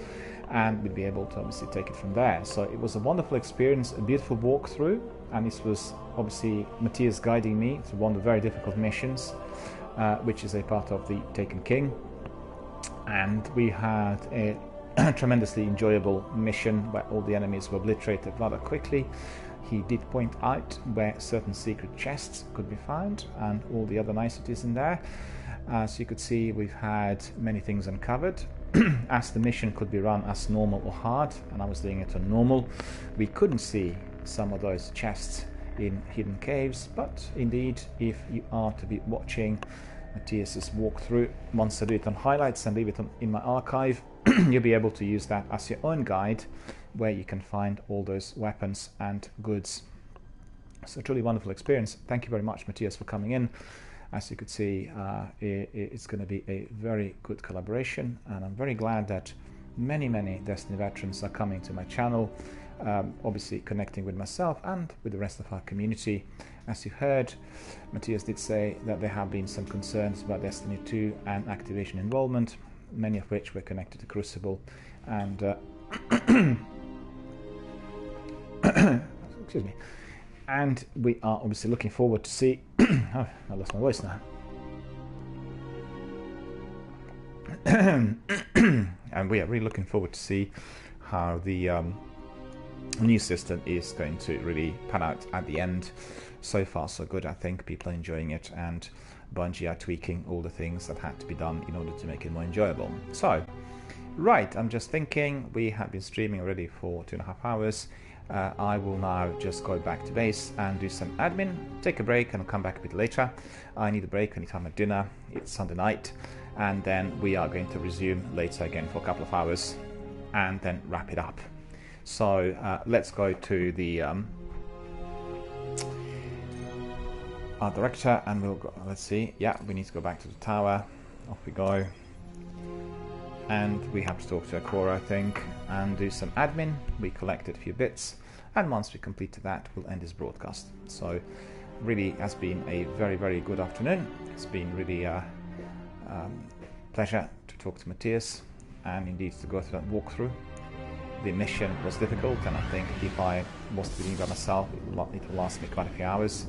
and we'll be able to obviously take it from there. So it was a wonderful experience, a beautiful walkthrough, and this was obviously Matthias guiding me through one of the very difficult missions, which is a part of the Taken King. And we had a tremendously enjoyable mission where all the enemies were obliterated rather quickly. He did point out where certain secret chests could be found and all the other niceties in there. As you could see, we've had many things uncovered. As the mission could be run as normal or hard, and I was doing it on normal, we couldn't see some of those chests in hidden caves, but indeed, if you are to be watching Matthias's walkthrough, once I do it on highlights and leave it in my archive, you'll be able to use that as your own guide, where you can find all those weapons and goods. So truly wonderful experience. Thank you very much, Matthias, for coming in. As you could see, it's going to be a very good collaboration, and I'm very glad that many Destiny veterans are coming to my channel, obviously connecting with myself and with the rest of our community. As you heard, Matthias did say that there have been some concerns about Destiny 2 and Activision involvement, many of which were connected to Crucible, and excuse me. And we are obviously looking forward to see. Oh, I lost my voice now. And we are really looking forward to see how the new system is going to really pan out at the end. So far, so good. I think people are enjoying it, and Bungie are tweaking all the things that had to be done in order to make it more enjoyable. So, right, I'm just thinking, we have been streaming already for 2.5 hours. I will now just go back to base and do some admin, take a break, and I'll come back a bit later. I need a break, I need to have my dinner. It's Sunday night, and then we are going to resume later again for a couple of hours and then wrap it up. So let's go to the our director, and we'll go. Let's see. Yeah, we need to go back to the tower. Off we go. And we have to talk to Akora, I think, and do some admin. We collected a few bits, and once we completed that, we'll end this broadcast. So, really has been a very good afternoon. It's been really a pleasure to talk to Matthias, and indeed to go through that walkthrough. The mission was difficult, and I think if I was doing it by myself, it will last me quite a few hours.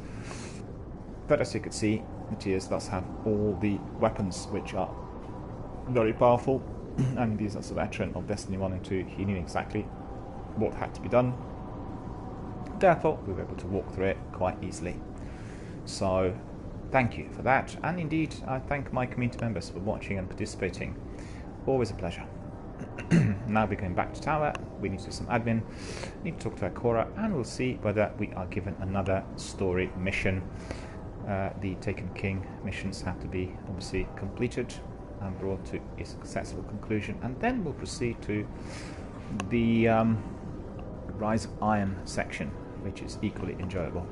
But as you could see, Matthias does have all the weapons, which are very powerful, and he's as a veteran of Destiny 1 and 2, he knew exactly what had to be done. Therefore, we were able to walk through it quite easily. So, thank you for that, and indeed, I thank my community members for watching and participating. Always a pleasure. Now we're going back to tower, we need to do some admin, need to talk to Akora, and we'll see whether we are given another story mission. The Taken King missions have to be obviously completed and brought to a successful conclusion, and then we'll proceed to the Rise of Iron section, which is equally enjoyable.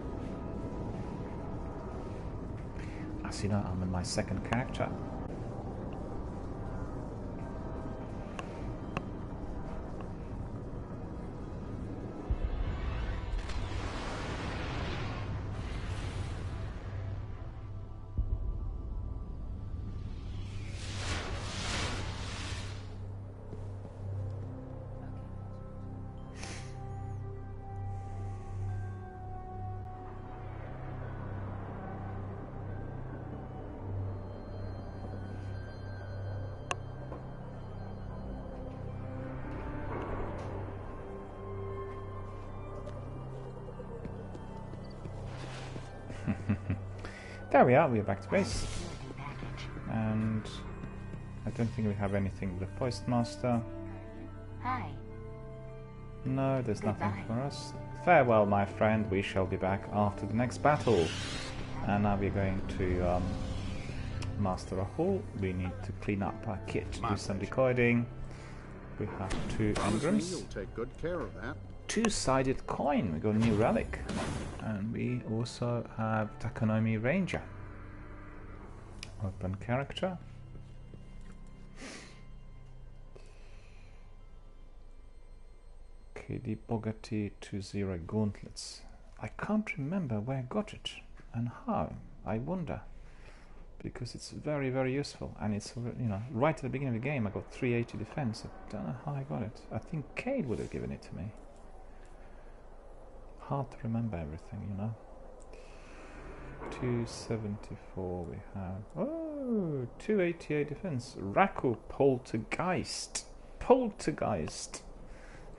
As you know, I'm in my second character. There we are, we are back to base. And I don't think we have anything with the Postmaster. Hi. No, there's Goodbye. nothing for us. Farewell, my friend, we shall be back after the next battle. And now we're going to master a hall. We need to clean up our kit, do some decoding. We have 2 engrams. You'll take good care of that. 2-sided coin, we got a new relic. And we also have Takonomi Ranger. Open character. KD Bogati 20 gauntlets. I can't remember where I got it and how. I wonder, because it's very, very useful, and it's, you know, right at the beginning of the game I got 380 defense. I don't know how I got it. I think Cade would have given it to me. Hard to remember everything, you know. 274 we have. Oh, 288 defense. Raku Poltergeist. Poltergeist.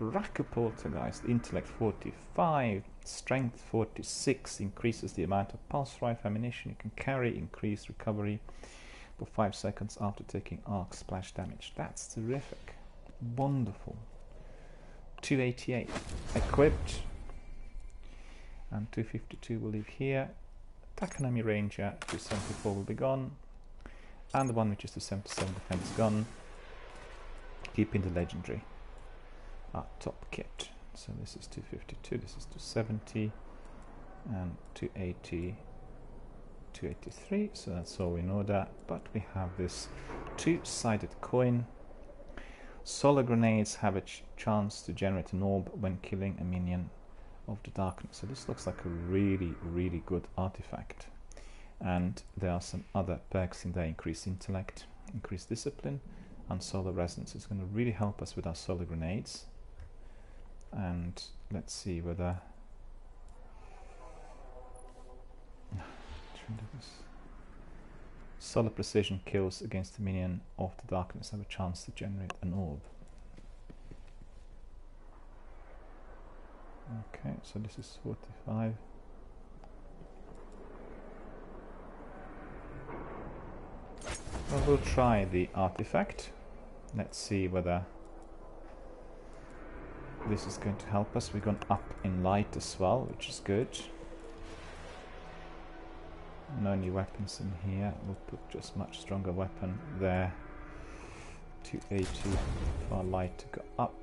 Raku Poltergeist. Intellect 45. Strength 46. Increases the amount of pulse rifle ammunition you can carry. Increased recovery for 5 seconds after taking arc splash damage. That's terrific. Wonderful. 288. Equipped. And 252 will leave here. Takonomi Ranger 274 will be gone, and the one which is 277 defense gone. Keeping the legendary top kit. So this is 252, this is 270, and 280, 283. So that's all in order. But we have this 2-sided coin. Solar grenades have a chance to generate an orb when killing a minion of the darkness. So this looks like a really, really good artifact. And there are some other perks in there: increased intellect, increased discipline, and solar resonance. It's going to really help us with our solar grenades. And let's see whether solar precision kills against a minion of the darkness have a chance to generate an orb. Okay, so this is 45. Well, we'll try the artifact. Let's see whether this is going to help us. We're going up in light as well, which is good. No new weapons in here. We'll put just much stronger weapon there. 280 for light to go up.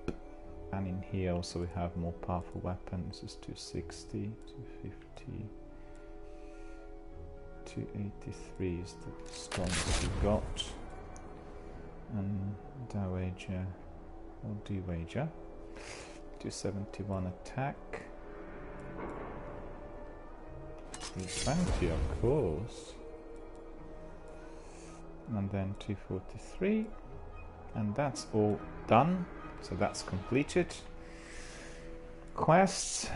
And in here also we have more powerful weapons. This is 260, 250, 283 is the strongest we've got. And Dowager, or D-Wager, 271 attack. 320 of course. And then 243. And that's all done. So that's completed. Quests.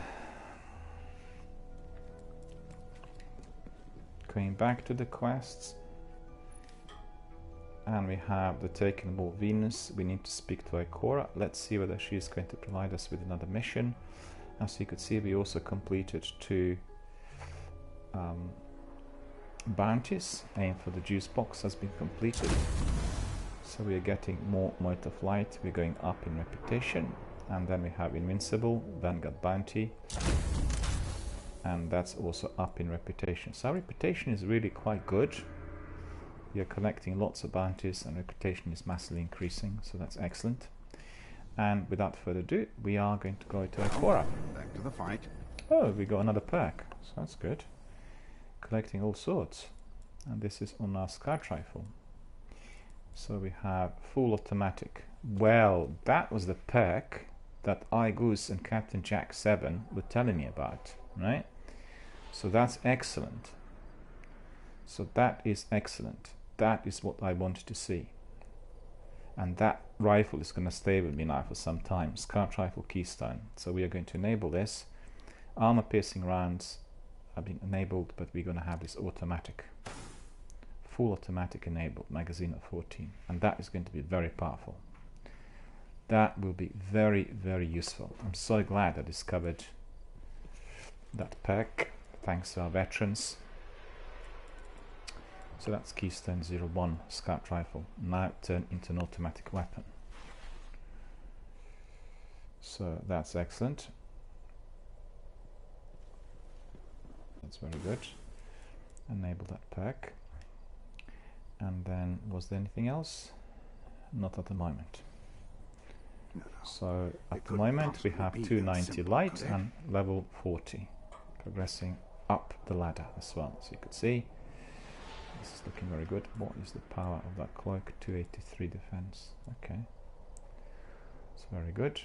Going back to the quests, and we have the Taken Ball Venus. We need to speak to Ikora. Let's see whether she is going to provide us with another mission. As you could see, we also completed 2 bounties. Aim for the juice box has been completed. So we are getting more Mote of Light. We're going up in reputation. And then we have Invincible, Vanguard Bounty. And that's also up in reputation. So our reputation is really quite good. We are collecting lots of bounties and reputation is massively increasing. So that's excellent. And without further ado, we are going to go to Ikora. Back to the fight. Oh, we got another perk. So that's good. Collecting all sorts. And this is on our scout rifle. So we have full automatic. Well, that was the perk that iGoose and Captain Jack 7 were telling me about, right? So that's excellent. So that is excellent. That is what I wanted to see. And that rifle is going to stay with me now for some time. Scout Rifle Keystone. So we are going to enable this. Armor piercing rounds have been enabled, but we're going to have this automatic. Full automatic enabled, magazine of 14. And that is going to be very powerful. That will be very, very useful. I'm so glad I discovered that perk, thanks to our veterans. So that's Keystone 01 Scout Rifle, now turned into an automatic weapon. So that's excellent. That's very good. Enable that perk. And then, was there anything else? Not at the moment. No. So at the moment we have 290 light and level 40. Progressing up the ladder as well. So you could see this is looking very good. What is the power of that cloak? 283 defense. Okay. It's very good.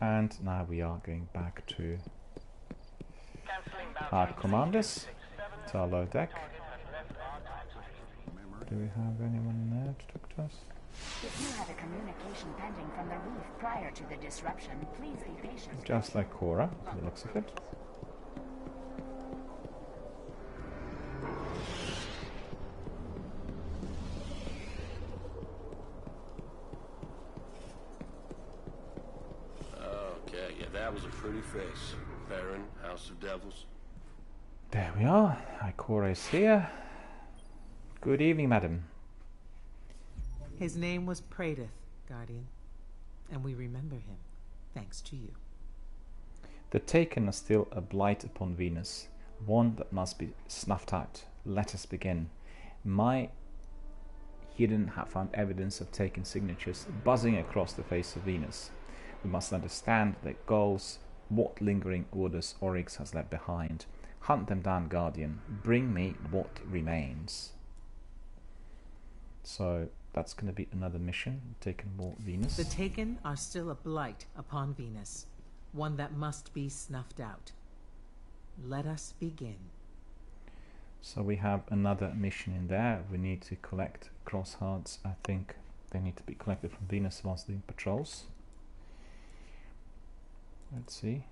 And now we are going back to our commanders, to our low deck. Do we have anyone there to talk to us? If you have a communication pending from the reef prior to the disruption, please be patient. Just like Cora, by the looks of it. Okay, yeah, that was a pretty face. Baron, House of Devils. There we are. Ikora is here. Good evening, madam. His name was Praedyth, Guardian, and we remember him, thanks to you. The Taken are still a blight upon Venus, one that must be snuffed out. Let us begin. He didn't have found evidence of Taken signatures buzzing across the face of Venus. We must understand their goals, what lingering orders Oryx has left behind. Hunt them down, Guardian. Bring me what remains. So that's going to be another mission, Taken more Venus. The Taken are still a blight upon Venus, one that must be snuffed out. Let us begin. So we have another mission in there. We need to collect crosshearts. I think they need to be collected from Venus whilst doing patrols. Let's see.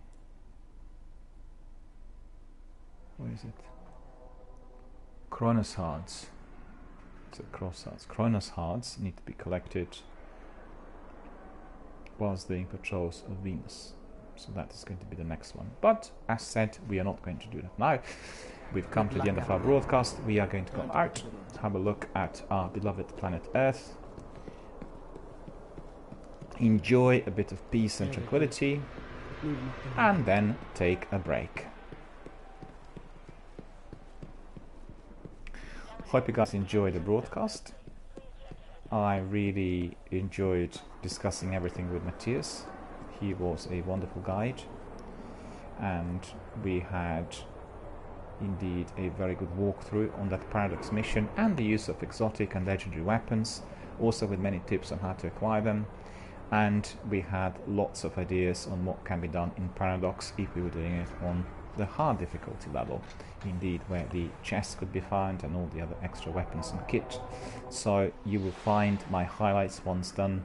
Where is it? Cronus hearts. It's a crosshearts. Cronus hearts need to be collected whilst doing patrols of Venus. So that is going to be the next one. But as said, we are not going to do that now. We've come to the end of our broadcast. We are going to go out, have a look at our beloved planet Earth, enjoy a bit of peace and tranquility, and then take a break. Hope you guys enjoyed the broadcast. I really enjoyed discussing everything with Matthias. He was a wonderful guide, and we had indeed a very good walkthrough on that Paradox mission and the use of exotic and legendary weapons, also with many tips on how to acquire them. And we had lots of ideas on what can be done in Paradox if we were doing it on the hard difficulty level, indeed, where the chests could be found and all the other extra weapons and kit. So you will find my highlights once done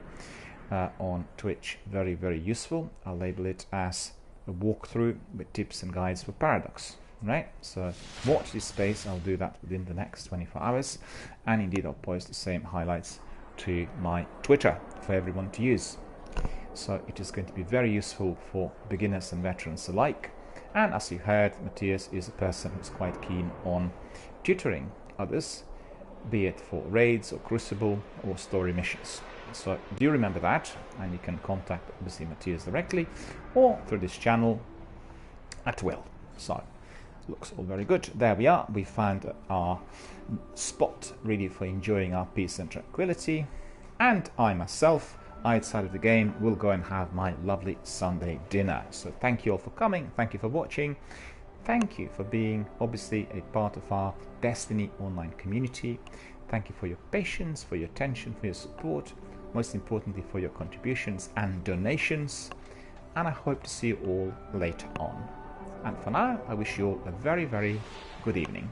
on Twitch very, very useful. I'll label it as a walkthrough with tips and guides for Paradox. right? So watch this space. I'll do that within the next 24 hours, and indeed I'll post the same highlights to my Twitter for everyone to use. So it is going to be very useful for beginners and veterans alike. And as you heard, Matthias is a person who's quite keen on tutoring others, be it for raids or crucible or story missions. So do remember that, and you can contact obviously Matthias directly or through this channel at will. So looks all very good. There we are. We found our spot really for enjoying our peace and tranquility, and I myself, outside of the game, will go and have my lovely Sunday dinner. So thank you all for coming, thank you for watching, thank you for being obviously a part of our Destiny online community. Thank you for your patience, for your attention, for your support, most importantly for your contributions and donations, and I hope to see you all later on. And for now, I wish you all a very, very good evening.